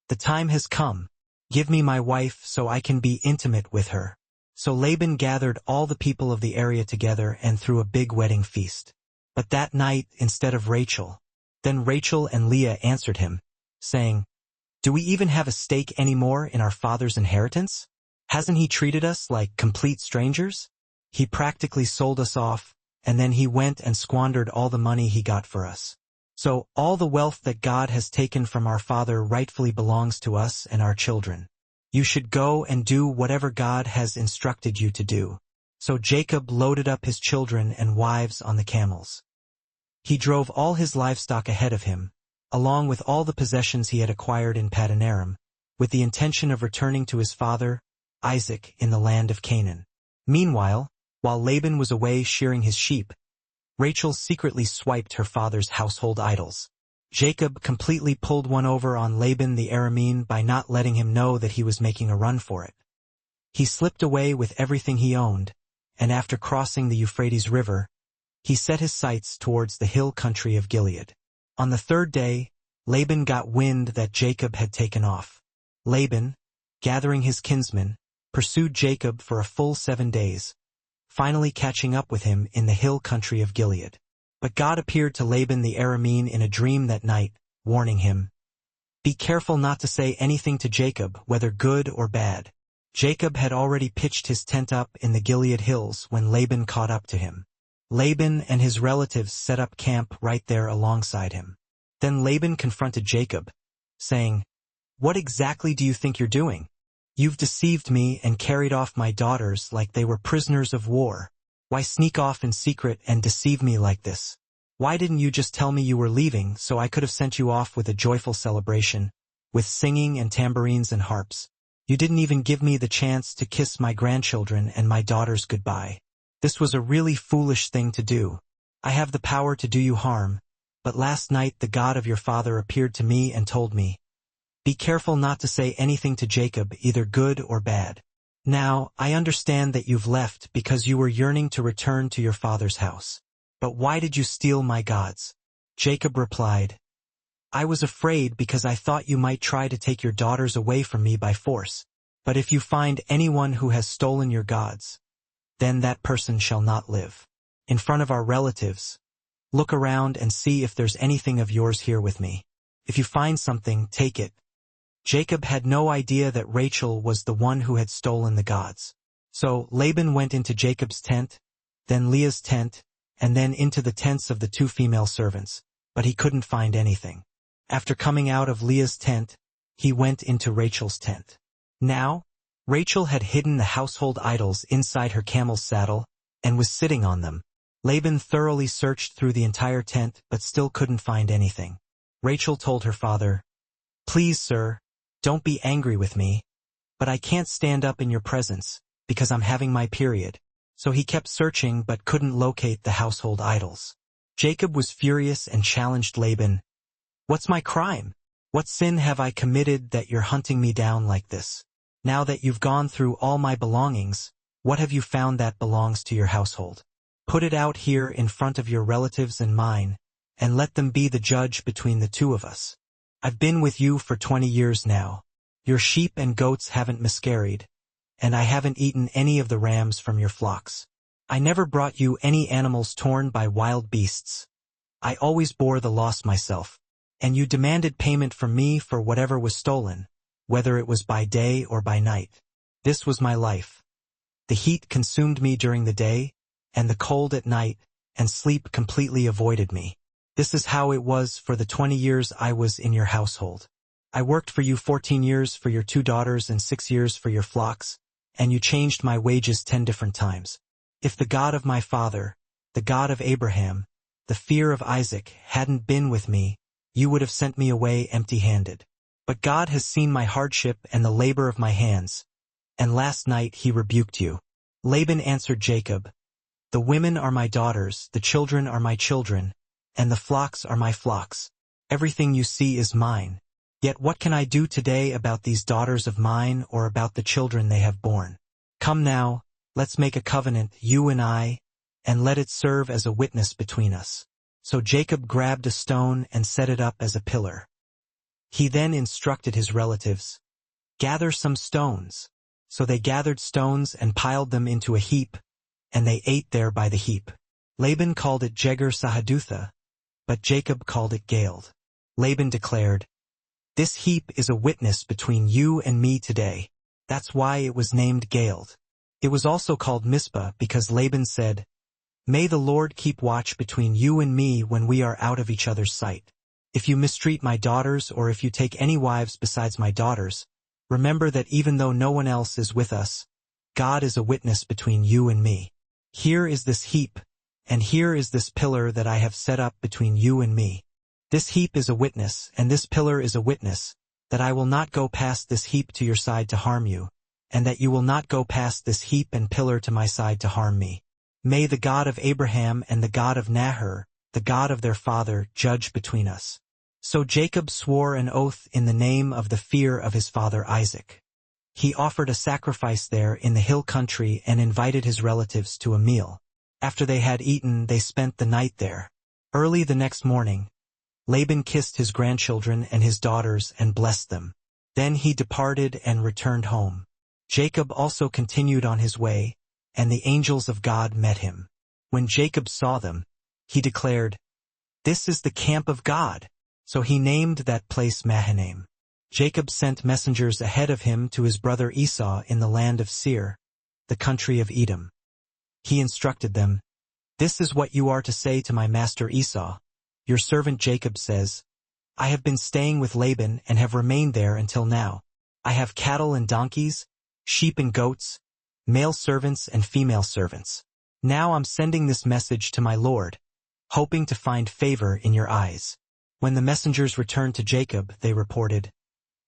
"The time has come. Give me my wife so I can be intimate with her." So Laban gathered all the people of the area together and threw a big wedding feast. But that night, instead of Rachel, then Rachel and Leah answered him, saying, "Do we even have a stake anymore in our father's inheritance? Hasn't he treated us like complete strangers? He practically sold us off, and then he went and squandered all the money he got for us. So all the wealth that God has taken from our father rightfully belongs to us and our children. You should go and do whatever God has instructed you to do." So Jacob loaded up his children and wives on the camels. He drove all his livestock ahead of him, along with all the possessions he had acquired in Paddan Aram, with the intention of returning to his father, Isaac, in the land of Canaan. Meanwhile, while Laban was away shearing his sheep, Rachel secretly swiped her father's household idols. Jacob completely pulled one over on Laban the Aramean by not letting him know that he was making a run for it. He slipped away with everything he owned, and after crossing the Euphrates River, he set his sights towards the hill country of Gilead. On the 3rd day, Laban got wind that Jacob had taken off. Laban, gathering his kinsmen, pursued Jacob for a full 7 days, finally catching up with him in the hill country of Gilead. But God appeared to Laban the Aramean in a dream that night, warning him, "Be careful not to say anything to Jacob, whether good or bad." Jacob had already pitched his tent up in the Gilead hills when Laban caught up to him. Laban and his relatives set up camp right there alongside him. Then Laban confronted Jacob, saying, "What exactly do you think you're doing? You've deceived me and carried off my daughters like they were prisoners of war. Why sneak off in secret and deceive me like this? Why didn't you just tell me you were leaving so I could have sent you off with a joyful celebration, with singing and tambourines and harps? You didn't even give me the chance to kiss my grandchildren and my daughters goodbye. This was a really foolish thing to do. I have the power to do you harm, but last night the God of your father appeared to me and told me, 'Be careful not to say anything to Jacob, either good or bad.' Now, I understand that you've left because you were yearning to return to your father's house. But why did you steal my gods?" Jacob replied, "I was afraid because I thought you might try to take your daughters away from me by force. But if you find anyone who has stolen your gods, then that person shall not live. In front of our relatives, look around and see if there's anything of yours here with me. If you find something, take it." Jacob had no idea that Rachel was the one who had stolen the gods. So Laban went into Jacob's tent, then Leah's tent, and then into the tents of the 2 female servants, but he couldn't find anything. After coming out of Leah's tent, he went into Rachel's tent. Now, Rachel had hidden the household idols inside her camel's saddle and was sitting on them. Laban thoroughly searched through the entire tent but still couldn't find anything. Rachel told her father, "Please, sir, don't be angry with me, but I can't stand up in your presence because I'm having my period." So he kept searching but couldn't locate the household idols. Jacob was furious and challenged Laban, "What's my crime? What sin have I committed that you're hunting me down like this? Now that you've gone through all my belongings, what have you found that belongs to your household? Put it out here in front of your relatives and mine, and let them be the judge between the 2 of us. I've been with you for 20 years now. Your sheep and goats haven't miscarried, and I haven't eaten any of the rams from your flocks. I never brought you any animals torn by wild beasts. I always bore the loss myself, and you demanded payment from me for whatever was stolen, whether it was by day or by night. This was my life. The heat consumed me during the day, and the cold at night, and sleep completely avoided me. This is how it was for the 20 years I was in your household. I worked for you 14 years for your 2 daughters and 6 years for your flocks, and you changed my wages 10 different times. If the God of my father, the God of Abraham, the fear of Isaac, hadn't been with me, you would have sent me away empty-handed. But God has seen my hardship and the labor of my hands, and last night he rebuked you." Laban answered Jacob, "The women are my daughters, the children are my children, and the flocks are my flocks. Everything you see is mine. Yet what can I do today about these daughters of mine or about the children they have borne? Come now, let's make a covenant, you and I, and let it serve as a witness between us." So Jacob grabbed a stone and set it up as a pillar. He then instructed his relatives, "Gather some stones." So they gathered stones and piled them into a heap, and they ate there by the heap. Laban called it Jegar Sahadutha, but Jacob called it Galeed. Laban declared, "This heap is a witness between you and me today." That's why it was named Galeed. It was also called Mizpah because Laban said, "May the Lord keep watch between you and me when we are out of each other's sight. If you mistreat my daughters or if you take any wives besides my daughters, remember that even though no one else is with us, God is a witness between you and me. Here is this heap, and here is this pillar that I have set up between you and me. This heap is a witness, and this pillar is a witness, that I will not go past this heap to your side to harm you, and that you will not go past this heap and pillar to my side to harm me. May the God of Abraham and the God of Nahor, the God of their father, judge between us." So Jacob swore an oath in the name of the fear of his father Isaac. He offered a sacrifice there in the hill country and invited his relatives to a meal. After they had eaten, they spent the night there. Early the next morning, Laban kissed his grandchildren and his daughters and blessed them. Then he departed and returned home. Jacob also continued on his way, and the angels of God met him. When Jacob saw them, he declared, "This is the camp of God." So he named that place Mahanaim. Jacob sent messengers ahead of him to his brother Esau in the land of Seir, the country of Edom. He instructed them, "This is what you are to say to my master Esau. Your servant Jacob says, I have been staying with Laban and have remained there until now. I have cattle and donkeys, sheep and goats, male servants and female servants. Now I'm sending this message to my lord, hoping to find favor in your eyes." When the messengers returned to Jacob, they reported,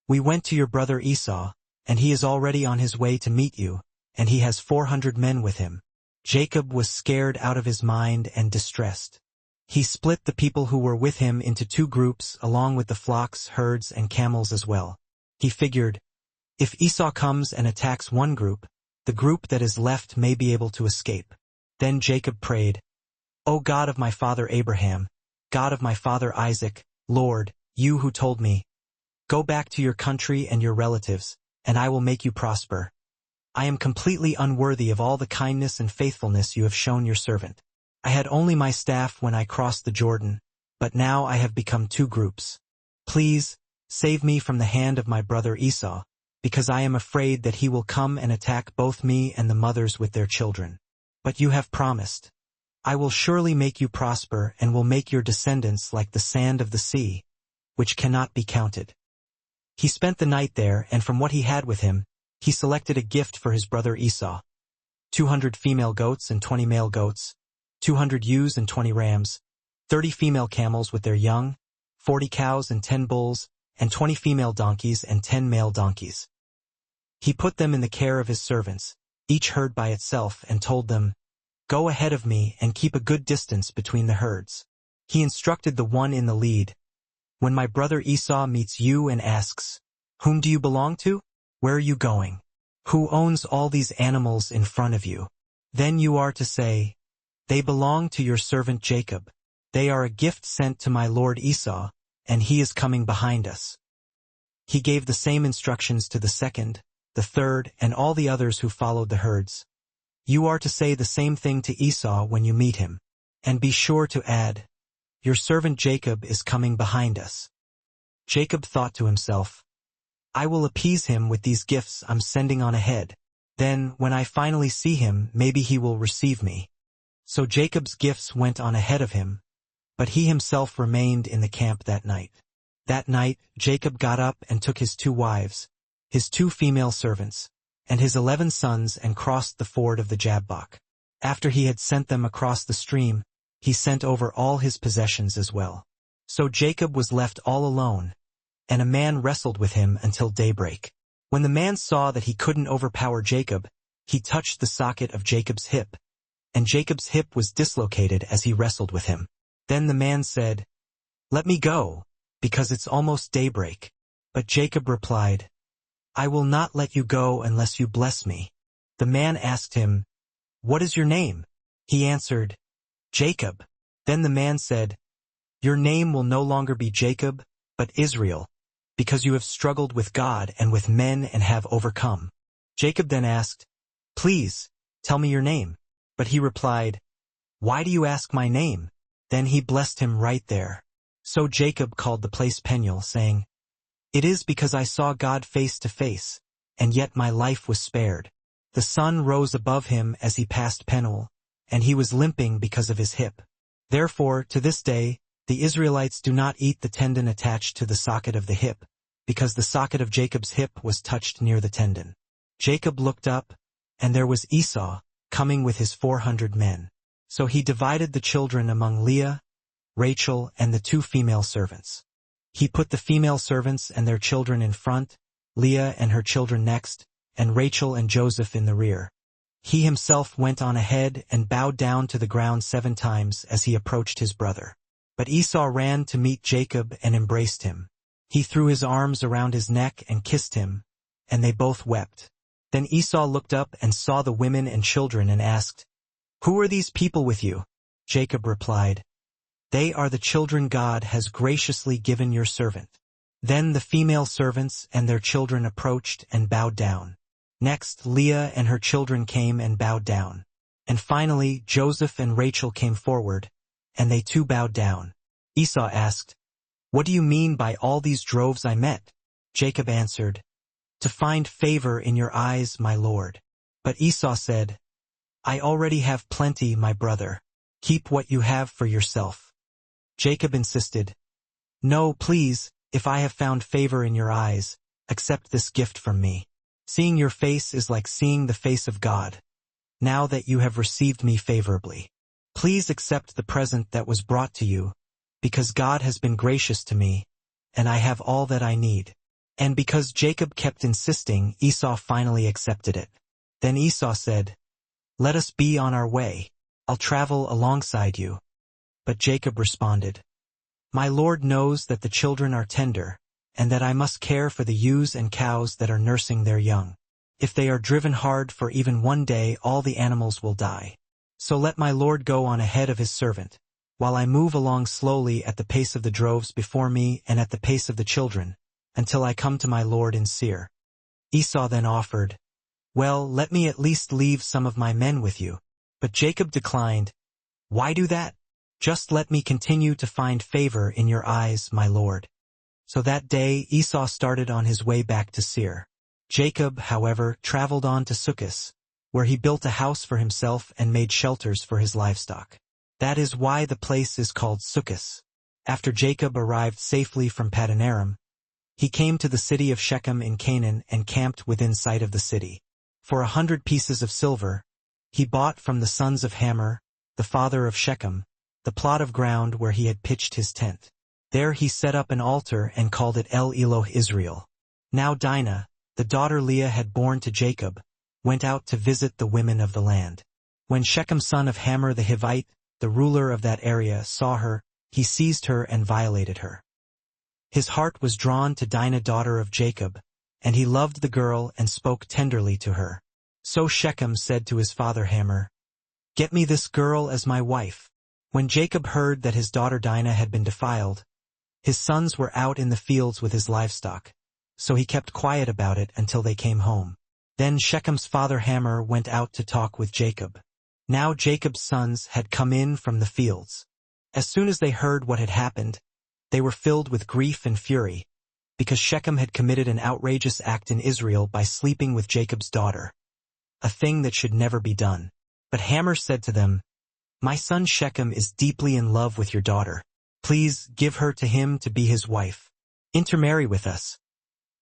"We went to your brother Esau, and he is already on his way to meet you, and he has 400 men with him." Jacob was scared out of his mind and distressed. He split the people who were with him into 2 groups along with the flocks, herds, and camels as well. He figured, if Esau comes and attacks one group, the group that is left may be able to escape. Then Jacob prayed, "O God of my father Abraham, God of my father Isaac, Lord, you who told me, 'Go back to your country and your relatives, and I will make you prosper.' I am completely unworthy of all the kindness and faithfulness you have shown your servant. I had only my staff when I crossed the Jordan, but now I have become 2 groups. Please, save me from the hand of my brother Esau, because I am afraid that he will come and attack both me and the mothers with their children. But you have promised, 'I will surely make you prosper and will make your descendants like the sand of the sea, which cannot be counted.'" He spent the night there, and from what he had with him, he selected a gift for his brother Esau: 200 female goats and 20 male goats, 200 ewes and 20 rams, 30 female camels with their young, 40 cows and 10 bulls, and 20 female donkeys and 10 male donkeys. He put them in the care of his servants, each herd by itself, and told them, "Go ahead of me and keep a good distance between the herds." He instructed the one in the lead, "When my brother Esau meets you and asks, 'Whom do you belong to? Where are you going? Who owns all these animals in front of you?' Then you are to say, 'They belong to your servant Jacob. They are a gift sent to my lord Esau, and he is coming behind us.'" He gave the same instructions to the second, the third, and all the others who followed the herds. "You are to say the same thing to Esau when you meet him, and be sure to add, 'Your servant Jacob is coming behind us.'" Jacob thought to himself, "I will appease him with these gifts I'm sending on ahead. Then, when I finally see him, maybe he will receive me." So Jacob's gifts went on ahead of him, but he himself remained in the camp that night. That night, Jacob got up and took his 2 wives, his 2 female servants, and his 11 sons and crossed the ford of the Jabbok. After he had sent them across the stream, he sent over all his possessions as well. So Jacob was left all alone, and a man wrestled with him until daybreak. When the man saw that he couldn't overpower Jacob, he touched the socket of Jacob's hip, and Jacob's hip was dislocated as he wrestled with him. Then the man said, "Let me go, because it's almost daybreak." But Jacob replied, "I will not let you go unless you bless me." The man asked him, "What is your name?" He answered, "Jacob." Then the man said, "Your name will no longer be Jacob, but Israel, because you have struggled with God and with men and have overcome." Jacob then asked, "Please, tell me your name." But he replied, "Why do you ask my name?" Then he blessed him right there. So Jacob called the place Peniel, saying, "It is because I saw God face to face, and yet my life was spared." The sun rose above him as he passed Peniel, and he was limping because of his hip. Therefore, to this day, the Israelites do not eat the tendon attached to the socket of the hip, because the socket of Jacob's hip was touched near the tendon. Jacob looked up, and there was Esau, coming with his 400 men. So he divided the children among Leah, Rachel, and the 2 female servants. He put the female servants and their children in front, Leah and her children next, and Rachel and Joseph in the rear. He himself went on ahead and bowed down to the ground 7 times as he approached his brother. But Esau ran to meet Jacob and embraced him. He threw his arms around his neck and kissed him, and they both wept. Then Esau looked up and saw the women and children and asked, "Who are these people with you?" Jacob replied, "They are the children God has graciously given your servant." Then the female servants and their children approached and bowed down. Next, Leah and her children came and bowed down. And finally, Joseph and Rachel came forward, and they too bowed down. Esau asked, "What do you mean by all these droves I met?" Jacob answered, "To find favor in your eyes, my lord." But Esau said, "I already have plenty, my brother. Keep what you have for yourself." Jacob insisted, "No, please, if I have found favor in your eyes, accept this gift from me. Seeing your face is like seeing the face of God, now that you have received me favorably. Please accept the present that was brought to you, because God has been gracious to me, and I have all that I need." And because Jacob kept insisting, Esau finally accepted it. Then Esau said, "Let us be on our way. I'll travel alongside you." But Jacob responded, "My Lord knows that the children are tender, and that I must care for the ewes and cows that are nursing their young. If they are driven hard for even one day, all the animals will die. So let my Lord go on ahead of his servant, while I move along slowly at the pace of the droves before me and at the pace of the children, until I come to my Lord in Seir." Esau then offered, "Well, let me at least leave some of my men with you." But Jacob declined, "Why do that? Just let me continue to find favor in your eyes, my Lord." So that day Esau started on his way back to Seir. Jacob, however, traveled on to Succos, where he built a house for himself and made shelters for his livestock. That is why the place is called Succos. After Jacob arrived safely from Paddan Aram, he came to the city of Shechem in Canaan and camped within sight of the city. For 100 pieces of silver, he bought from the sons of Hamor, the father of Shechem, the plot of ground where he had pitched his tent. There he set up an altar and called it El Eloh Israel. Now Dinah, the daughter Leah had borne to Jacob, went out to visit the women of the land. When Shechem son of Hamor the Hivite, the ruler of that area, saw her, he seized her and violated her. His heart was drawn to Dinah daughter of Jacob, and he loved the girl and spoke tenderly to her. So Shechem said to his father Hamor, "Get me this girl as my wife." When Jacob heard that his daughter Dinah had been defiled, his sons were out in the fields with his livestock, so he kept quiet about it until they came home. Then Shechem's father Hamor went out to talk with Jacob. Now Jacob's sons had come in from the fields. As soon as they heard what had happened, they were filled with grief and fury, because Shechem had committed an outrageous act in Israel by sleeping with Jacob's daughter, a thing that should never be done. But Hamor said to them, "My son Shechem is deeply in love with your daughter. Please give her to him to be his wife." Intermarry with us.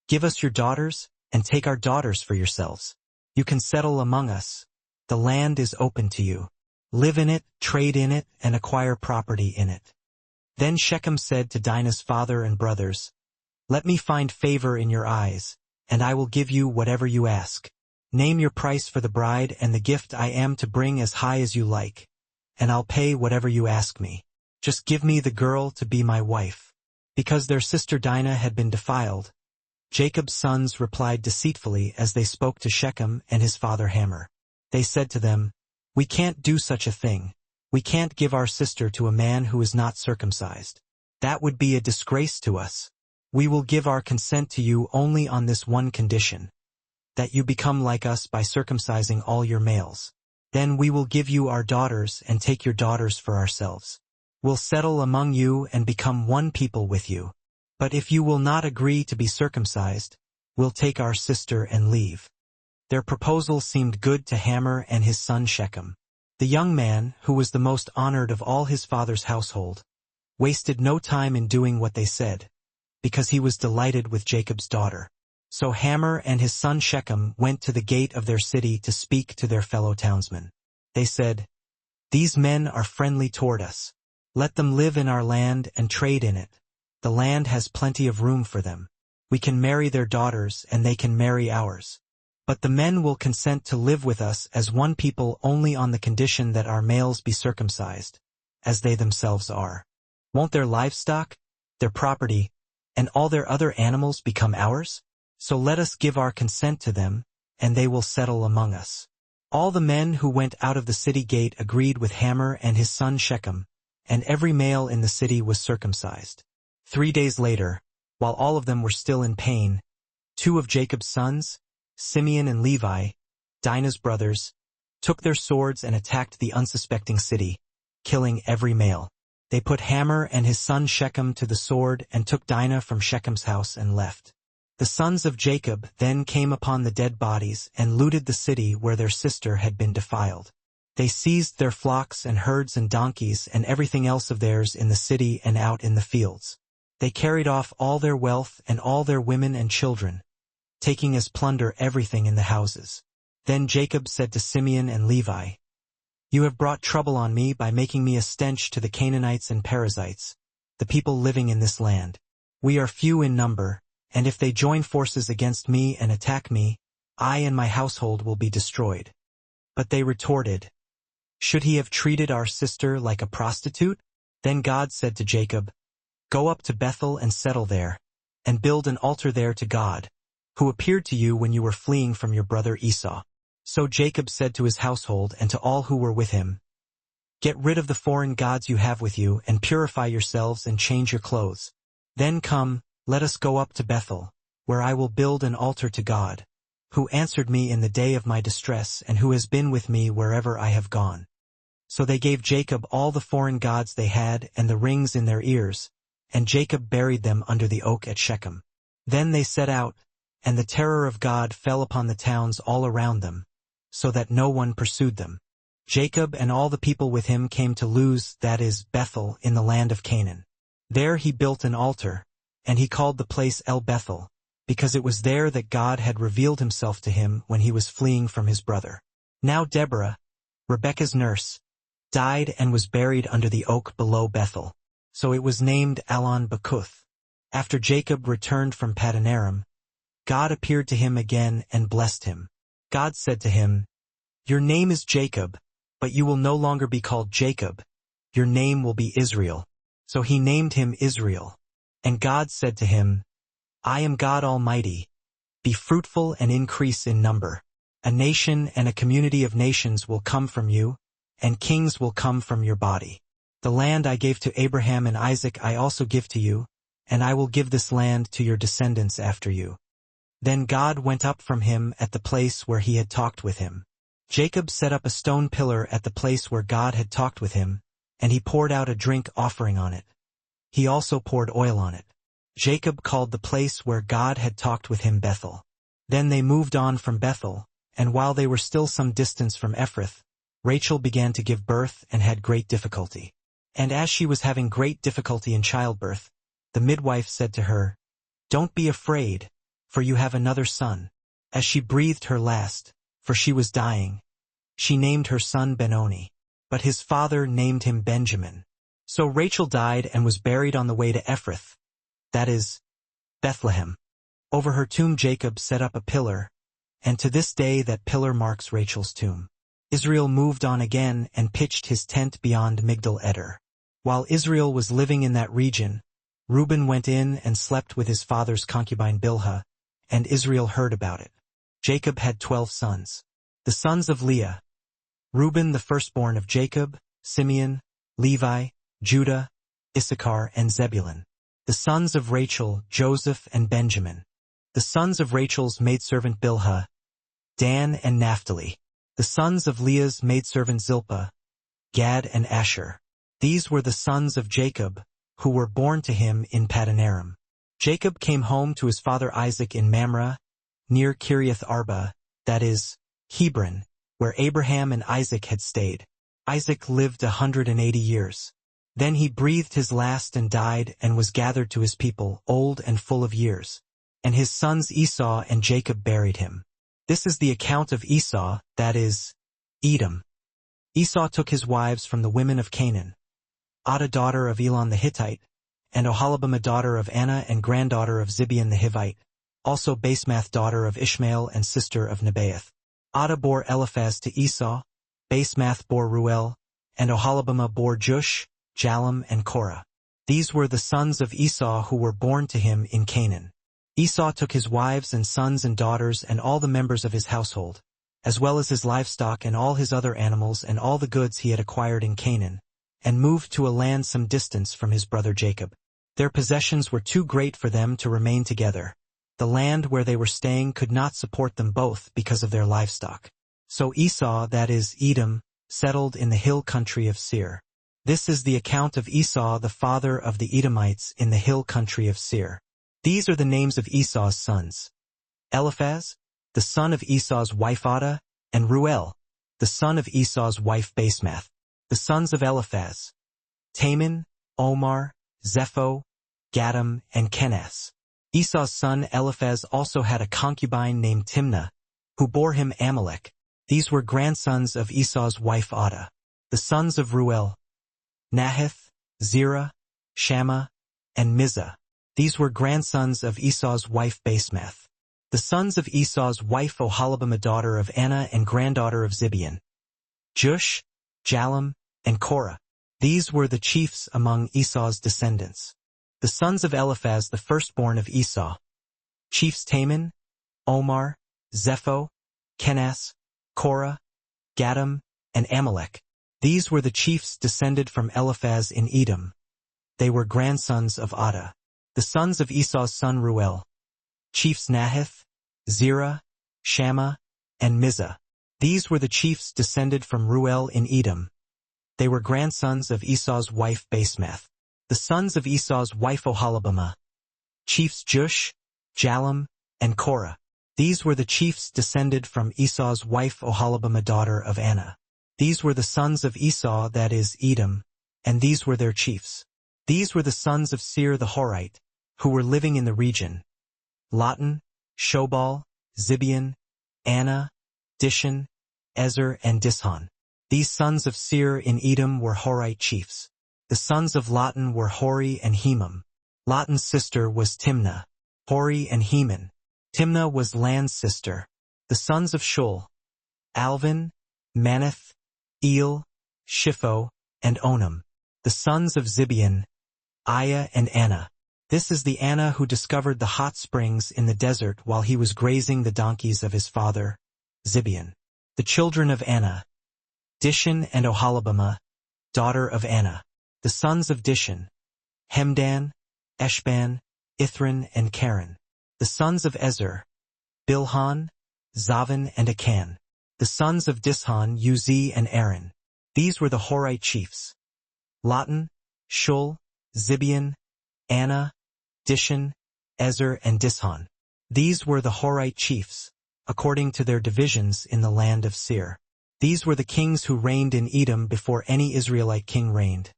Give us your daughters, and take our daughters for yourselves. You can settle among us. The land is open to you. Live in it, trade in it, and acquire property in it." Then Shechem said to Dinah's father and brothers, "Let me find favor in your eyes, and I will give you whatever you ask. Name your price for the bride and the gift I am to bring as high as you like, and I'll pay whatever you ask me. Just give me the girl to be my wife." Because their sister Dinah had been defiled, Jacob's sons replied deceitfully as they spoke to Shechem and his father Hamor. They said to them, "We can't do such a thing. We can't give our sister to a man who is not circumcised. That would be a disgrace to us. We will give our consent to you only on this one condition, that you become like us by circumcising all your males. Then we will give you our daughters and take your daughters for ourselves. We'll settle among you and become one people with you. But if you will not agree to be circumcised, we'll take our sister and leave." Their proposal seemed good to Hamor and his son Shechem. The young man, who was the most honored of all his father's household, wasted no time in doing what they said, because he was delighted with Jacob's daughter. So Hamor and his son Shechem went to the gate of their city to speak to their fellow townsmen. They said, "These men are friendly toward us. Let them live in our land and trade in it. The land has plenty of room for them. We can marry their daughters and they can marry ours. But the men will consent to live with us as one people only on the condition that our males be circumcised, as they themselves are. Won't their livestock, their property, and all their other animals become ours? So let us give our consent to them, and they will settle among us." All the men who went out of the city gate agreed with Hamor and his son Shechem, and every male in the city was circumcised. 3 days later, while all of them were still in pain, 2 of Jacob's sons, Simeon and Levi, Dinah's brothers, took their swords and attacked the unsuspecting city, killing every male. They put Hamor and his son Shechem to the sword and took Dinah from Shechem's house and left. The sons of Jacob then came upon the dead bodies and looted the city where their sister had been defiled. They seized their flocks and herds and donkeys and everything else of theirs in the city and out in the fields. They carried off all their wealth and all their women and children, taking as plunder everything in the houses. Then Jacob said to Simeon and Levi, "You have brought trouble on me by making me a stench to the Canaanites and Perizzites, the people living in this land. We are few in number, and if they join forces against me and attack me, I and my household will be destroyed." But they retorted, "Should he have treated our sister like a prostitute?" Then God said to Jacob, "Go up to Bethel and settle there, and build an altar there to God, who appeared to you when you were fleeing from your brother Esau." So Jacob said to his household and to all who were with him, "Get rid of the foreign gods you have with you, and purify yourselves and change your clothes. Then come, let us go up to Bethel, where I will build an altar to God, who answered me in the day of my distress and who has been with me wherever I have gone." So they gave Jacob all the foreign gods they had and the rings in their ears, and Jacob buried them under the oak at Shechem. Then they set out, and the terror of God fell upon the towns all around them, so that no one pursued them. Jacob and all the people with him came to Luz, that is, Bethel, in the land of Canaan. There he built an altar, and he called the place El Bethel, because it was there that God had revealed himself to him when he was fleeing from his brother. Now Deborah, Rebekah's nurse, died and was buried under the oak below Bethel. So it was named Allon Bakuth. After Jacob returned from Paddan Aram, God appeared to him again and blessed him. God said to him, "Your name is Jacob, but you will no longer be called Jacob. Your name will be Israel." So he named him Israel. And God said to him, "I am God Almighty. Be fruitful and increase in number. A nation and a community of nations will come from you, and kings will come from your body. The land I gave to Abraham and Isaac I also give to you, and I will give this land to your descendants after you." Then God went up from him at the place where he had talked with him. Jacob set up a stone pillar at the place where God had talked with him, and he poured out a drink offering on it. He also poured oil on it. Jacob called the place where God had talked with him Bethel. Then they moved on from Bethel, and while they were still some distance from Ephrath, Rachel began to give birth and had great difficulty. And as she was having great difficulty in childbirth, the midwife said to her, Don't be afraid, for you have another son. As she breathed her last, for she was dying, she named her son Benoni. But his father named him Benjamin. So Rachel died and was buried on the way to Ephrath, that is, Bethlehem. Over her tomb Jacob set up a pillar, and to this day that pillar marks Rachel's tomb. Israel moved on again and pitched his tent beyond Migdal Eder. While Israel was living in that region, Reuben went in and slept with his father's concubine Bilhah, and Israel heard about it. Jacob had 12 sons. The sons of Leah: Reuben, the firstborn of Jacob, Simeon, Levi, Judah, Issachar, and Zebulun. The sons of Rachel: Joseph and Benjamin. The sons of Rachel's maidservant Bilhah: Dan and Naphtali. The sons of Leah's maidservant Zilpah: Gad and Asher. These were the sons of Jacob, who were born to him in Paddan Aram. Jacob came home to his father Isaac in Mamre, near Kiriath Arba, that is, Hebron, where Abraham and Isaac had stayed. Isaac lived 180 years. Then he breathed his last and died and was gathered to his people, old and full of years. And his sons Esau and Jacob buried him. This is the account of Esau, that is, Edom. Esau took his wives from the women of Canaan: Adah daughter of Elon the Hittite, and Oholibamah daughter of Anna and granddaughter of Zibeon the Hivite, also Basemath daughter of Ishmael and sister of Nebaioth. Adah bore Eliphaz to Esau, Basemath bore Ruel, and Oholibamah bore Jush, Jalem, and Korah. These were the sons of Esau who were born to him in Canaan. Esau took his wives and sons and daughters and all the members of his household, as well as his livestock and all his other animals and all the goods he had acquired in Canaan, and moved to a land some distance from his brother Jacob. Their possessions were too great for them to remain together. The land where they were staying could not support them both because of their livestock. So Esau, that is, Edom, settled in the hill country of Seir. This is the account of Esau, the father of the Edomites, in the hill country of Seir. These are the names of Esau's sons: Eliphaz, the son of Esau's wife Adah, and Ruel, the son of Esau's wife Basemath. The sons of Eliphaz: Taman, Omar, Zepho, Gatam, and Kenaz. Esau's son Eliphaz also had a concubine named Timnah, who bore him Amalek. These were grandsons of Esau's wife Adah. The sons of Ruel: Nahath, Zerah, Shammah, and Mizah. These were grandsons of Esau's wife Basemath. The sons of Esau's wife Oholibamah daughter of Anna and granddaughter of Zibeon: Jush, Jalem, and Korah. These were the chiefs among Esau's descendants. The sons of Eliphaz, the firstborn of Esau: chiefs Taman, Omar, Zepho, Kenaz, Korah, Gatam, and Amalek. These were the chiefs descended from Eliphaz in Edom. They were grandsons of Adah. The sons of Esau's son Ruel: chiefs Nahath, Zerah, Shammah, and Mizah. These were the chiefs descended from Ruel in Edom. They were grandsons of Esau's wife Basemath. The sons of Esau's wife Oholibamah: chiefs Jush, Jalem, and Korah. These were the chiefs descended from Esau's wife Oholibamah daughter of Anna. These were the sons of Esau, that is, Edom, and these were their chiefs. These were the sons of Seir the Horite, who were living in the region: Lotan, Shobal, Zibeon, Anna, Dishon, Ezer, and Dishon. These sons of Seir in Edom were Horite chiefs. The sons of Lotan were Hori and Hemam. Lotan's sister was Timnah. Hori and Heman. Timnah was Lan's sister. The sons of Shul: Alvin, Manath, El, Shipho, and Onam. The sons of Zibeon: Aya and Anna. This is the Anna who discovered the hot springs in the desert while he was grazing the donkeys of his father, Zibeon. The children of Anna: Dishon and Oholibamah, daughter of Anna. The sons of Dishon: Hemdan, Eshban, Ithran, and Karen. The sons of Ezer: Bilhan, Zavan, and Akan. The sons of Dishon: Uzi and Aaron. These were the Horite chiefs: Lotan, Shul, Zibeon, Anna, Dishon, Ezer, and Dishon. These were the Horite chiefs, according to their divisions in the land of Seir. These were the kings who reigned in Edom before any Israelite king reigned.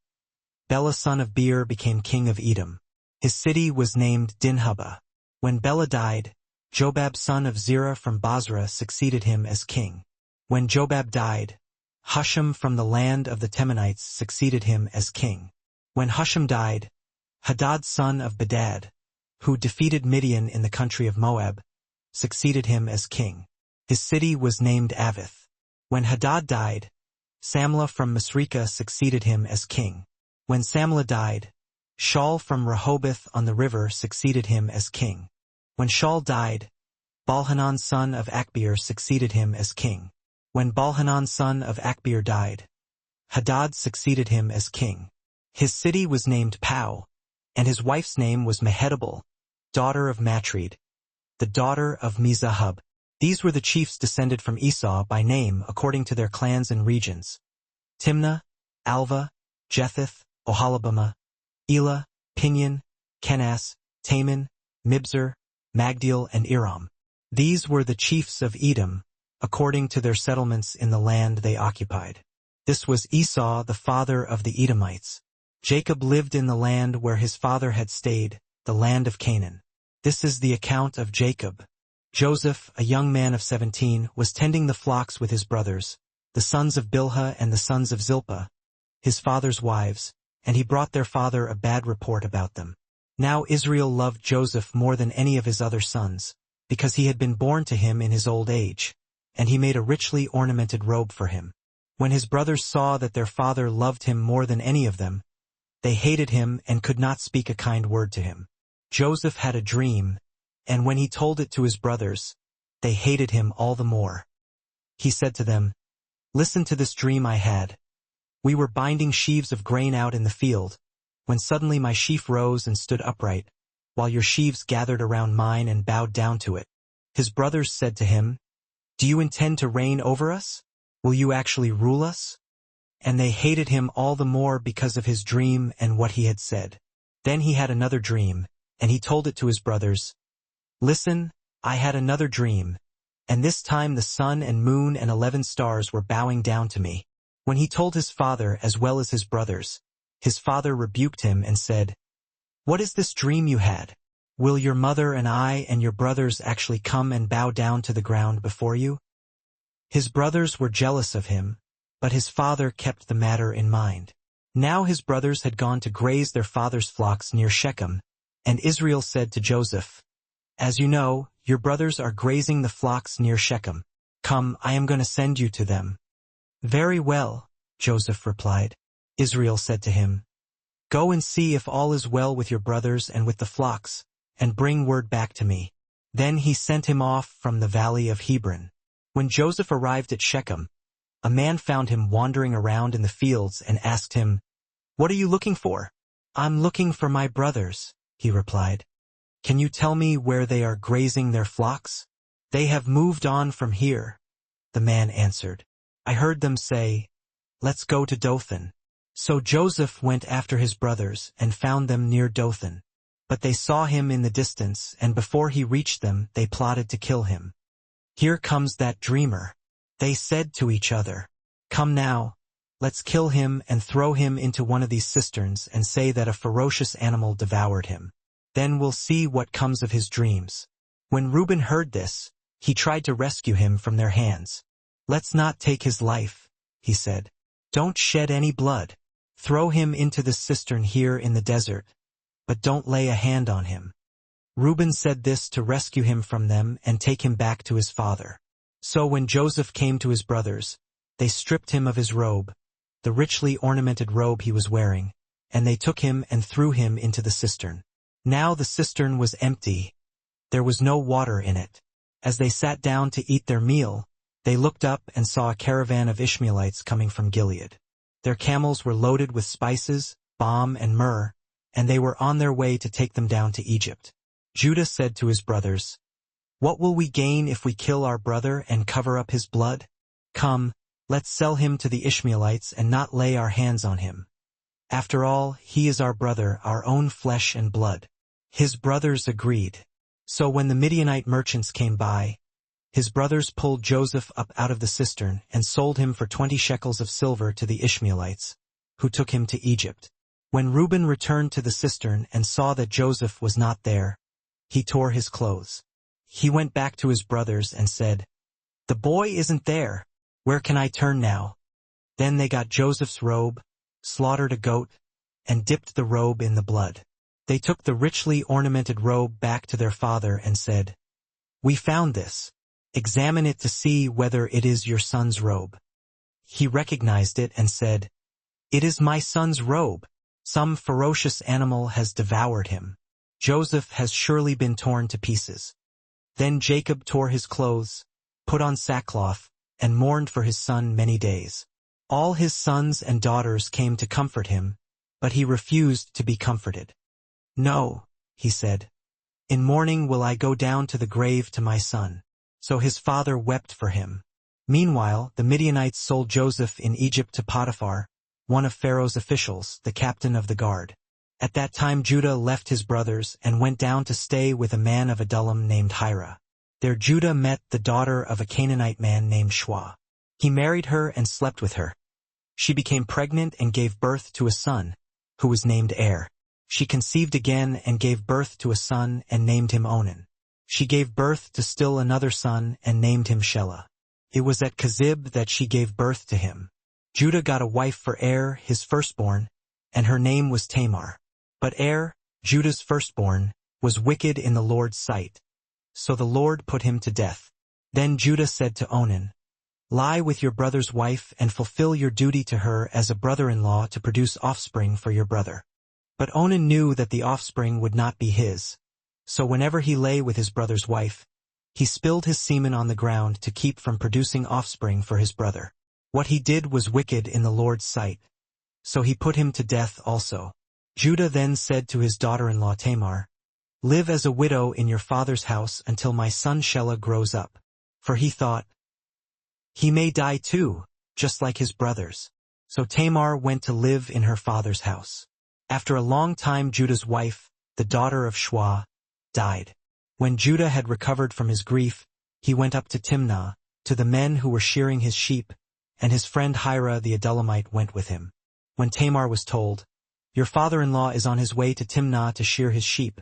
Bela son of Beer became king of Edom. His city was named Dinhabah. When Bela died, Jobab son of Zerah from Basra succeeded him as king. When Jobab died, Husham from the land of the Temanites succeeded him as king. When Husham died, Hadad son of Bedad, who defeated Midian in the country of Moab, succeeded him as king. His city was named Avith. When Hadad died, Samlah from Masrekah succeeded him as king. When Samlah died, Shaul from Rehoboth on the river succeeded him as king. When Shaul died, Baalhanan son of Achbir succeeded him as king. When Baalhanan son of Achbir died, Hadad succeeded him as king. His city was named Pau, and his wife's name was Mehetabel, daughter of Matred, the daughter of Mizahab. These were the chiefs descended from Esau by name according to their clans and regions: Timnah, Alva, Jetheth, Oholibamah, Elah, Pinion, Kenaz, Taman, Mibzar, Magdiel, and Iram. These were the chiefs of Edom, according to their settlements in the land they occupied. This was Esau, the father of the Edomites. Jacob lived in the land where his father had stayed, the land of Canaan. This is the account of Jacob. Joseph, a young man of 17, was tending the flocks with his brothers, the sons of Bilhah and the sons of Zilpah, his father's wives, and he brought their father a bad report about them. Now Israel loved Joseph more than any of his other sons, because he had been born to him in his old age, and he made a richly ornamented robe for him. When his brothers saw that their father loved him more than any of them, they hated him and could not speak a kind word to him. Joseph had a dream, and when he told it to his brothers, they hated him all the more. He said to them, "Listen to this dream I had. We were binding sheaves of grain out in the field, when suddenly my sheaf rose and stood upright, while your sheaves gathered around mine and bowed down to it." His brothers said to him, "Do you intend to reign over us? Will you actually rule us?" And they hated him all the more because of his dream and what he had said. Then he had another dream, and he told it to his brothers. "Listen, I had another dream, and this time the sun and moon and 11 stars were bowing down to me." When he told his father as well as his brothers, his father rebuked him and said, "What is this dream you had? Will your mother and I and your brothers actually come and bow down to the ground before you?" His brothers were jealous of him, but his father kept the matter in mind. Now his brothers had gone to graze their father's flocks near Shechem, and Israel said to Joseph, "As you know, your brothers are grazing the flocks near Shechem. Come, I am going to send you to them." "Very well," Joseph replied. Israel said to him, "Go and see if all is well with your brothers and with the flocks, and bring word back to me." Then he sent him off from the valley of Hebron. When Joseph arrived at Shechem, a man found him wandering around in the fields and asked him, "What are you looking for?" "I'm looking for my brothers," he replied. "Can you tell me where they are grazing their flocks?" "They have moved on from here," the man answered. "I heard them say, 'Let's go to Dothan.'" So Joseph went after his brothers and found them near Dothan. But they saw him in the distance, and before he reached them, they plotted to kill him. "Here comes that dreamer," they said to each other. "Come now, let's kill him and throw him into one of these cisterns and say that a ferocious animal devoured him. Then we'll see what comes of his dreams." When Reuben heard this, he tried to rescue him from their hands. "Let's not take his life," he said. "Don't shed any blood. Throw him into the cistern here in the desert, but don't lay a hand on him." Reuben said this to rescue him from them and take him back to his father. So when Joseph came to his brothers, they stripped him of his robe, the richly ornamented robe he was wearing, and they took him and threw him into the cistern. Now the cistern was empty. There was no water in it. As they sat down to eat their meal, they looked up and saw a caravan of Ishmaelites coming from Gilead. Their camels were loaded with spices, balm, and myrrh, and they were on their way to take them down to Egypt. Judah said to his brothers, "What will we gain if we kill our brother and cover up his blood? Come, let's sell him to the Ishmaelites and not lay our hands on him. After all, he is our brother, our own flesh and blood." His brothers agreed. So when the Midianite merchants came by, his brothers pulled Joseph up out of the cistern and sold him for 20 shekels of silver to the Ishmaelites, who took him to Egypt. When Reuben returned to the cistern and saw that Joseph was not there, he tore his clothes. He went back to his brothers and said, "The boy isn't there. Where can I turn now?" Then they got Joseph's robe, slaughtered a goat, and dipped the robe in the blood. They took the richly ornamented robe back to their father and said, "We found this. Examine it to see whether it is your son's robe." He recognized it and said, "It is my son's robe. Some ferocious animal has devoured him. Joseph has surely been torn to pieces." Then Jacob tore his clothes, put on sackcloth, and mourned for his son many days. All his sons and daughters came to comfort him, but he refused to be comforted. "No," he said, "in mourning will I go down to the grave to my son." So his father wept for him. Meanwhile, the Midianites sold Joseph in Egypt to Potiphar, one of Pharaoh's officials, the captain of the guard. At that time Judah left his brothers and went down to stay with a man of Adullam named Hira. There Judah met the daughter of a Canaanite man named Shua. He married her and slept with her. She became pregnant and gave birth to a son, who was named Er. She conceived again and gave birth to a son and named him Onan. She gave birth to still another son and named him Shelah. It was at Kezib that she gave birth to him. Judah got a wife for Er, his firstborn, and her name was Tamar. But Er, Judah's firstborn, was wicked in the Lord's sight. So the Lord put him to death. Then Judah said to Onan, "Lie with your brother's wife and fulfill your duty to her as a brother-in-law to produce offspring for your brother." But Onan knew that the offspring would not be his. So whenever he lay with his brother's wife, he spilled his semen on the ground to keep from producing offspring for his brother. What he did was wicked in the Lord's sight. So he put him to death also. Judah then said to his daughter-in-law Tamar, "Live as a widow in your father's house until my son Shelah grows up." For he thought, "He may die too, just like his brothers." So Tamar went to live in her father's house. After a long time Judah's wife, the daughter of Shua, died. When Judah had recovered from his grief, he went up to Timnah, to the men who were shearing his sheep, and his friend Hira the Adullamite went with him. When Tamar was told, "Your father-in-law is on his way to Timnah to shear his sheep,"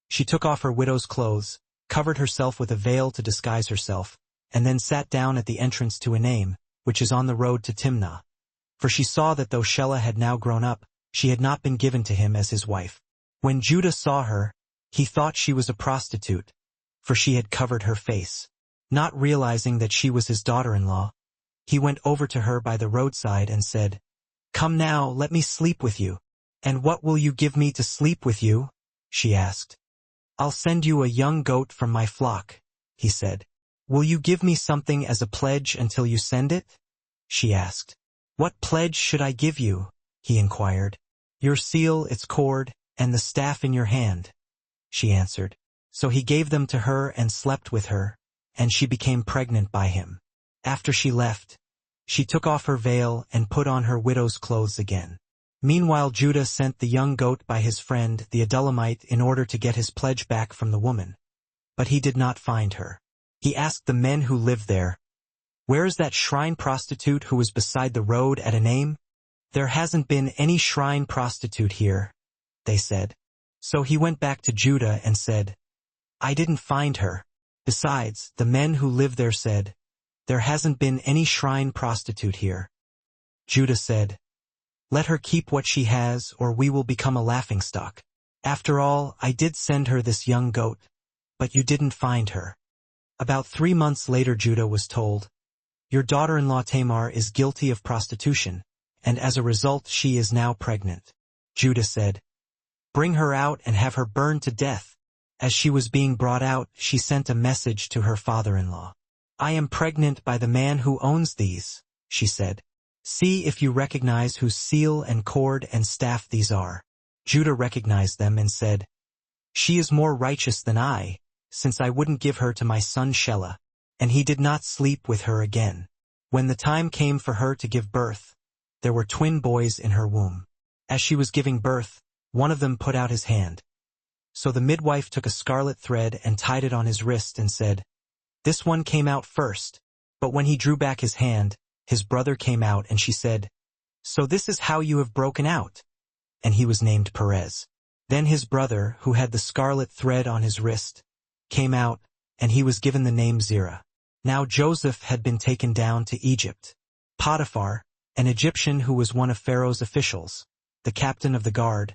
she took off her widow's clothes, covered herself with a veil to disguise herself, and then sat down at the entrance to Enaim, which is on the road to Timnah. For she saw that though Shelah had now grown up, she had not been given to him as his wife. When Judah saw her, he thought she was a prostitute, for she had covered her face. Not realizing that she was his daughter-in-law, he went over to her by the roadside and said, "Come now, let me sleep with you." "And what will you give me to sleep with you?" she asked. "I'll send you a young goat from my flock," he said. "Will you give me something as a pledge until you send it?" she asked. "What pledge should I give you?" he inquired. "Your seal, its cord, and the staff in your hand," she answered. So he gave them to her and slept with her, and she became pregnant by him. After she left, she took off her veil and put on her widow's clothes again. Meanwhile Judah sent the young goat by his friend the Adullamite in order to get his pledge back from the woman. But he did not find her. He asked the men who lived there, "Where is that shrine prostitute who was beside the road at Enaim?" "There hasn't been any shrine prostitute here," they said. So he went back to Judah and said, "I didn't find her." Besides, the men who lived there said, "There hasn't been any shrine prostitute here." Judah said, "Let her keep what she has, or we will become a laughingstock. After all, I did send her this young goat, but you didn't find her." About 3 months later Judah was told, "Your daughter-in-law Tamar is guilty of prostitution, and as a result she is now pregnant." Judah said, "Bring her out and have her burned to death." As she was being brought out, she sent a message to her father-in-law. "I am pregnant by the man who owns these," she said. "See if you recognize whose seal and cord and staff these are." Judah recognized them and said, "She is more righteous than I, since I wouldn't give her to my son Shelah." And he did not sleep with her again. When the time came for her to give birth, there were twin boys in her womb. As she was giving birth, one of them put out his hand. So the midwife took a scarlet thread and tied it on his wrist and said, "This one came out first." But when he drew back his hand, his brother came out, and she said, "So this is how you have broken out." And he was named Perez. Then his brother, who had the scarlet thread on his wrist, came out, and he was given the name Zerah. Now Joseph had been taken down to Egypt. Potiphar, an Egyptian who was one of Pharaoh's officials, the captain of the guard,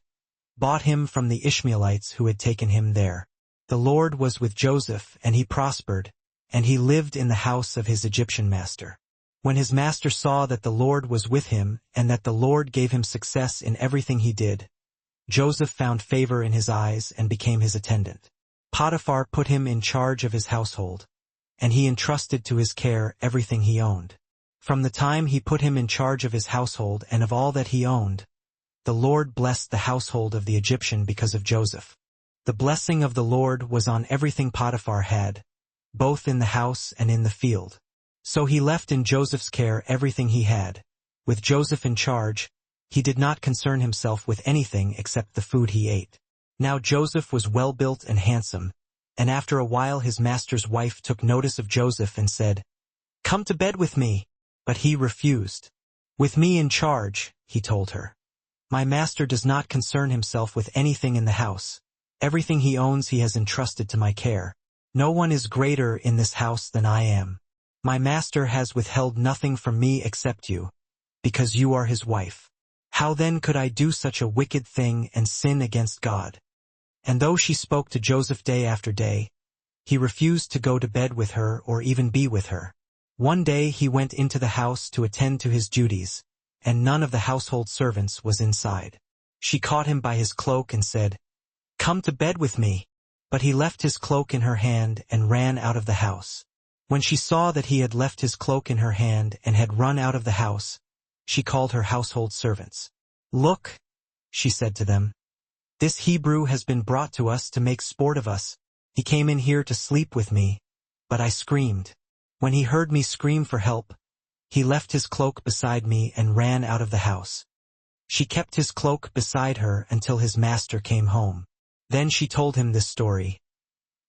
bought him from the Ishmaelites who had taken him there. The Lord was with Joseph, and he prospered, and he lived in the house of his Egyptian master. When his master saw that the Lord was with him, and that the Lord gave him success in everything he did, Joseph found favor in his eyes and became his attendant. Potiphar put him in charge of his household, and he entrusted to his care everything he owned. From the time he put him in charge of his household and of all that he owned, the Lord blessed the household of the Egyptian because of Joseph. The blessing of the Lord was on everything Potiphar had, both in the house and in the field. So he left in Joseph's care everything he had. With Joseph in charge, he did not concern himself with anything except the food he ate. Now Joseph was well-built and handsome, and after a while his master's wife took notice of Joseph and said, "Come to bed with me." But he refused. "With me in charge," he told her. "My master does not concern himself with anything in the house. Everything he owns he has entrusted to my care. No one is greater in this house than I am. My master has withheld nothing from me except you, because you are his wife. How then could I do such a wicked thing and sin against God?" And though she spoke to Joseph day after day, he refused to go to bed with her or even be with her. One day he went into the house to attend to his duties, and none of the household servants was inside. She caught him by his cloak and said, "Come to bed with me." But he left his cloak in her hand and ran out of the house. When she saw that he had left his cloak in her hand and had run out of the house, she called her household servants. "Look," she said to them, "this Hebrew has been brought to us to make sport of us. He came in here to sleep with me, but I screamed. When he heard me scream for help, he left his cloak beside me and ran out of the house." She kept his cloak beside her until his master came home. Then she told him this story.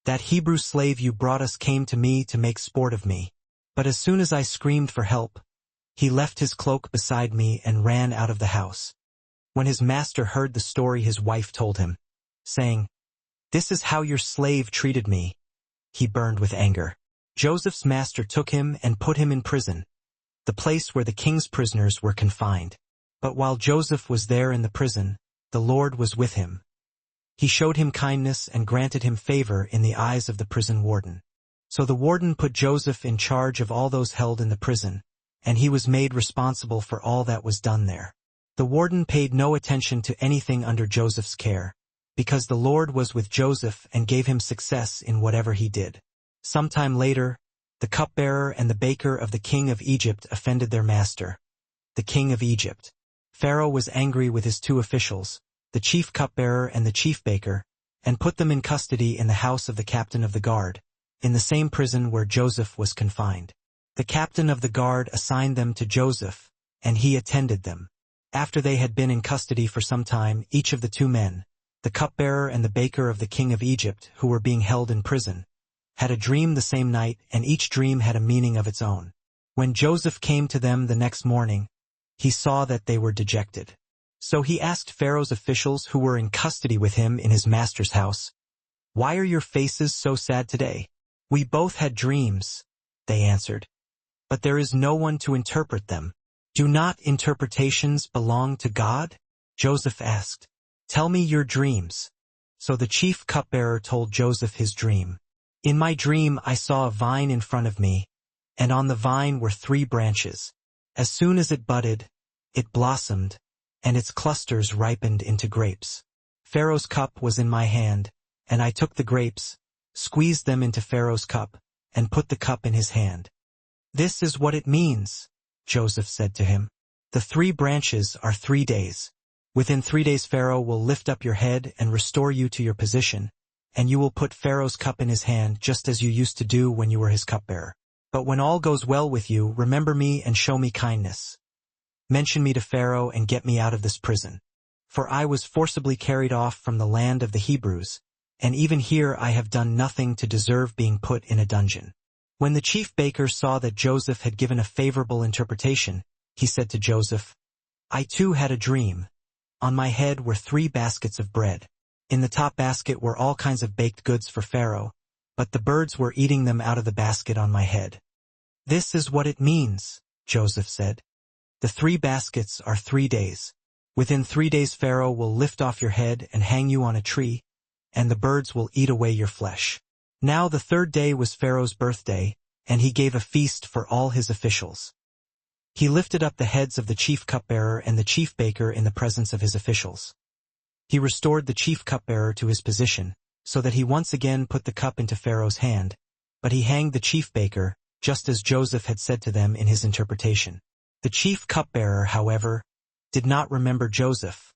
"That Hebrew slave you brought us came to me to make sport of me. But as soon as I screamed for help, he left his cloak beside me and ran out of the house." When his master heard the story his wife told him, saying, "This is how your slave treated me," he burned with anger. Joseph's master took him and put him in prison, the place where the king's prisoners were confined. But while Joseph was there in the prison, the Lord was with him. He showed him kindness and granted him favor in the eyes of the prison warden. So the warden put Joseph in charge of all those held in the prison, and he was made responsible for all that was done there. The warden paid no attention to anything under Joseph's care, because the Lord was with Joseph and gave him success in whatever he did. Sometime later, the cupbearer and the baker of the king of Egypt offended their master, the king of Egypt. Pharaoh was angry with his two officials, the chief cupbearer and the chief baker, and put them in custody in the house of the captain of the guard, in the same prison where Joseph was confined. The captain of the guard assigned them to Joseph, and he attended them. After they had been in custody for some time, each of the two men, the cupbearer and the baker of the king of Egypt, who were being held in prison, had a dream the same night, and each dream had a meaning of its own. When Joseph came to them the next morning, he saw that they were dejected. So he asked Pharaoh's officials who were in custody with him in his master's house, "Why are your faces so sad today?" "We both had dreams," they answered, "but there is no one to interpret them." "Do not interpretations belong to God?" Joseph asked. "Tell me your dreams." So the chief cupbearer told Joseph his dream. "In my dream I saw a vine in front of me, and on the vine were 3 branches. As soon as it budded, it blossomed, and its clusters ripened into grapes. Pharaoh's cup was in my hand, and I took the grapes, squeezed them into Pharaoh's cup, and put the cup in his hand." "This is what it means," Joseph said to him. "The 3 branches are 3 days. Within 3 days Pharaoh will lift up your head and restore you to your position, and you will put Pharaoh's cup in his hand just as you used to do when you were his cupbearer. But when all goes well with you, remember me and show me kindness. Mention me to Pharaoh and get me out of this prison. For I was forcibly carried off from the land of the Hebrews, and even here I have done nothing to deserve being put in a dungeon." When the chief baker saw that Joseph had given a favorable interpretation, he said to Joseph, "I too had a dream. On my head were 3 baskets of bread. In the top basket were all kinds of baked goods for Pharaoh, but the birds were eating them out of the basket on my head. This is what it means, Joseph said. The 3 baskets are 3 days. Within 3 days Pharaoh will lift off your head and hang you on a tree, and the birds will eat away your flesh. Now the 3rd day was Pharaoh's birthday, and he gave a feast for all his officials. He lifted up the heads of the chief cupbearer and the chief baker in the presence of his officials. He restored the chief cupbearer to his position, so that he once again put the cup into Pharaoh's hand, but he hanged the chief baker, just as Joseph had said to them in his interpretation. The chief cupbearer, however, did not remember Joseph.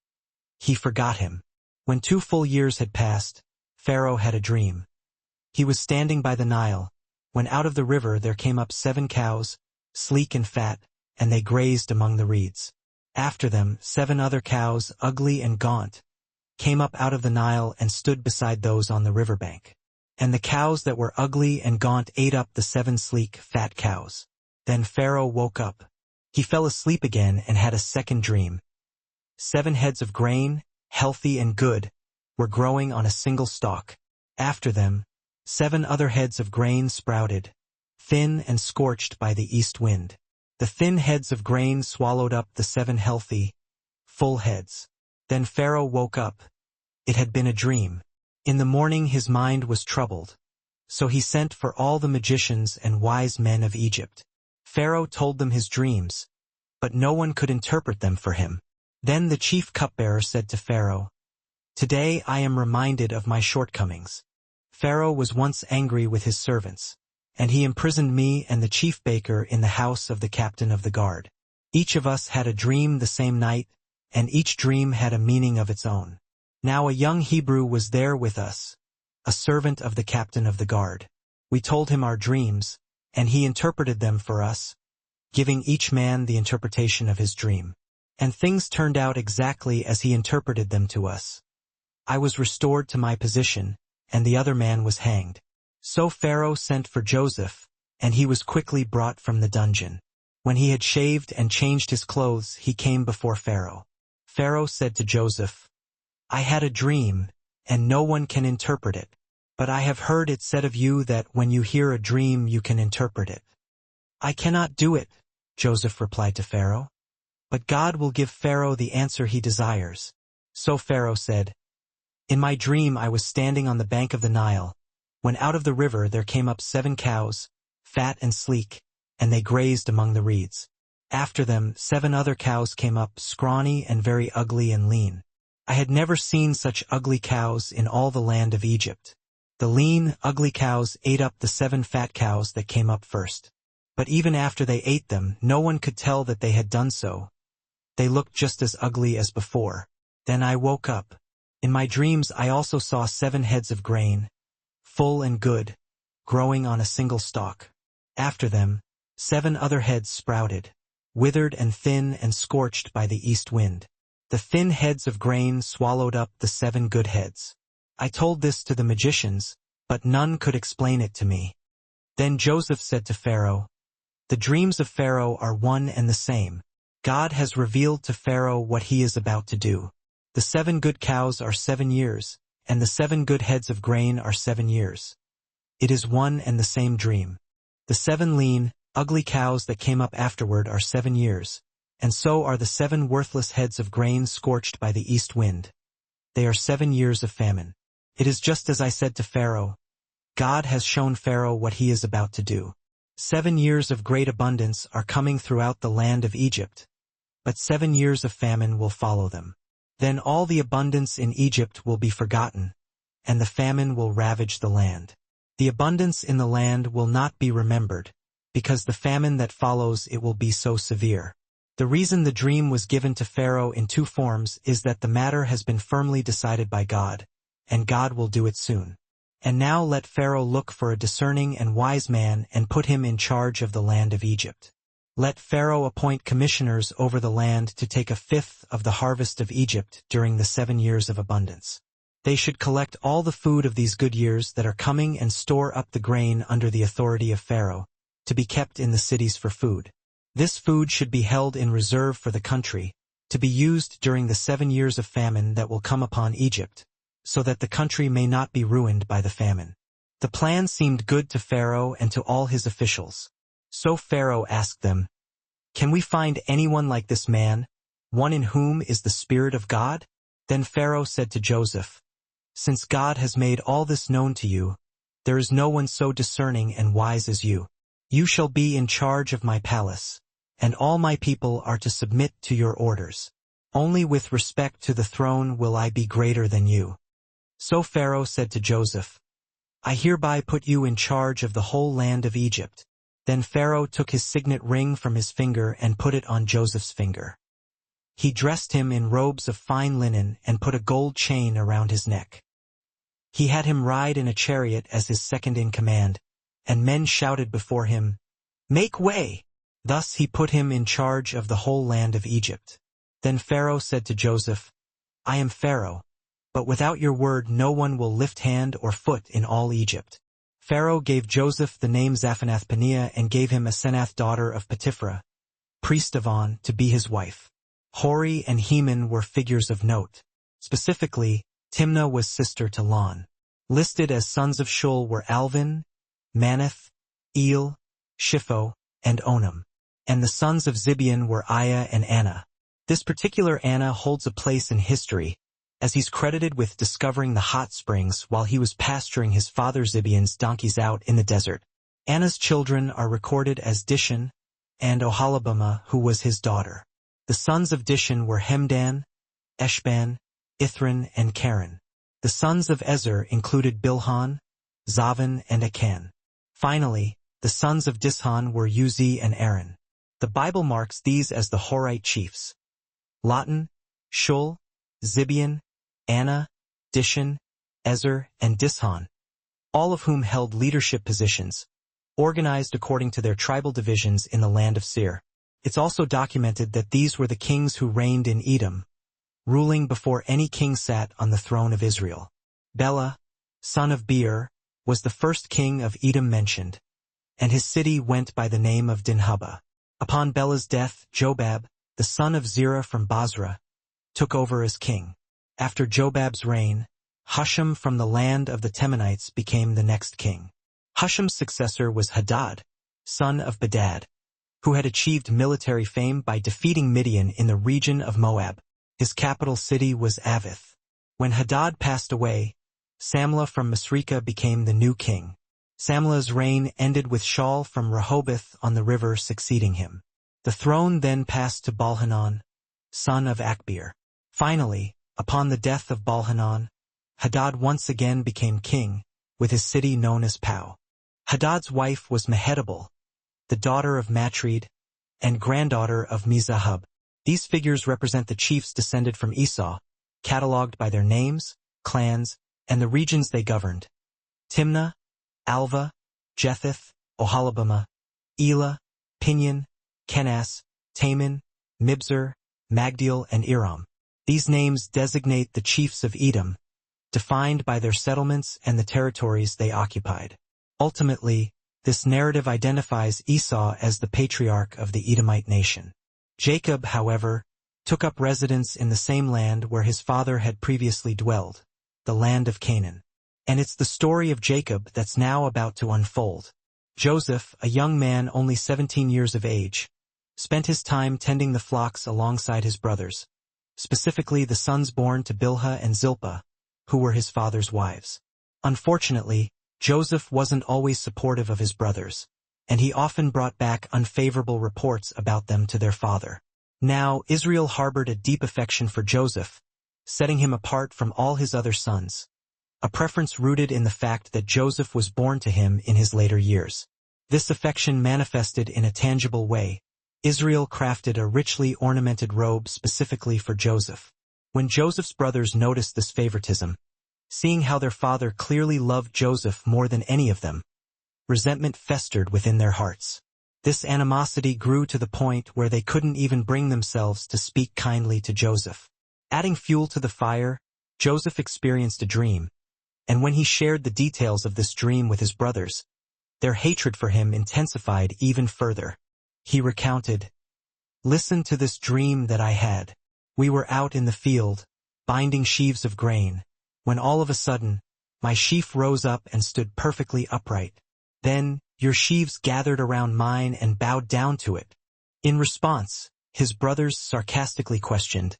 He forgot him. When 2 full years had passed, Pharaoh had a dream. He was standing by the Nile, when out of the river there came up 7 cows, sleek and fat, and they grazed among the reeds. After them 7 other cows, ugly and gaunt, came up out of the Nile and stood beside those on the riverbank. And the cows that were ugly and gaunt ate up the 7 sleek, fat cows. Then Pharaoh woke up. He fell asleep again and had a second dream. 7 heads of grain, healthy and good, were growing on a single stalk. After them, 7 other heads of grain sprouted, thin and scorched by the east wind. The thin heads of grain swallowed up the 7 healthy, full heads. Then Pharaoh woke up. It had been a dream. In the morning his mind was troubled. So he sent for all the magicians and wise men of Egypt. Pharaoh told them his dreams, but no one could interpret them for him. Then the chief cupbearer said to Pharaoh, "Today I am reminded of my shortcomings. Pharaoh was once angry with his servants, and he imprisoned me and the chief baker in the house of the captain of the guard. Each of us had a dream the same night, and each dream had a meaning of its own. Now a young Hebrew was there with us, a servant of the captain of the guard. We told him our dreams, and he interpreted them for us, giving each man the interpretation of his dream. And things turned out exactly as he interpreted them to us. I was restored to my position, and the other man was hanged." So Pharaoh sent for Joseph, and he was quickly brought from the dungeon. When he had shaved and changed his clothes, he came before Pharaoh. Pharaoh said to Joseph, "I had a dream, and no one can interpret it. But I have heard it said of you that when you hear a dream you can interpret it." "I cannot do it," Joseph replied to Pharaoh. "But God will give Pharaoh the answer he desires." So Pharaoh said, "In my dream I was standing on the bank of the Nile, when out of the river there came up 7 cows, fat and sleek, and they grazed among the reeds. After them 7 other cows came up, scrawny and very ugly and lean. I had never seen such ugly cows in all the land of Egypt. The lean, ugly cows ate up the 7 fat cows that came up first. But even after they ate them, no one could tell that they had done so. They looked just as ugly as before. Then I woke up. In my dreams I also saw 7 heads of grain, full and good, growing on a single stalk. After them, 7 other heads sprouted, withered and thin and scorched by the east wind. The thin heads of grain swallowed up the 7 good heads. I told this to the magicians, but none could explain it to me." Then Joseph said to Pharaoh, "The dreams of Pharaoh are one and the same. God has revealed to Pharaoh what he is about to do. The 7 good cows are 7 years, and the 7 good heads of grain are 7 years. It is one and the same dream. The 7 lean, ugly cows that came up afterward are 7 years, and so are the 7 worthless heads of grain scorched by the east wind. They are 7 years of famine. It is just as I said to Pharaoh. God has shown Pharaoh what he is about to do. 7 years of great abundance are coming throughout the land of Egypt, but 7 years of famine will follow them. Then all the abundance in Egypt will be forgotten, and the famine will ravage the land. The abundance in the land will not be remembered, because the famine that follows it will be so severe. The reason the dream was given to Pharaoh in 2 forms is that the matter has been firmly decided by God, and God will do it soon. And now let Pharaoh look for a discerning and wise man and put him in charge of the land of Egypt. Let Pharaoh appoint commissioners over the land to take 1/5 of the harvest of Egypt during the 7 years of abundance. They should collect all the food of these good years that are coming and store up the grain under the authority of Pharaoh, to be kept in the cities for food. This food should be held in reserve for the country, to be used during the 7 years of famine that will come upon Egypt, so that the country may not be ruined by the famine." The plan seemed good to Pharaoh and to all his officials. So Pharaoh asked them, "Can we find anyone like this man, one in whom is the Spirit of God?" Then Pharaoh said to Joseph, "Since God has made all this known to you, there is no one so discerning and wise as you. You shall be in charge of my palace, and all my people are to submit to your orders. Only with respect to the throne will I be greater than you." So Pharaoh said to Joseph, "I hereby put you in charge of the whole land of Egypt." Then Pharaoh took his signet ring from his finger and put it on Joseph's finger. He dressed him in robes of fine linen and put a gold chain around his neck. He had him ride in a chariot as his second in command, and men shouted before him, "Make way!" Thus he put him in charge of the whole land of Egypt. Then Pharaoh said to Joseph, "I am Pharaoh, but without your word no one will lift hand or foot in all Egypt." Pharaoh gave Joseph the name Zaphanath-Paneah and gave him Asenath, daughter of Potipharah, priest of On, to be his wife. Hori and Heman were figures of note. Specifically, Timnah was sister to Lon. Listed as sons of Shul were Alvin, Manath, El, Shipho, and Onam. And the sons of Zibeon were Aya and Anna. This particular Anna holds a place in history, as he's credited with discovering the hot springs while he was pasturing his father Zibeon's donkeys out in the desert. Anna's children are recorded as Dishon and Oholibamah, who was his daughter. The sons of Dishon were Hemdan, Eshban, Ithran, and Karen. The sons of Ezer included Bilhan, Zavan, and Akan. Finally, the sons of Dishon were Uzi and Aaron. The Bible marks these as the Horite chiefs: Lotan, Shul, Zibeon, Anna, Dishon, Ezer, and Dishon, all of whom held leadership positions, organized according to their tribal divisions in the land of Seir. It's also documented that these were the kings who reigned in Edom, ruling before any king sat on the throne of Israel. Bela, son of Beer, was the first king of Edom mentioned, and his city went by the name of Dinhabah. Upon Bela's death, Jobab, the son of Zerah from Basra, took over as king. After Jobab's reign, Husham from the land of the Temanites became the next king. Husham's successor was Hadad, son of Bedad, who had achieved military fame by defeating Midian in the region of Moab. His capital city was Avith. When Hadad passed away, Samlah from Masrekah became the new king. Samlah's reign ended with Shaul from Rehoboth on the river succeeding him. The throne then passed to Balhanan, son of Akbir. Finally, upon the death of Balhanan, Hadad once again became king, with his city known as Pau. Hadad's wife was Mehetabel, the daughter of Matred, and granddaughter of Mizahab. These figures represent the chiefs descended from Esau, catalogued by their names, clans, and the regions they governed: Timnah, Alva, Jetheth, Oholibamah, Elah, Pinion, Kenas, Taman, Mibzar, Magdiel, and Iram. These names designate the chiefs of Edom, defined by their settlements and the territories they occupied. Ultimately, this narrative identifies Esau as the patriarch of the Edomite nation. Jacob, however, took up residence in the same land where his father had previously dwelled, the land of Canaan. And it's the story of Jacob that's now about to unfold. Joseph, a young man only 17 years of age, spent his time tending the flocks alongside his brothers, specifically the sons born to Bilhah and Zilpah, who were his father's wives. Unfortunately, Joseph wasn't always supportive of his brothers, and he often brought back unfavorable reports about them to their father. Now, Israel harbored a deep affection for Joseph, setting him apart from all his other sons, a preference rooted in the fact that Joseph was born to him in his later years. This affection manifested in a tangible way. Israel crafted a richly ornamented robe specifically for Joseph. When Joseph's brothers noticed this favoritism, seeing how their father clearly loved Joseph more than any of them, resentment festered within their hearts. This animosity grew to the point where they couldn't even bring themselves to speak kindly to Joseph. Adding fuel to the fire, Joseph experienced a dream, and when he shared the details of this dream with his brothers, their hatred for him intensified even further. He recounted, "Listen to this dream that I had. We were out in the field, binding sheaves of grain, when all of a sudden, my sheaf rose up and stood perfectly upright. Then, your sheaves gathered around mine and bowed down to it." In response, his brothers sarcastically questioned,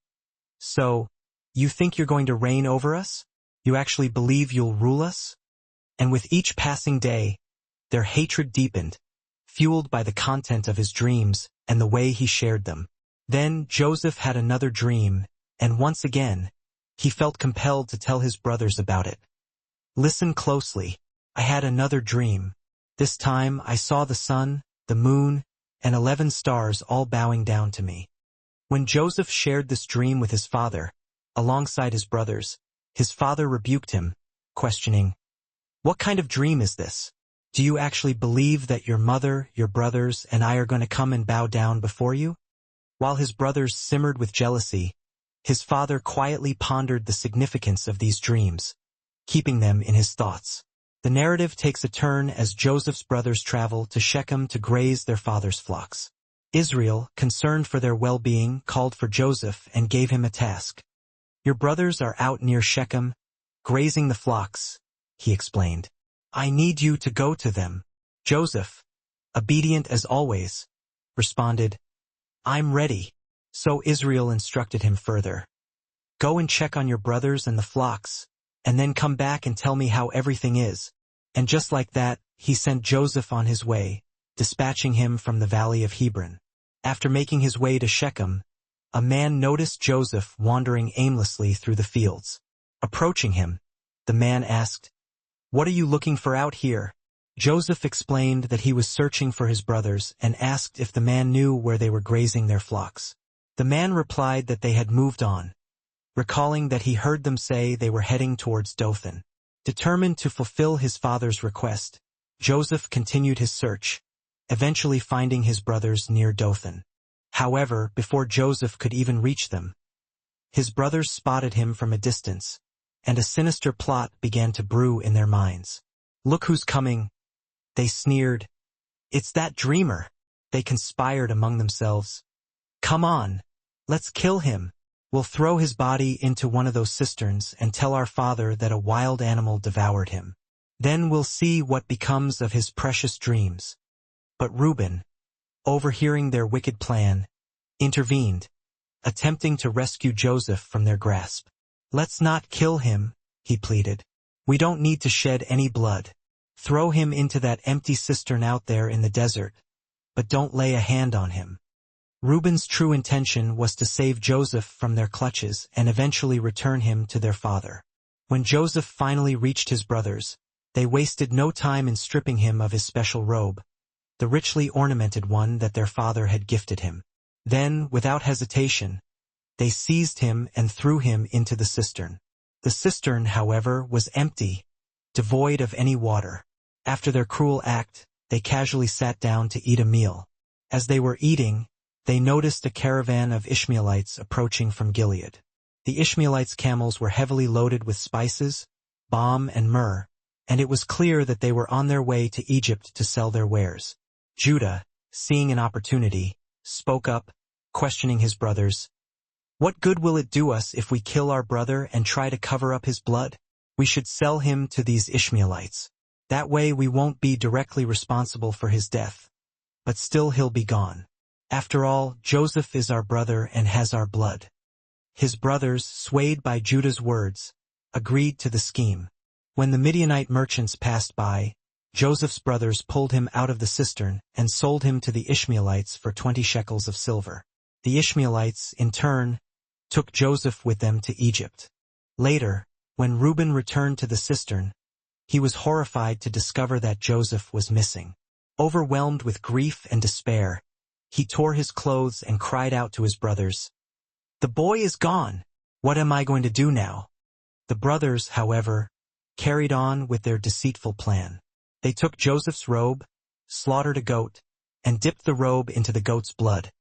"So, you think you're going to reign over us? You actually believe you'll rule us?" And with each passing day, their hatred deepened, fueled by the content of his dreams and the way he shared them. Then Joseph had another dream, and once again, he felt compelled to tell his brothers about it. "Listen closely. I had another dream. This time I saw the sun, the moon, and 11 stars all bowing down to me." When Joseph shared this dream with his father, alongside his brothers, his father rebuked him, questioning, "What kind of dream is this? Do you actually believe that your mother, your brothers, and I are going to come and bow down before you?" While his brothers simmered with jealousy, his father quietly pondered the significance of these dreams, keeping them in his thoughts. The narrative takes a turn as Joseph's brothers travel to Shechem to graze their father's flocks. Israel, concerned for their well-being, called for Joseph and gave him a task. "Your brothers are out near Shechem, grazing the flocks," he explained. "I need you to go to them." Joseph, obedient as always, responded, "I'm ready." So Israel instructed him further, "Go and check on your brothers and the flocks, and then come back and tell me how everything is." And just like that, he sent Joseph on his way, dispatching him from the valley of Hebron. After making his way to Shechem, a man noticed Joseph wandering aimlessly through the fields. Approaching him, the man asked, "What are you looking for out here?" Joseph explained that he was searching for his brothers and asked if the man knew where they were grazing their flocks. The man replied that they had moved on, recalling that he heard them say they were heading towards Dothan. Determined to fulfill his father's request, Joseph continued his search, eventually finding his brothers near Dothan. However, before Joseph could even reach them, his brothers spotted him from a distance, and a sinister plot began to brew in their minds. "Look who's coming," they sneered. "It's that dreamer." They conspired among themselves. "Come on, let's kill him. We'll throw his body into one of those cisterns and tell our father that a wild animal devoured him. Then we'll see what becomes of his precious dreams." But Reuben, overhearing their wicked plan, intervened, attempting to rescue Joseph from their grasp. "Let's not kill him," he pleaded. "We don't need to shed any blood. Throw him into that empty cistern out there in the desert, but don't lay a hand on him." Reuben's true intention was to save Joseph from their clutches and eventually return him to their father. When Joseph finally reached his brothers, they wasted no time in stripping him of his special robe, the richly ornamented one that their father had gifted him. Then, without hesitation, they seized him and threw him into the cistern. The cistern, however, was empty, devoid of any water. After their cruel act, they casually sat down to eat a meal. As they were eating, they noticed a caravan of Ishmaelites approaching from Gilead. The Ishmaelites' camels were heavily loaded with spices, balm, and myrrh, and it was clear that they were on their way to Egypt to sell their wares. Judah, seeing an opportunity, spoke up, questioning his brothers. "What good will it do us if we kill our brother and try to cover up his blood? We should sell him to these Ishmaelites. That way we won't be directly responsible for his death, but still he'll be gone. After all, Joseph is our brother and has our blood." His brothers, swayed by Judah's words, agreed to the scheme. When the Midianite merchants passed by, Joseph's brothers pulled him out of the cistern and sold him to the Ishmaelites for 20 shekels of silver. The Ishmaelites, in turn, took Joseph with them to Egypt. Later, when Reuben returned to the cistern, he was horrified to discover that Joseph was missing. Overwhelmed with grief and despair, he tore his clothes and cried out to his brothers, "The boy is gone! What am I going to do now?" The brothers, however, carried on with their deceitful plan. They took Joseph's robe, slaughtered a goat, and dipped the robe into the goat's blood,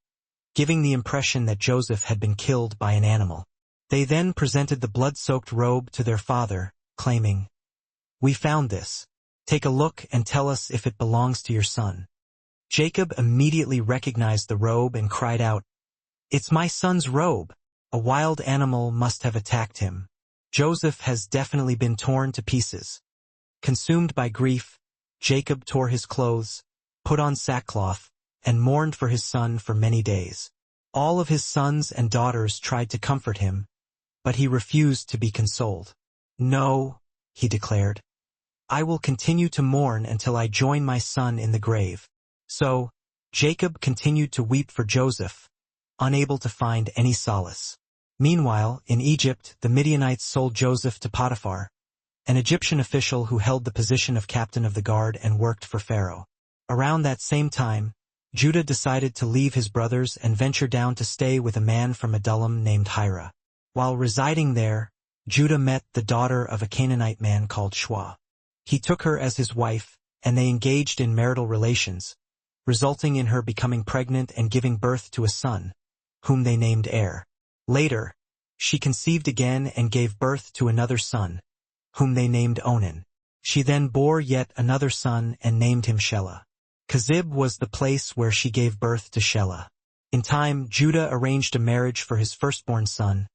giving the impression that Joseph had been killed by an animal. They then presented the blood-soaked robe to their father, claiming, "We found this. Take a look and tell us if it belongs to your son." Jacob immediately recognized the robe and cried out, "It's my son's robe! A wild animal must have attacked him." Joseph has definitely been torn to pieces. Consumed by grief, Jacob tore his clothes, put on sackcloth, and mourned for his son for many days. All of his sons and daughters tried to comfort him, but he refused to be consoled. "No," he declared, "I will continue to mourn until I join my son in the grave." So, Jacob continued to weep for Joseph, unable to find any solace. Meanwhile, in Egypt, the Midianites sold Joseph to Potiphar, an Egyptian official who held the position of captain of the guard and worked for Pharaoh. Around that same time, Judah decided to leave his brothers and venture down to stay with a man from Adullam named Hira. While residing there, Judah met the daughter of a Canaanite man called Shua. He took her as his wife, and they engaged in marital relations, resulting in her becoming pregnant and giving birth to a son, whom they named Er. Later, she conceived again and gave birth to another son, whom they named Onan. She then bore yet another son and named him Shelah. Kezib was the place where she gave birth to Shelah. In time, Judah arranged a marriage for his firstborn son,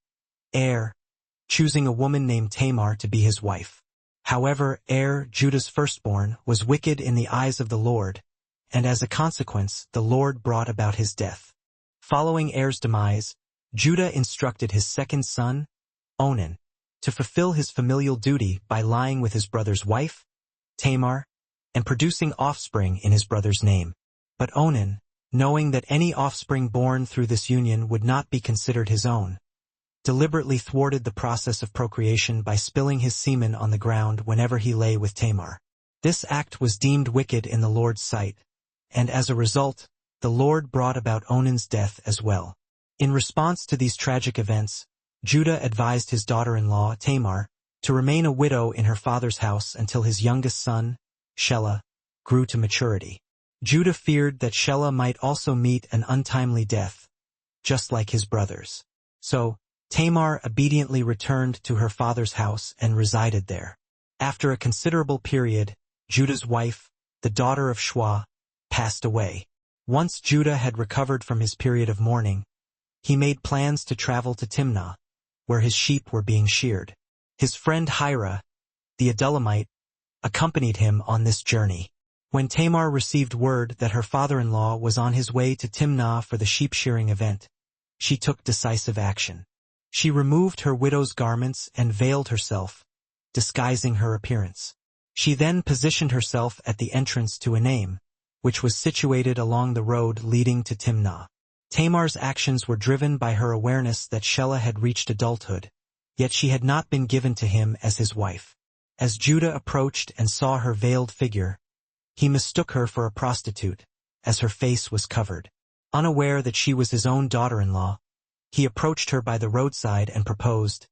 Er, choosing a woman named Tamar to be his wife. However, Er, Judah's firstborn, was wicked in the eyes of the Lord, and as a consequence, the Lord brought about his death. Following Er's demise, Judah instructed his second son, Onan, to fulfill his familial duty by lying with his brother's wife, Tamar, and producing offspring in his brother's name. But Onan, knowing that any offspring born through this union would not be considered his own, deliberately thwarted the process of procreation by spilling his semen on the ground whenever he lay with Tamar. This act was deemed wicked in the Lord's sight, and as a result, the Lord brought about Onan's death as well. In response to these tragic events, Judah advised his daughter-in-law, Tamar, to remain a widow in her father's house until his youngest son, Shelah, grew to maturity. Judah feared that Shelah might also meet an untimely death, just like his brothers. So, Tamar obediently returned to her father's house and resided there. After a considerable period, Judah's wife, the daughter of Shua, passed away. Once Judah had recovered from his period of mourning, he made plans to travel to Timnah, where his sheep were being sheared. His friend Hira, the Adullamite, accompanied him on this journey. When Tamar received word that her father-in-law was on his way to Timnah for the sheep-shearing event, she took decisive action. She removed her widow's garments and veiled herself, disguising her appearance. She then positioned herself at the entrance to Enaim, which was situated along the road leading to Timnah. Tamar's actions were driven by her awareness that Shelah had reached adulthood, yet she had not been given to him as his wife. As Judah approached and saw her veiled figure, he mistook her for a prostitute, as her face was covered. Unaware that she was his own daughter-in-law, he approached her by the roadside and proposed,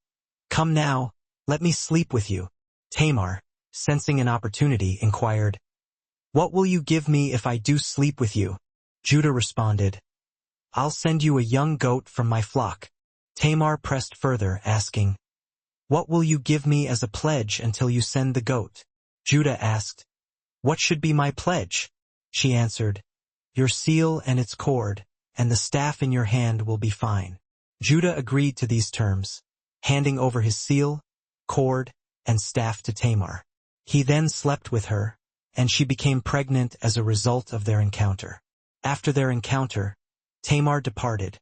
"Come now, let me sleep with you." Tamar, sensing an opportunity, inquired, "What will you give me if I do sleep with you?" Judah responded, "I'll send you a young goat from my flock." Tamar pressed further, asking, "What will you give me as a pledge until you send the goat?" Judah asked, "What should be my pledge?" She answered, "Your seal and its cord, and the staff in your hand will be fine." Judah agreed to these terms, handing over his seal, cord, and staff to Tamar. He then slept with her, and she became pregnant as a result of their encounter. After their encounter, Tamar departed,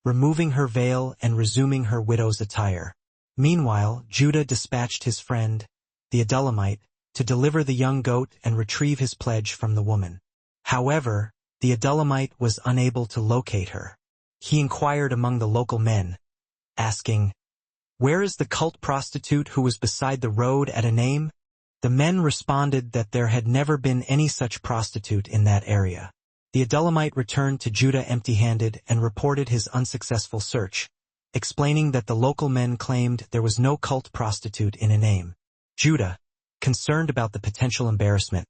removing her veil and resuming her widow's attire. Meanwhile, Judah dispatched his friend, the Adullamite, to deliver the young goat and retrieve his pledge from the woman. However, the Adullamite was unable to locate her. He inquired among the local men, asking, "Where is the cult prostitute who was beside the road at Enaim?" The men responded that there had never been any such prostitute in that area. The Adullamite returned to Judah empty-handed and reported his unsuccessful search, explaining that the local men claimed there was no cult prostitute in Enaim. Judah, concerned about the potential embarrassment,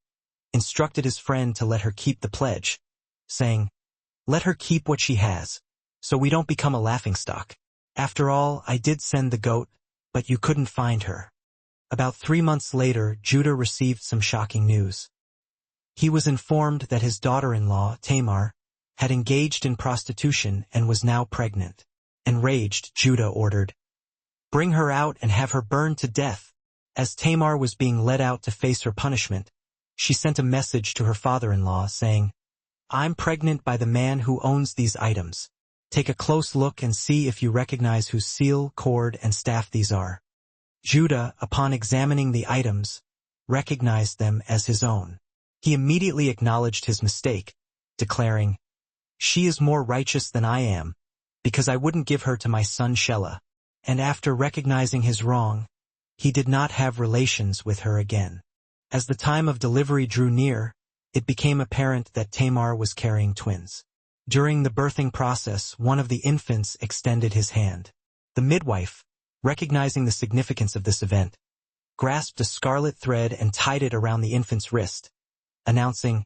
instructed his friend to let her keep the pledge, saying, "Let her keep what she has, so we don't become a laughingstock. After all, I did send the goat, but you couldn't find her." About 3 months later, Judah received some shocking news. He was informed that his daughter-in-law, Tamar, had engaged in prostitution and was now pregnant. Enraged, Judah ordered, Bring her out and have her burned to death." As Tamar was being led out to face her punishment, she sent a message to her father-in-law saying, "I'm pregnant by the man who owns these items. Take a close look and see if you recognize whose seal, cord, and staff these are." Judah, upon examining the items, recognized them as his own. He immediately acknowledged his mistake, declaring, "She is more righteous than I am, because I wouldn't give her to my son Shelah." And after recognizing his wrong, he did not have relations with her again. As the time of delivery drew near, it became apparent that Tamar was carrying twins. During the birthing process, one of the infants extended his hand. The midwife, recognizing the significance of this event, grasped a scarlet thread and tied it around the infant's wrist, announcing,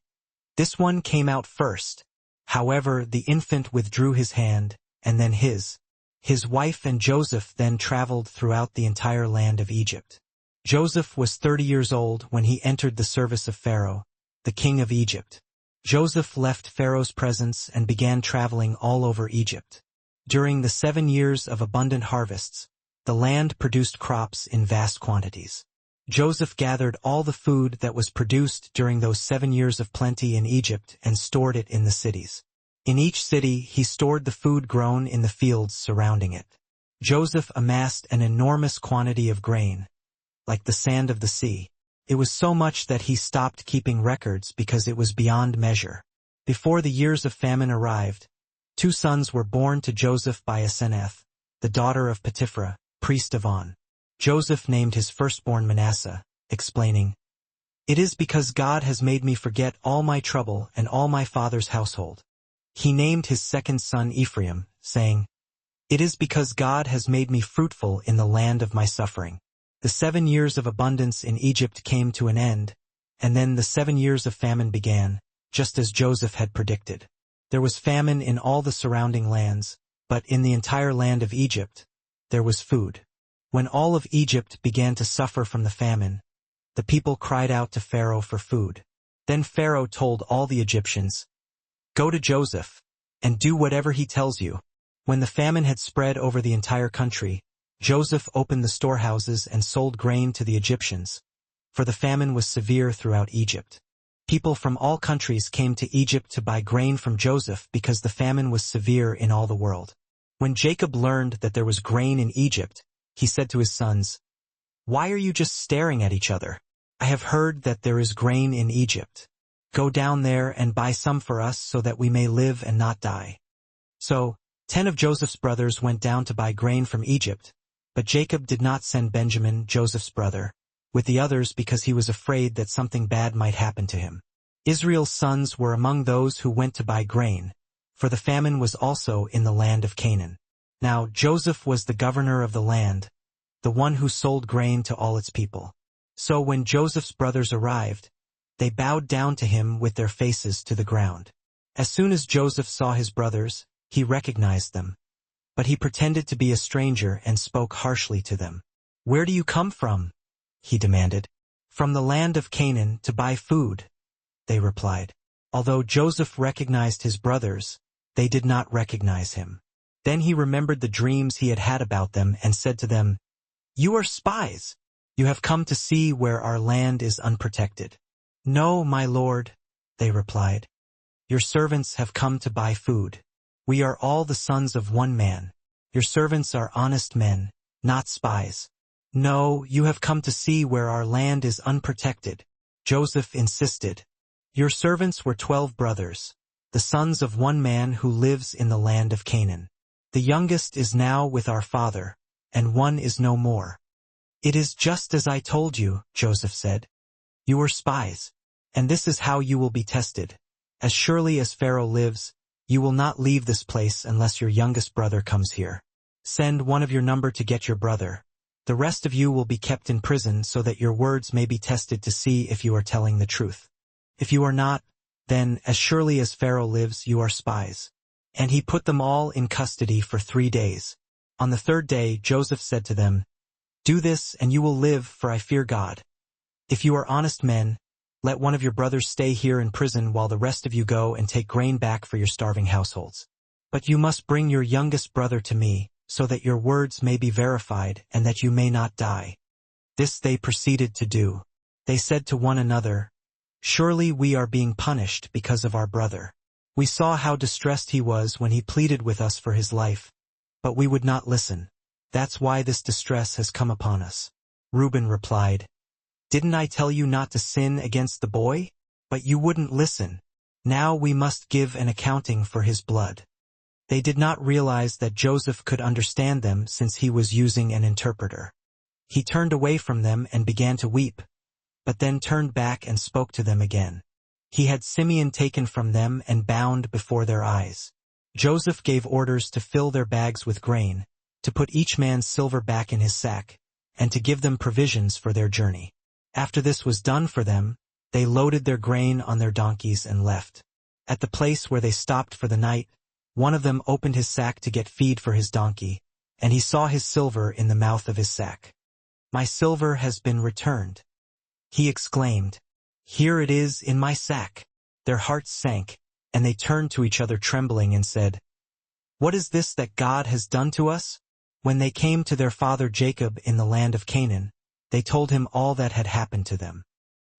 "This one came out first." However, the infant withdrew his hand, and then his wife and Joseph then traveled throughout the entire land of Egypt. Joseph was 30 years old when he entered the service of Pharaoh, the king of Egypt. Joseph left Pharaoh's presence and began traveling all over Egypt. During the 7 years of abundant harvests, the land produced crops in vast quantities. Joseph gathered all the food that was produced during those 7 years of plenty in Egypt and stored it in the cities. In each city, he stored the food grown in the fields surrounding it. Joseph amassed an enormous quantity of grain, like the sand of the sea. It was so much that he stopped keeping records because it was beyond measure. Before the years of famine arrived, 2 sons were born to Joseph by Asenath, the daughter of Potiphera, priest of On. Joseph named his firstborn Manasseh, explaining, "It is because God has made me forget all my trouble and all my father's household." He named his second son Ephraim, saying, "It is because God has made me fruitful in the land of my suffering." The 7 years of abundance in Egypt came to an end, and then the 7 years of famine began, just as Joseph had predicted. There was famine in all the surrounding lands, but in the entire land of Egypt, there was food. When all of Egypt began to suffer from the famine, the people cried out to Pharaoh for food. Then Pharaoh told all the Egyptians, "Go to Joseph, and do whatever he tells you." When the famine had spread over the entire country, Joseph opened the storehouses and sold grain to the Egyptians, for the famine was severe throughout Egypt. People from all countries came to Egypt to buy grain from Joseph because the famine was severe in all the world. When Jacob learned that there was grain in Egypt, he said to his sons, "Why are you just staring at each other? I have heard that there is grain in Egypt. Go down there and buy some for us so that we may live and not die." So 10 of Joseph's brothers went down to buy grain from Egypt, but Jacob did not send Benjamin, Joseph's brother, with the others because he was afraid that something bad might happen to him. Israel's sons were among those who went to buy grain, for the famine was also in the land of Canaan. Now Joseph was the governor of the land, the one who sold grain to all its people. So when Joseph's brothers arrived, they bowed down to him with their faces to the ground. As soon as Joseph saw his brothers, he recognized them. But he pretended to be a stranger and spoke harshly to them. "Where do you come from?" he demanded. "From the land of Canaan to buy food," they replied. Although Joseph recognized his brothers, they did not recognize him. Then he remembered the dreams he had had about them and said to them, "You are spies. You have come to see where our land is unprotected." "No, my lord," they replied. "Your servants have come to buy food. We are all the sons of one man. Your servants are honest men, not spies." "No, you have come to see where our land is unprotected," Joseph insisted. "Your servants were 12 brothers, the sons of one man who lives in the land of Canaan. The youngest is now with our father, and one is no more." "It is just as I told you," Joseph said. "You were spies, and this is how you will be tested. As surely as Pharaoh lives, you will not leave this place unless your youngest brother comes here. Send one of your number to get your brother. The rest of you will be kept in prison so that your words may be tested to see if you are telling the truth. If you are not, then, as surely as Pharaoh lives, you are spies." And he put them all in custody for 3 days. On the 3rd day, Joseph said to them, "Do this and you will live, for I fear God. If you are honest men, let one of your brothers stay here in prison while the rest of you go and take grain back for your starving households. But you must bring your youngest brother to me, so that your words may be verified and that you may not die." This they proceeded to do. They said to one another, "Surely we are being punished because of our brother. We saw how distressed he was when he pleaded with us for his life, but we would not listen. That's why this distress has come upon us." Reuben replied, "Didn't I tell you not to sin against the boy? But you wouldn't listen. Now we must give an accounting for his blood." They did not realize that Joseph could understand them since he was using an interpreter. He turned away from them and began to weep, but then turned back and spoke to them again. He had Simeon taken from them and bound before their eyes. Joseph gave orders to fill their bags with grain, to put each man's silver back in his sack, and to give them provisions for their journey. After this was done for them, they loaded their grain on their donkeys and left. At the place where they stopped for the night, one of them opened his sack to get feed for his donkey, and he saw his silver in the mouth of his sack. "My silver has been returned," he exclaimed. "Here it is in my sack." Their hearts sank, and they turned to each other trembling and said, "What is this that God has done to us?" When they came to their father Jacob in the land of Canaan, they told him all that had happened to them.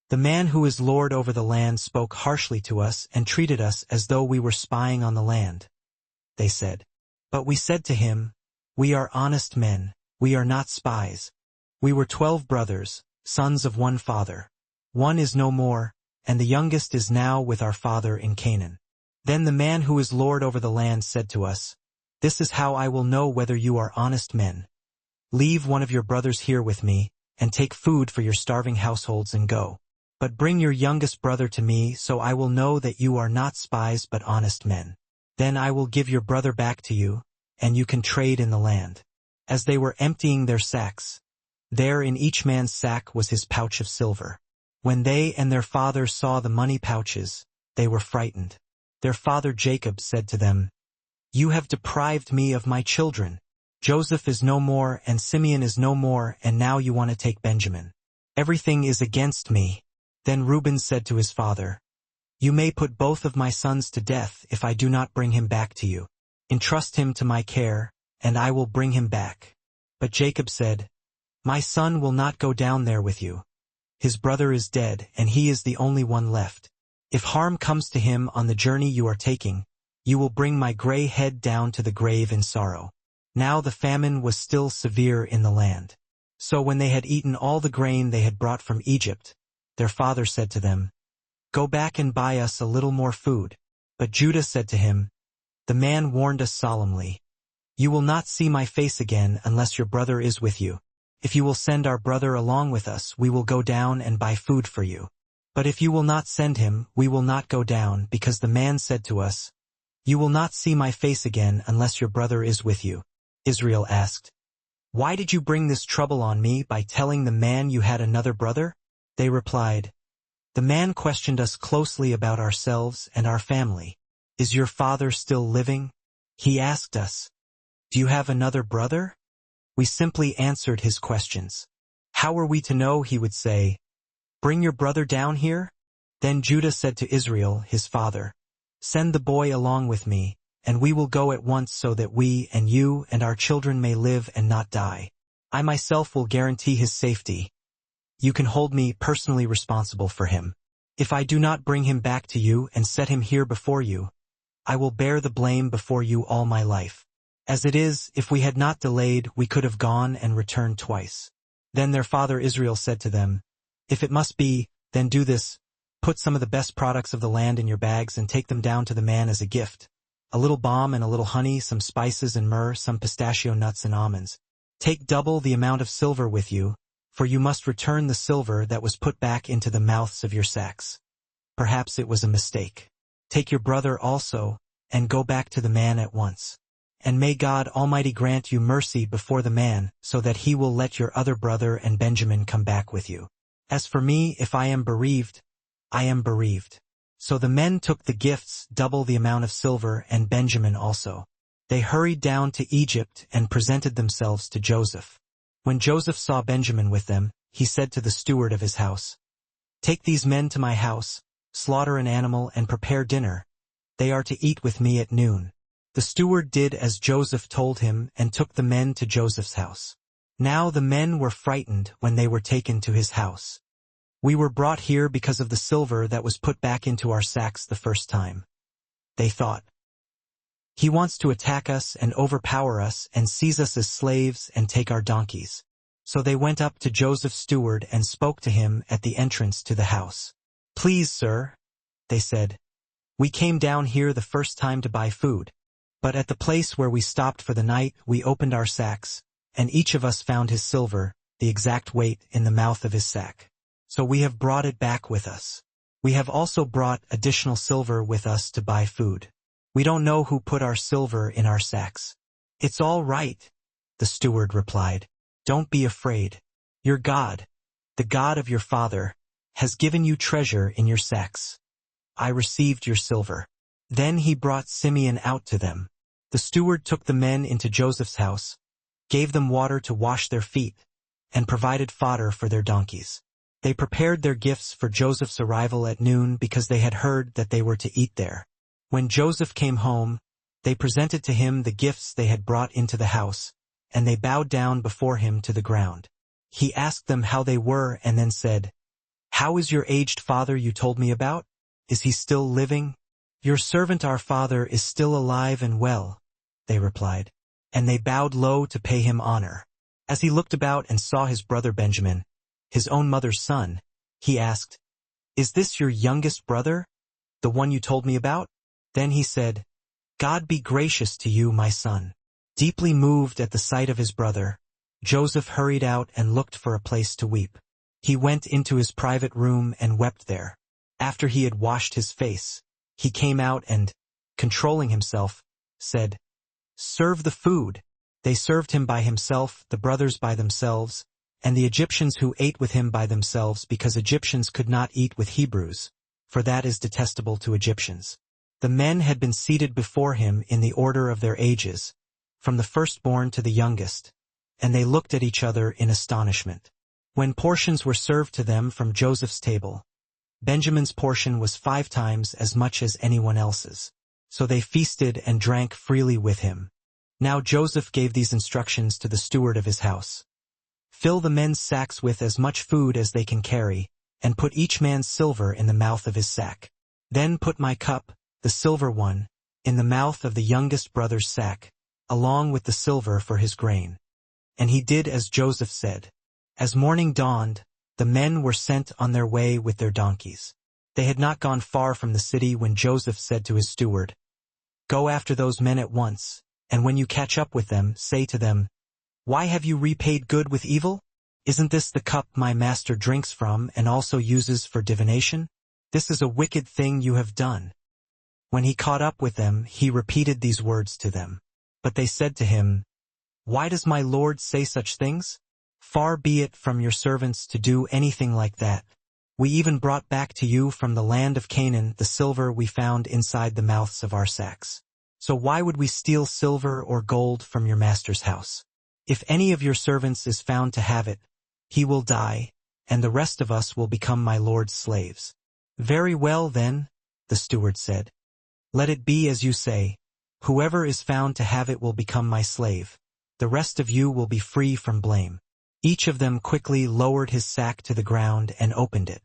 "The man who is lord over the land spoke harshly to us and treated us as though we were spying on the land," they said. "But we said to him, 'We are honest men, we are not spies. We were 12 brothers, sons of one father. One is no more, and the youngest is now with our father in Canaan.' Then the man who is lord over the land said to us, 'This is how I will know whether you are honest men. Leave one of your brothers here with me, and take food for your starving households and go. But bring your youngest brother to me, so I will know that you are not spies but honest men. Then I will give your brother back to you, and you can trade in the land.' As they were emptying their sacks, there in each man's sack was his pouch of silver. When they and their father saw the money pouches, they were frightened. Their father Jacob said to them, 'You have deprived me of my children. Joseph is no more and Simeon is no more, and now you want to take Benjamin. Everything is against me.' Then Reuben said to his father, 'You may put both of my sons to death if I do not bring him back to you. Entrust him to my care, and I will bring him back.' But Jacob said, 'My son will not go down there with you. His brother is dead, and he is the only one left. If harm comes to him on the journey you are taking, you will bring my gray head down to the grave in sorrow.' Now the famine was still severe in the land. So when they had eaten all the grain they had brought from Egypt, their father said to them, 'Go back and buy us a little more food.' But Judah said to him, 'The man warned us solemnly, "You will not see my face again unless your brother is with you. If you will send our brother along with us, we will go down and buy food for you. But if you will not send him, we will not go down, because the man said to us, "You will not see my face again unless your brother is with you."'" Israel asked, "Why did you bring this trouble on me by telling the man you had another brother?" They replied, "The man questioned us closely about ourselves and our family. 'Is your father still living?' He asked us, 'Do you have another brother?' We simply answered his questions. How were we to know he would say, 'Bring your brother down here'?" Then Judah said to Israel, his father, "Send the boy along with me, and we will go at once so that we and you and our children may live and not die. I myself will guarantee his safety. You can hold me personally responsible for him. If I do not bring him back to you and set him here before you, I will bear the blame before you all my life. As it is, if we had not delayed, we could have gone and returned twice." Then their father Israel said to them, "If it must be, then do this. Put some of the best products of the land in your bags and take them down to the man as a gift. A little balm and a little honey, some spices and myrrh, some pistachio nuts and almonds. Take double the amount of silver with you, for you must return the silver that was put back into the mouths of your sacks. Perhaps it was a mistake. Take your brother also, and go back to the man at once. And may God Almighty grant you mercy before the man, so that he will let your other brother and Benjamin come back with you. As for me, if I am bereaved, I am bereaved." So the men took the gifts, double the amount of silver, and Benjamin also. They hurried down to Egypt and presented themselves to Joseph. When Joseph saw Benjamin with them, he said to the steward of his house, "Take these men to my house, slaughter an animal and prepare dinner. They are to eat with me at noon." The steward did as Joseph told him and took the men to Joseph's house. Now the men were frightened when they were taken to his house. "We were brought here because of the silver that was put back into our sacks the first time," they thought. "He wants to attack us and overpower us and seize us as slaves and take our donkeys." So they went up to Joseph's steward and spoke to him at the entrance to the house. "Please, sir," they said, "we came down here the first time to buy food, but at the place where we stopped for the night we opened our sacks, and each of us found his silver, the exact weight, in the mouth of his sack. So we have brought it back with us. We have also brought additional silver with us to buy food. We don't know who put our silver in our sacks." "It's all right," the steward replied. "Don't be afraid. Your God, the God of your father, has given you treasure in your sacks. I received your silver." Then he brought Simeon out to them. The steward took the men into Joseph's house, gave them water to wash their feet, and provided fodder for their donkeys. They prepared their gifts for Joseph's arrival at noon because they had heard that they were to eat there. When Joseph came home, they presented to him the gifts they had brought into the house, and they bowed down before him to the ground. He asked them how they were and then said, "How is your aged father you told me about? Is he still living?" "Your servant our father is still alive and well," they replied, and they bowed low to pay him honor. As he looked about and saw his brother Benjamin, his own mother's son, he asked, "Is this your youngest brother, the one you told me about?" Then he said, "God be gracious to you, my son." Deeply moved at the sight of his brother, Joseph hurried out and looked for a place to weep. He went into his private room and wept there. After he had washed his face, he came out and, controlling himself, said, "Serve the food." They served him by himself, the brothers by themselves, and the Egyptians who ate with him by themselves, because Egyptians could not eat with Hebrews, for that is detestable to Egyptians. The men had been seated before him in the order of their ages, from the firstborn to the youngest, and they looked at each other in astonishment. When portions were served to them from Joseph's table, Benjamin's portion was 5 times as much as anyone else's. So they feasted and drank freely with him. Now Joseph gave these instructions to the steward of his house. "Fill the men's sacks with as much food as they can carry, and put each man's silver in the mouth of his sack. Then put my cup, the silver one, in the mouth of the youngest brother's sack, along with the silver for his grain." And he did as Joseph said. As morning dawned, the men were sent on their way with their donkeys. They had not gone far from the city when Joseph said to his steward, "Go after those men at once, and when you catch up with them, say to them, 'Why have you repaid good with evil? Isn't this the cup my master drinks from and also uses for divination? This is a wicked thing you have done.'" When he caught up with them, he repeated these words to them. But they said to him, "Why does my lord say such things? Far be it from your servants to do anything like that. We even brought back to you from the land of Canaan the silver we found inside the mouths of our sacks. So why would we steal silver or gold from your master's house? If any of your servants is found to have it, he will die, and the rest of us will become my lord's slaves." "Very well then," the steward said. "Let it be as you say. Whoever is found to have it will become my slave. The rest of you will be free from blame." Each of them quickly lowered his sack to the ground and opened it.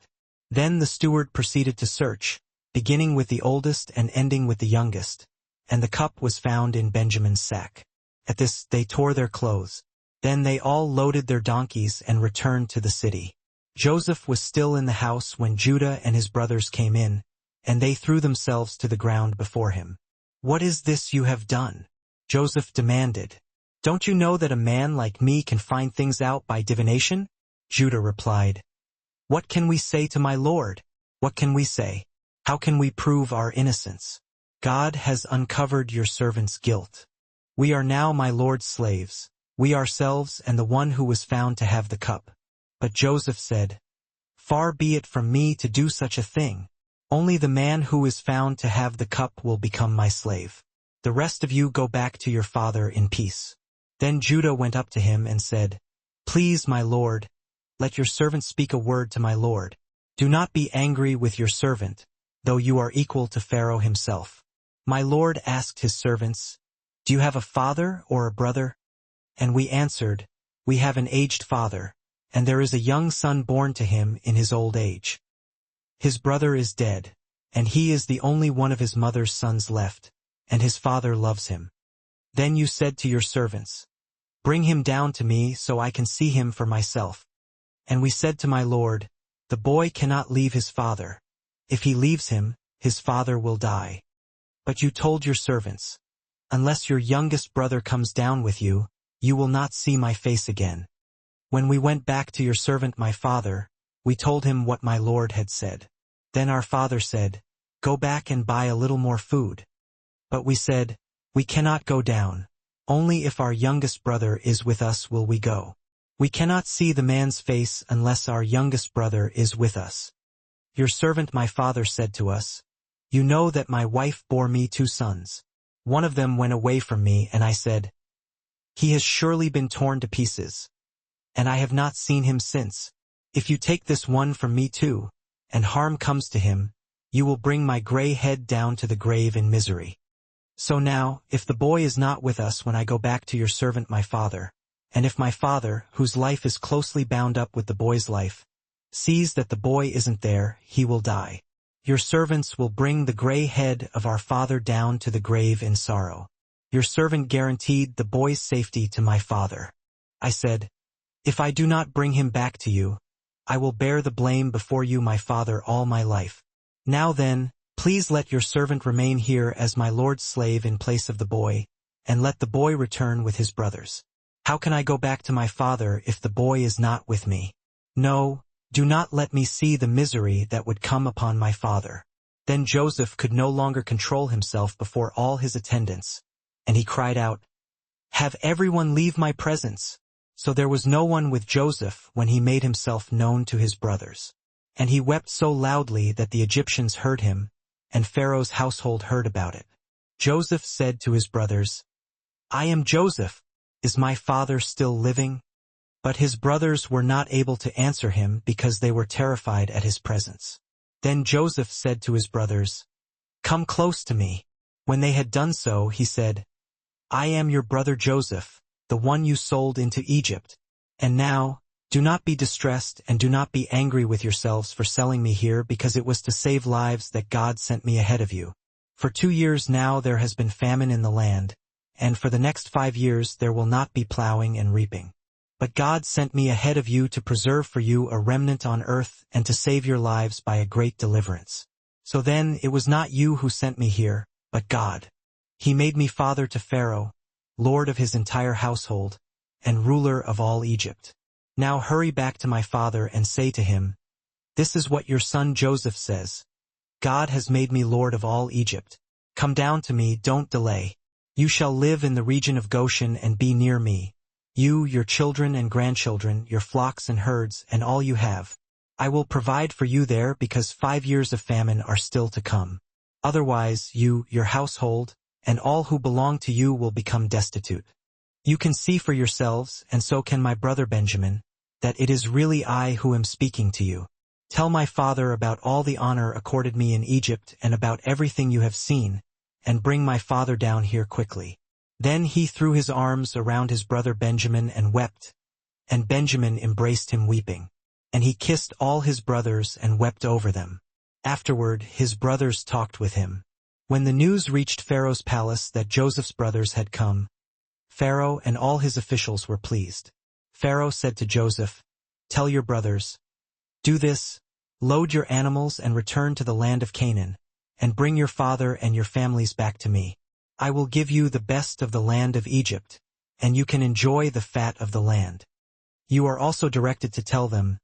Then the steward proceeded to search, beginning with the oldest and ending with the youngest, and the cup was found in Benjamin's sack. At this they tore their clothes. Then they all loaded their donkeys and returned to the city. Joseph was still in the house when Judah and his brothers came in, and they threw themselves to the ground before him. "What is this you have done?" Joseph demanded. "Don't you know that a man like me can find things out by divination?" Judah replied, "What can we say to my lord? What can we say? How can we prove our innocence? God has uncovered your servant's guilt. We are now my lord's slaves, we ourselves and the one who was found to have the cup." But Joseph said, "Far be it from me to do such a thing. Only the man who is found to have the cup will become my slave. The rest of you go back to your father in peace." Then Judah went up to him and said, "Please, my lord, let your servant speak a word to my lord. Do not be angry with your servant, though you are equal to Pharaoh himself." My lord asked his servants, "Do you have a father or a brother?" And we answered, "We have an aged father, and there is a young son born to him in his old age. His brother is dead, and he is the only one of his mother's sons left, and his father loves him. Then you said to your servants, 'Bring him down to me so I can see him for myself.' And we said to my lord, 'The boy cannot leave his father. If he leaves him, his father will die.' But you told your servants, 'Unless your youngest brother comes down with you, you will not see my face again.' When we went back to your servant my father, we told him what my lord had said. Then our father said, 'Go back and buy a little more food.' But we said, 'We cannot go down. Only if our youngest brother is with us will we go. We cannot see the man's face unless our youngest brother is with us.' Your servant my father said to us, 'You know that my wife bore me 2 sons. One of them went away from me, and I said, "He has surely been torn to pieces." And I have not seen him since. If you take this one from me too, and harm comes to him, you will bring my gray head down to the grave in misery. So now, if the boy is not with us when I go back to your servant my father, and if my father, whose life is closely bound up with the boy's life, sees that the boy isn't there, he will die. Your servants will bring the gray head of our father down to the grave in sorrow." Your servant guaranteed the boy's safety to my father. I said, "If I do not bring him back to you, I will bear the blame before you my father all my life. Now then, please let your servant remain here as my lord's slave in place of the boy, and let the boy return with his brothers. How can I go back to my father if the boy is not with me? No, do not let me see the misery that would come upon my father." Then Joseph could no longer control himself before all his attendants, and he cried out, "Have everyone leave my presence." So there was no one with Joseph when he made himself known to his brothers. And he wept so loudly that the Egyptians heard him, and Pharaoh's household heard about it. Joseph said to his brothers, "I am Joseph. Is my father still living?" But his brothers were not able to answer him because they were terrified at his presence. Then Joseph said to his brothers, "Come close to me." When they had done so, he said, "I am your brother Joseph, the one you sold into Egypt. And now, do not be distressed and do not be angry with yourselves for selling me here, because it was to save lives that God sent me ahead of you. For 2 years now there has been famine in the land, and for the next 5 years there will not be plowing and reaping. But God sent me ahead of you to preserve for you a remnant on earth and to save your lives by a great deliverance. So then it was not you who sent me here, but God. He made me father to Pharaoh, lord of his entire household, and ruler of all Egypt. Now hurry back to my father and say to him, 'This is what your son Joseph says. God has made me lord of all Egypt. Come down to me, don't delay. You shall live in the region of Goshen and be near me. You, your children and grandchildren, your flocks and herds, and all you have. I will provide for you there because 5 years of famine are still to come. Otherwise you, your household, and all who belong to you will become destitute. You can see for yourselves, and so can my brother Benjamin, that it is really I who am speaking to you. Tell my father about all the honor accorded me in Egypt and about everything you have seen, and bring my father down here quickly.' Then he threw his arms around his brother Benjamin and wept, and Benjamin embraced him weeping. And he kissed all his brothers and wept over them. Afterward his brothers talked with him. When the news reached Pharaoh's palace that Joseph's brothers had come, Pharaoh and all his officials were pleased. Pharaoh said to Joseph, "Tell your brothers, 'Do this, load your animals and return to the land of Canaan, and bring your father and your families back to me. I will give you the best of the land of Egypt, and you can enjoy the fat of the land.' You are also directed to tell them,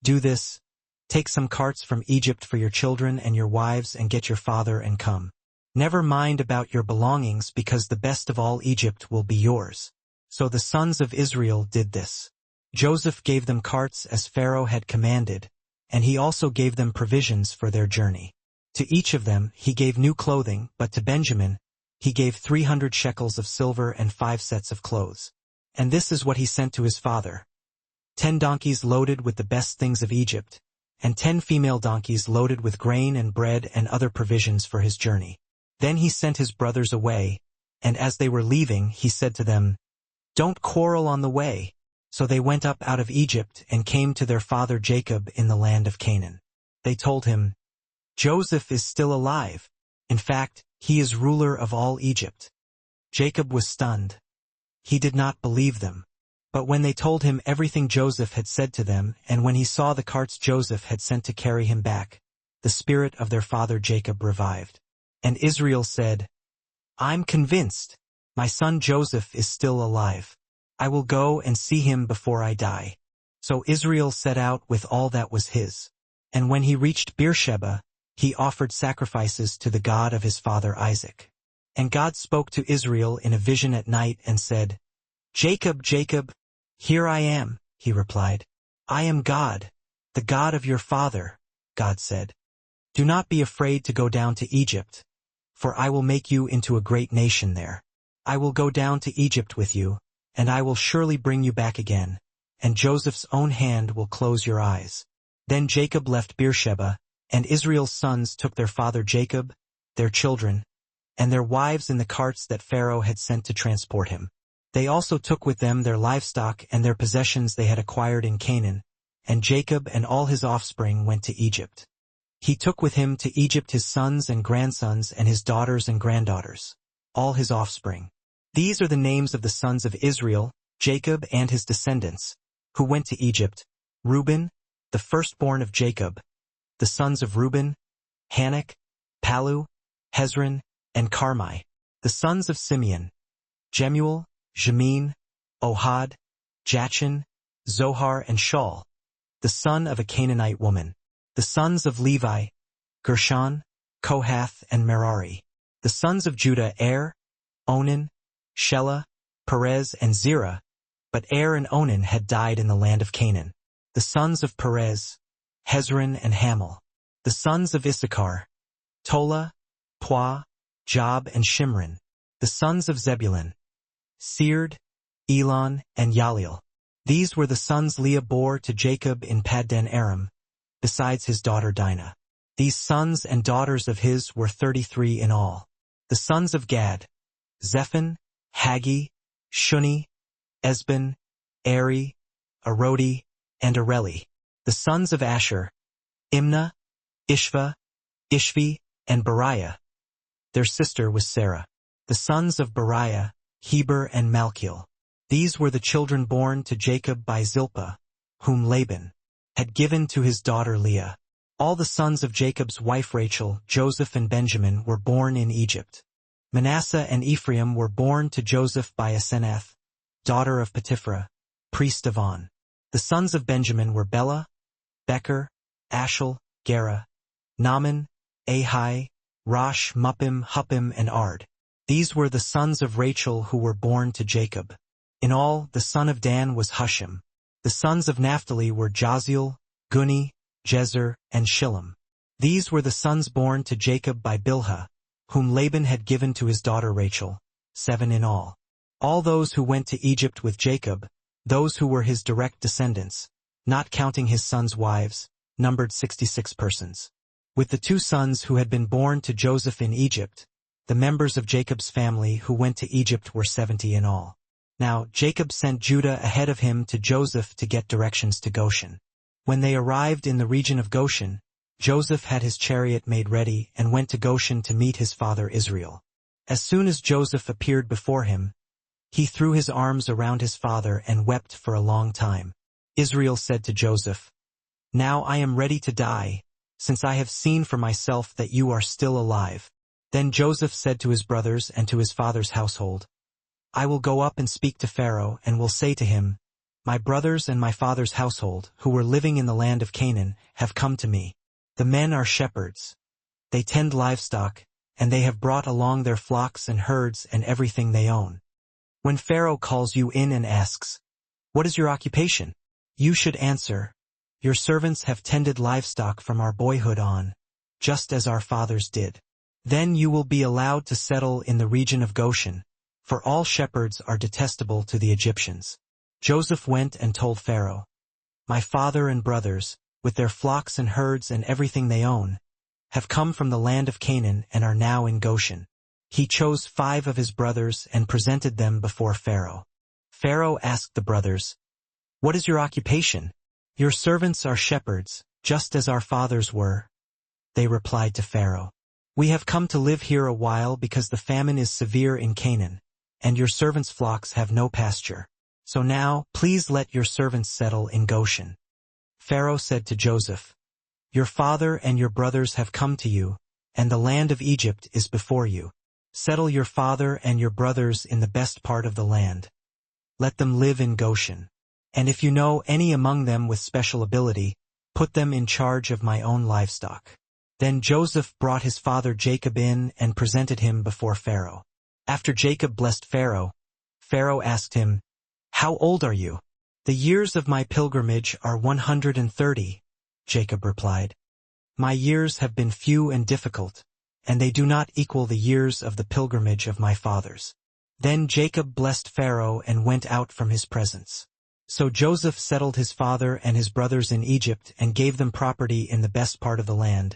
'Do this, take some carts from Egypt for your children and your wives and get your father and come. Never mind about your belongings because the best of all Egypt will be yours.' So the sons of Israel did this. Joseph gave them carts as Pharaoh had commanded, and he also gave them provisions for their journey. To each of them he gave new clothing, but to Benjamin he gave 300 shekels of silver and 5 sets of clothes. And this is what he sent to his father: 10 donkeys loaded with the best things of Egypt, and 10 female donkeys loaded with grain and bread and other provisions for his journey. Then he sent his brothers away, And as they were leaving, he said to them, "Don't quarrel on the way." So they went up out of Egypt and came to their father Jacob in the land of Canaan. They told him, "Joseph is still alive. In fact, he is ruler of all Egypt." Jacob was stunned. He did not believe them. But when they told him everything Joseph had said to them, and when he saw the carts Joseph had sent to carry him back, the spirit of their father Jacob revived. And Israel said, "I'm convinced. My son Joseph is still alive. I will go and see him before I die." So Israel set out with all that was his. And when he reached Beersheba, he offered sacrifices to the God of his father Isaac. And God spoke to Israel in a vision at night and said, "Jacob, Jacob." "Here I am," he replied. "I am God, the God of your father," God said. "Do not be afraid to go down to Egypt, for I will make you into a great nation there. I will go down to Egypt with you, and I will surely bring you back again, and Joseph's own hand will close your eyes." Then Jacob left Beersheba, and Israel's sons took their father Jacob, their children, and their wives in the carts that Pharaoh had sent to transport him. They also took with them their livestock and their possessions they had acquired in Canaan, and Jacob and all his offspring went to Egypt. He took with him to Egypt his sons and grandsons and his daughters and granddaughters, all his offspring. These are the names of the sons of Israel, Jacob and his descendants, who went to Egypt: Reuben, the firstborn of Jacob, the sons of Reuben, Hanok, Palu, Hezron, and Carmi, the sons of Simeon, Jemuel, Jamin, Ohad, Jachin, Zohar, and Shaul, the son of a Canaanite woman, the sons of Levi, Gershon, Kohath, and Merari, the sons of Judah, Onan, Shelah, Perez, and Zerah, but and Onan had died in the land of Canaan, the sons of Perez, Hezron, and Hamel, the sons of Issachar, Tola, Puah, Job, and Shimron, the sons of Zebulun, Sered, Elon, and Yaleel. These were the sons Leah bore to Jacob in Paddan Aram, besides his daughter Dinah. These sons and daughters of his were 33 in all. The sons of Gad, Zephon, Haggi, Shuni, Esben, Eri, Arodi, and Areli. The sons of Asher, Imnah, Ishva, Ishvi, and Beriah. Their sister was Sarah. The sons of Beriah, Heber and Malchiel. These were the children born to Jacob by Zilpah, whom Laban had given to his daughter Leah. All the sons of Jacob's wife Rachel, Joseph and Benjamin, were born in Egypt. Manasseh and Ephraim were born to Joseph by Asenath, daughter of Potiphera, priest of On. The sons of Benjamin were Bela, Becher, Ashel, Gera, Naaman, Ahi, Rosh, Muppim, Huppim, and Ard. These were the sons of Rachel who were born to Jacob. In all, the son of Dan was Hushim. The sons of Naphtali were Jaziel, Guni, Jezer, and Shillem. These were the sons born to Jacob by Bilhah, whom Laban had given to his daughter Rachel, 7 in all. All those who went to Egypt with Jacob, those who were his direct descendants, not counting his sons' wives, numbered 66 persons. With the 2 sons who had been born to Joseph in Egypt, the members of Jacob's family who went to Egypt were 70 in all. Now Jacob sent Judah ahead of him to Joseph to get directions to Goshen. When they arrived in the region of Goshen, Joseph had his chariot made ready and went to Goshen to meet his father Israel. As soon as Joseph appeared before him, he threw his arms around his father and wept for a long time. Israel said to Joseph, "Now I am ready to die, since I have seen for myself that you are still alive." Then Joseph said to his brothers and to his father's household, "I will go up and speak to Pharaoh and will say to him, 'My brothers and my father's household, who were living in the land of Canaan, have come to me. The men are shepherds. They tend livestock, and they have brought along their flocks and herds and everything they own.' When Pharaoh calls you in and asks, 'What is your occupation?' you should answer, 'Your servants have tended livestock from our boyhood on, just as our fathers did.' Then you will be allowed to settle in the region of Goshen, for all shepherds are detestable to the Egyptians." Joseph went and told Pharaoh, "My father and brothers, with their flocks and herds and everything they own, have come from the land of Canaan and are now in Goshen." He chose 5 of his brothers and presented them before Pharaoh. Pharaoh asked the brothers, "What is your occupation?" "Your servants are shepherds, just as our fathers were," they replied to Pharaoh. "We have come to live here a while because the famine is severe in Canaan, and your servants' flocks have no pasture. So now, please let your servants settle in Goshen." Pharaoh said to Joseph, "Your father and your brothers have come to you, and the land of Egypt is before you. Settle your father and your brothers in the best part of the land. Let them live in Goshen. And if you know any among them with special ability, put them in charge of my own livestock." Then Joseph brought his father Jacob in and presented him before Pharaoh. After Jacob blessed Pharaoh, Pharaoh asked him, "How old are you?" "The years of my pilgrimage are 130, Jacob replied. "My years have been few and difficult, and they do not equal the years of the pilgrimage of my fathers." Then Jacob blessed Pharaoh and went out from his presence. So Joseph settled his father and his brothers in Egypt and gave them property in the best part of the land,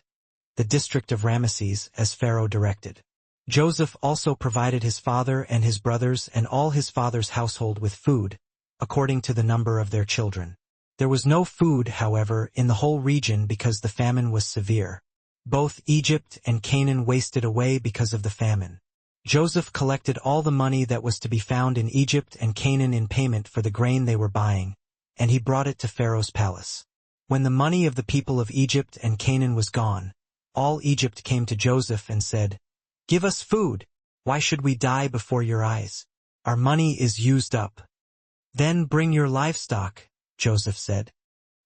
the district of Ramesses, as Pharaoh directed. Joseph also provided his father and his brothers and all his father's household with food, according to the number of their children. There was no food, however, in the whole region because the famine was severe. Both Egypt and Canaan wasted away because of the famine. Joseph collected all the money that was to be found in Egypt and Canaan in payment for the grain they were buying, and he brought it to Pharaoh's palace. When the money of the people of Egypt and Canaan was gone, all Egypt came to Joseph and said, "Give us food. Why should we die before your eyes? Our money is used up." "Then bring your livestock," Joseph said.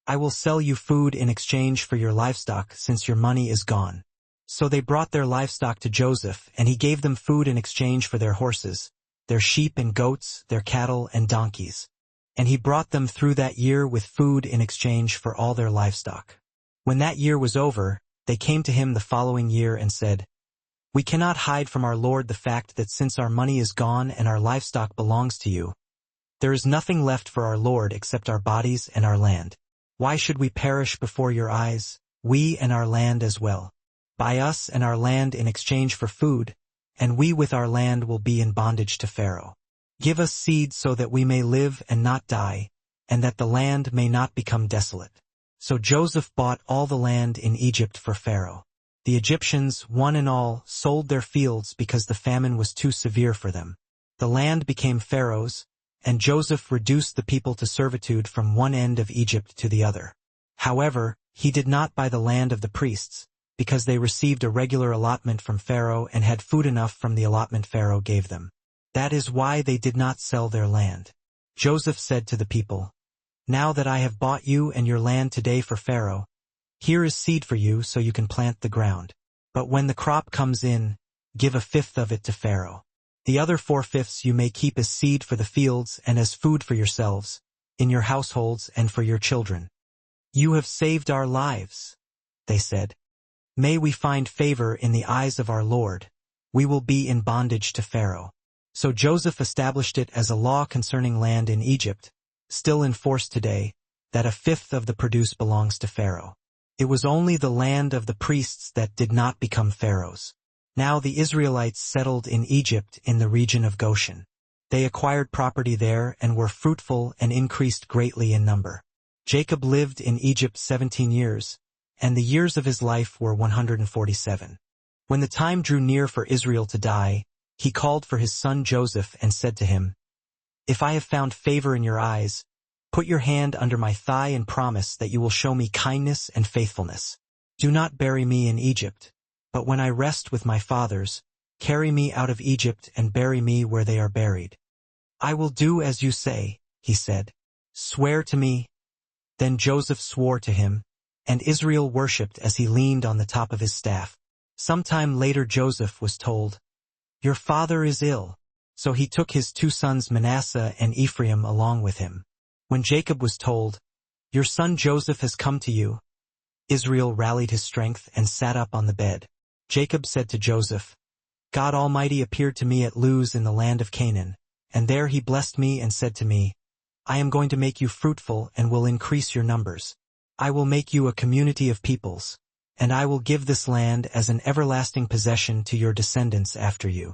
"I will sell you food in exchange for your livestock since your money is gone." So they brought their livestock to Joseph, and he gave them food in exchange for their horses, their sheep and goats, their cattle and donkeys. And he brought them through that year with food in exchange for all their livestock. When that year was over, they came to him the following year and said, "We cannot hide from our Lord the fact that since our money is gone and our livestock belongs to you, there is nothing left for our Lord except our bodies and our land. Why should we perish before your eyes, we and our land as well? Buy us and our land in exchange for food, and we with our land will be in bondage to Pharaoh. Give us seed so that we may live and not die, and that the land may not become desolate." So Joseph bought all the land in Egypt for Pharaoh. The Egyptians, one and all, sold their fields because the famine was too severe for them. The land became Pharaoh's, and Joseph reduced the people to servitude from one end of Egypt to the other. However, he did not buy the land of the priests, because they received a regular allotment from Pharaoh and had food enough from the allotment Pharaoh gave them. That is why they did not sell their land. Joseph said to the people, "Now that I have bought you and your land today for Pharaoh, here is seed for you so you can plant the ground. But when the crop comes in, give 1/5 of it to Pharaoh. The other 4/5 you may keep as seed for the fields and as food for yourselves, in your households and for your children." "You have saved our lives," they said. "May we find favor in the eyes of our Lord. We will be in bondage to Pharaoh." So Joseph established it as a law concerning land in Egypt, still in force today, that 1/5 of the produce belongs to Pharaoh. It was only the land of the priests that did not become Pharaoh's. Now the Israelites settled in Egypt in the region of Goshen. They acquired property there and were fruitful and increased greatly in number. Jacob lived in Egypt 17 years, and the years of his life were 147. When the time drew near for Israel to die, he called for his son Joseph and said to him, "If I have found favor in your eyes, put your hand under my thigh and promise that you will show me kindness and faithfulness. Do not bury me in Egypt, but when I rest with my fathers, carry me out of Egypt and bury me where they are buried." "I will do as you say," he said. "Swear to me." Then Joseph swore to him, and Israel worshipped as he leaned on the top of his staff. Sometime later Joseph was told, "Your father is ill." So he took his 2 sons Manasseh and Ephraim along with him. When Jacob was told, "Your son Joseph has come to you," Israel rallied his strength and sat up on the bed. Jacob said to Joseph, "God Almighty appeared to me at Luz in the land of Canaan, and there he blessed me and said to me, 'I am going to make you fruitful and will increase your numbers. I will make you a community of peoples, and I will give this land as an everlasting possession to your descendants after you.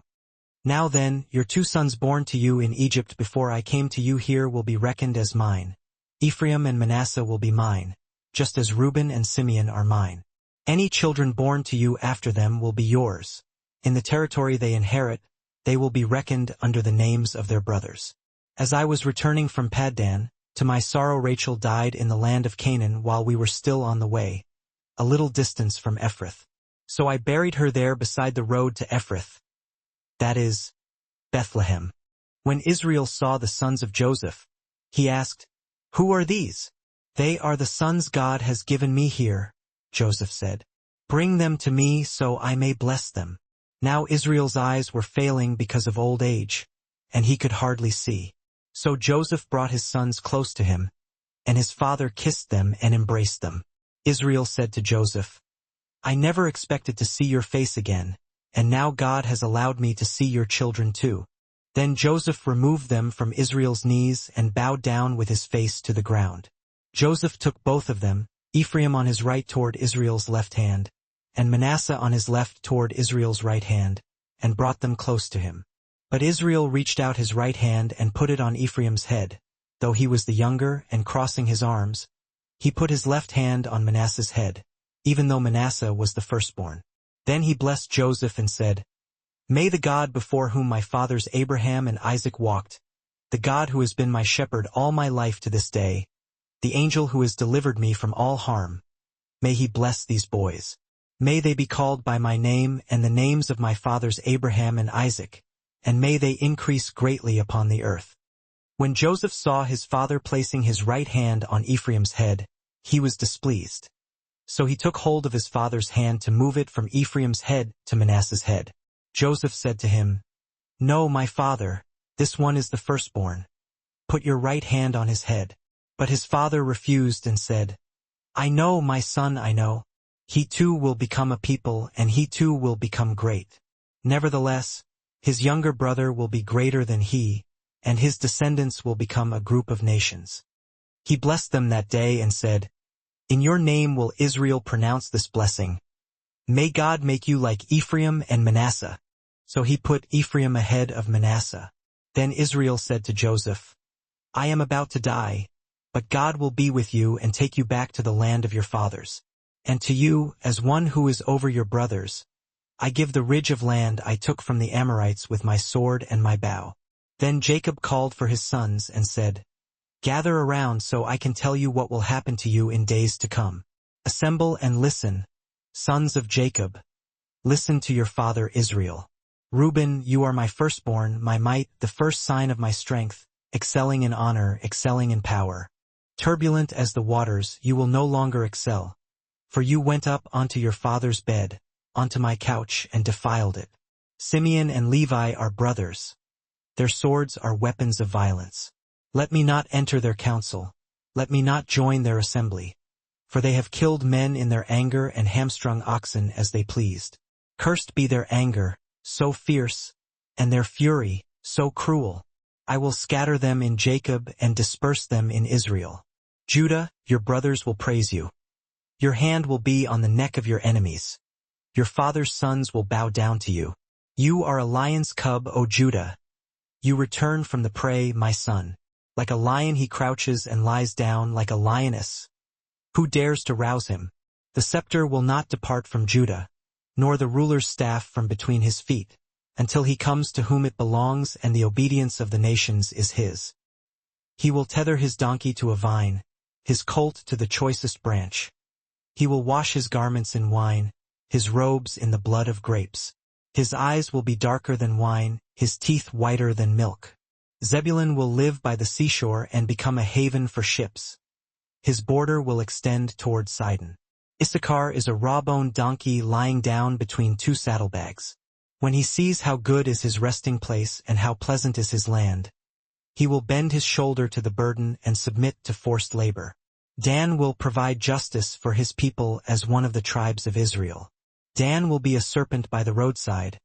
Now then, your 2 sons born to you in Egypt before I came to you here will be reckoned as mine. Ephraim and Manasseh will be mine, just as Reuben and Simeon are mine. Any children born to you after them will be yours. In the territory they inherit, they will be reckoned under the names of their brothers. As I was returning from Paddan, to my sorrow Rachel died in the land of Canaan while we were still on the way, a little distance from Ephrath. So I buried her there beside the road to Ephrath, that is, Bethlehem. When Israel saw the sons of Joseph, he asked, "Who are these?" "They are the sons God has given me here," Joseph said. "Bring them to me so I may bless them." Now Israel's eyes were failing because of old age, and he could hardly see. So Joseph brought his sons close to him, and his father kissed them and embraced them. Israel said to Joseph, "I never expected to see your face again, and now God has allowed me to see your children too." Then Joseph removed them from Israel's knees and bowed down with his face to the ground. Joseph took both of them, Ephraim on his right toward Israel's left hand, and Manasseh on his left toward Israel's right hand, and brought them close to him. But Israel reached out his right hand and put it on Ephraim's head, though he was the younger, and crossing his arms, he put his left hand on Manasseh's head, even though Manasseh was the firstborn. Then he blessed Joseph and said, "May the God before whom my fathers Abraham and Isaac walked, the God who has been my shepherd all my life to this day, the angel who has delivered me from all harm, may he bless these boys. May they be called by my name and the names of my fathers Abraham and Isaac, and may they increase greatly upon the earth." When Joseph saw his father placing his right hand on Ephraim's head, he was displeased. So he took hold of his father's hand to move it from Ephraim's head to Manasseh's head. Joseph said to him, "No, my father, this one is the firstborn. Put your right hand on his head." But his father refused and said, "I know, my son, I know. He too will become a people, and he too will become great. Nevertheless, his younger brother will be greater than he, and his descendants will become a group of nations." He blessed them that day and said, "In your name will Israel pronounce this blessing. May God make you like Ephraim and Manasseh." So he put Ephraim ahead of Manasseh. Then Israel said to Joseph, "I am about to die, but God will be with you and take you back to the land of your fathers. And to you, as one who is over your brothers, I give the ridge of land I took from the Amorites with my sword and my bow." Then Jacob called for his sons and said, "Gather around so I can tell you what will happen to you in days to come. Assemble and listen, sons of Jacob. Listen to your father Israel. Reuben, you are my firstborn, my might, the first sign of my strength, excelling in honor, excelling in power. Turbulent as the waters, you will no longer excel. For you went up onto your father's bed, onto my couch, and defiled it. Simeon and Levi are brothers. Their swords are weapons of violence. Let me not enter their council. Let me not join their assembly. For they have killed men in their anger and hamstrung oxen as they pleased. Cursed be their anger, so fierce, and their fury, so cruel. I will scatter them in Jacob and disperse them in Israel. Judah, your brothers will praise you. Your hand will be on the neck of your enemies. Your father's sons will bow down to you. You are a lion's cub, O Judah. You return from the prey, my son. Like a lion he crouches and lies down like a lioness. Who dares to rouse him? The scepter will not depart from Judah, nor the ruler's staff from between his feet, until he comes to whom it belongs, and the obedience of the nations is his. He will tether his donkey to a vine, his colt to the choicest branch. He will wash his garments in wine, his robes in the blood of grapes. His eyes will be darker than wine, his teeth whiter than milk. Zebulun will live by the seashore and become a haven for ships. His border will extend toward Sidon. Issachar is a raw-boned donkey lying down between two saddlebags. When he sees how good is his resting place and how pleasant is his land, he will bend his shoulder to the burden and submit to forced labor. Dan will provide justice for his people as one of the tribes of Israel. Dan will be a serpent by the roadside,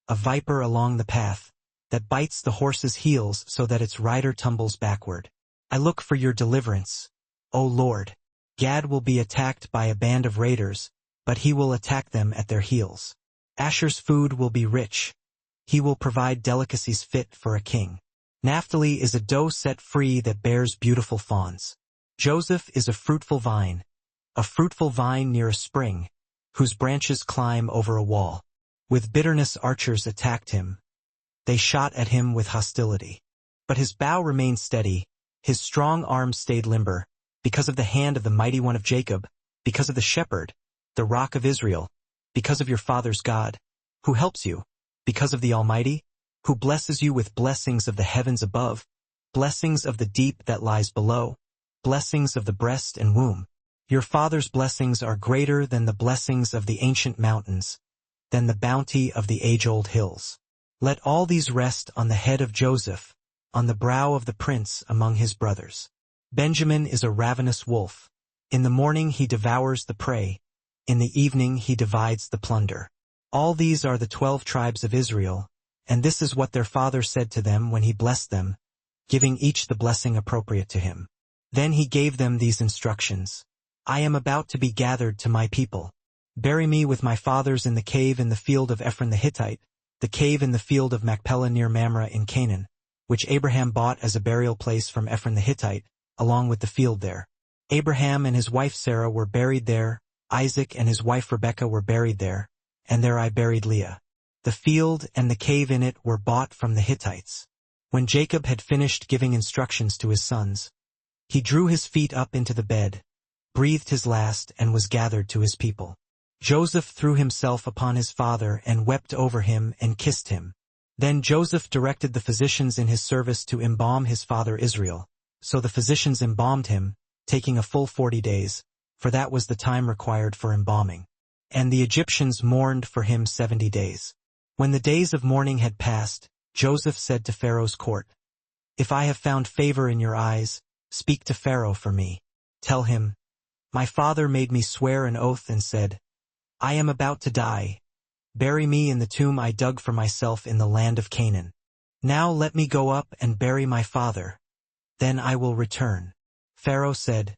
a viper along the path, that bites the horse's heels so that its rider tumbles backward. I look for your deliverance, O Lord. Gad will be attacked by a band of raiders, but he will attack them at their heels. Asher's food will be rich. He will provide delicacies fit for a king. Naphtali is a doe set free that bears beautiful fawns. Joseph is a fruitful vine near a spring, whose branches climb over a wall. With bitterness archers attacked him. They shot at him with hostility. But his bow remained steady, his strong arm stayed limber, because of the hand of the mighty one of Jacob, because of the shepherd, the rock of Israel, because of your father's God, who helps you, because of the Almighty, who blesses you with blessings of the heavens above, blessings of the deep that lies below, blessings of the breast and womb. Your father's blessings are greater than the blessings of the ancient mountains, than the bounty of the age-old hills. Let all these rest on the head of Joseph, on the brow of the prince among his brothers. Benjamin is a ravenous wolf. In the morning he devours the prey. In the evening he divides the plunder. All these are the 12 tribes of Israel, and this is what their father said to them when he blessed them, giving each the blessing appropriate to him. Then he gave them these instructions. I am about to be gathered to my people. Bury me with my fathers in the cave in the field of Ephron the Hittite, the cave in the field of Machpelah near Mamre in Canaan, which Abraham bought as a burial place from Ephron the Hittite, along with the field there. Abraham and his wife Sarah were buried there, Isaac and his wife Rebekah were buried there, and there I buried Leah. The field and the cave in it were bought from the Hittites. When Jacob had finished giving instructions to his sons, he drew his feet up into the bed, breathed his last, and was gathered to his people. Joseph threw himself upon his father and wept over him and kissed him. Then Joseph directed the physicians in his service to embalm his father Israel. So the physicians embalmed him, taking a full 40 days, for that was the time required for embalming. And the Egyptians mourned for him 70 days. When the days of mourning had passed, Joseph said to Pharaoh's court, If I have found favor in your eyes, speak to Pharaoh for me. Tell him, My father made me swear an oath and said, I am about to die. Bury me in the tomb I dug for myself in the land of Canaan. Now let me go up and bury my father. Then I will return. Pharaoh said,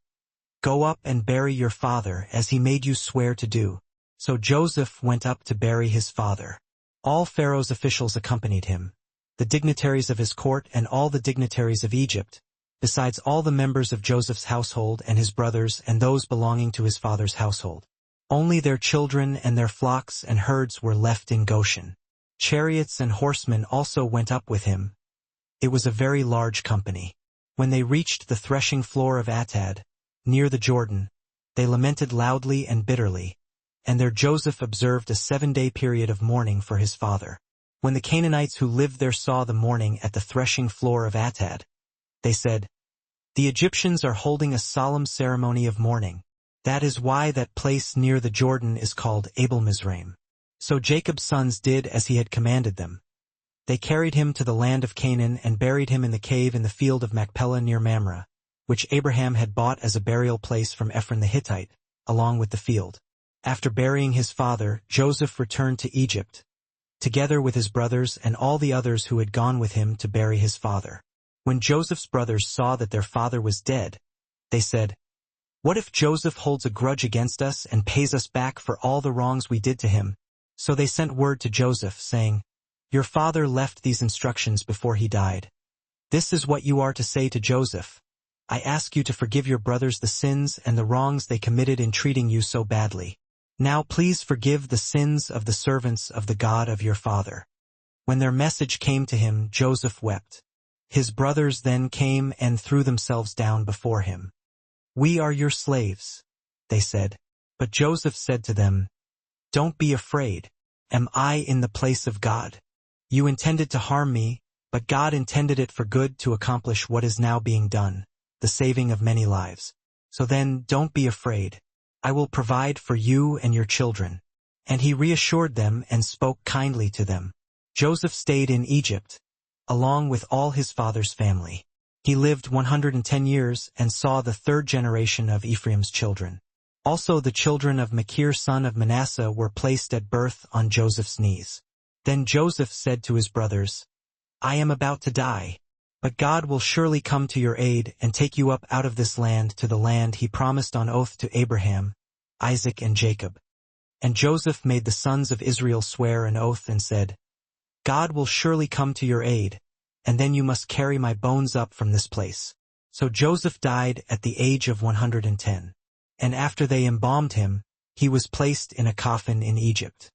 Go up and bury your father as he made you swear to do. So Joseph went up to bury his father. All Pharaoh's officials accompanied him, the dignitaries of his court and all the dignitaries of Egypt, besides all the members of Joseph's household and his brothers and those belonging to his father's household. Only their children and their flocks and herds were left in Goshen. Chariots and horsemen also went up with him. It was a very large company. When they reached the threshing floor of Atad, near the Jordan, they lamented loudly and bitterly, and there Joseph observed a 7-day period of mourning for his father. When the Canaanites who lived there saw the mourning at the threshing floor of Atad, they said, The Egyptians are holding a solemn ceremony of mourning. That is why that place near the Jordan is called Abel Mizraim. So Jacob's sons did as he had commanded them. They carried him to the land of Canaan and buried him in the cave in the field of Machpelah near Mamre, which Abraham had bought as a burial place from Ephron the Hittite, along with the field. After burying his father, Joseph returned to Egypt, together with his brothers and all the others who had gone with him to bury his father. When Joseph's brothers saw that their father was dead, they said, What if Joseph holds a grudge against us and pays us back for all the wrongs we did to him? So they sent word to Joseph, saying, Your father left these instructions before he died. This is what you are to say to Joseph. I ask you to forgive your brothers the sins and the wrongs they committed in treating you so badly. Now please forgive the sins of the servants of the God of your father. When their message came to him, Joseph wept. His brothers then came and threw themselves down before him. We are your slaves, they said. But Joseph said to them, Don't be afraid. Am I in the place of God? You intended to harm me, but God intended it for good to accomplish what is now being done, the saving of many lives. So then, don't be afraid. I will provide for you and your children. And he reassured them and spoke kindly to them. Joseph stayed in Egypt, along with all his father's family. He lived 110 years and saw the 3rd generation of Ephraim's children. Also the children of Machir son of Manasseh were placed at birth on Joseph's knees. Then Joseph said to his brothers, I am about to die, but God will surely come to your aid and take you up out of this land to the land he promised on oath to Abraham, Isaac and Jacob. And Joseph made the sons of Israel swear an oath and said, God will surely come to your aid, and then you must carry my bones up from this place. So Joseph died at the age of 110. And after they embalmed him, he was placed in a coffin in Egypt.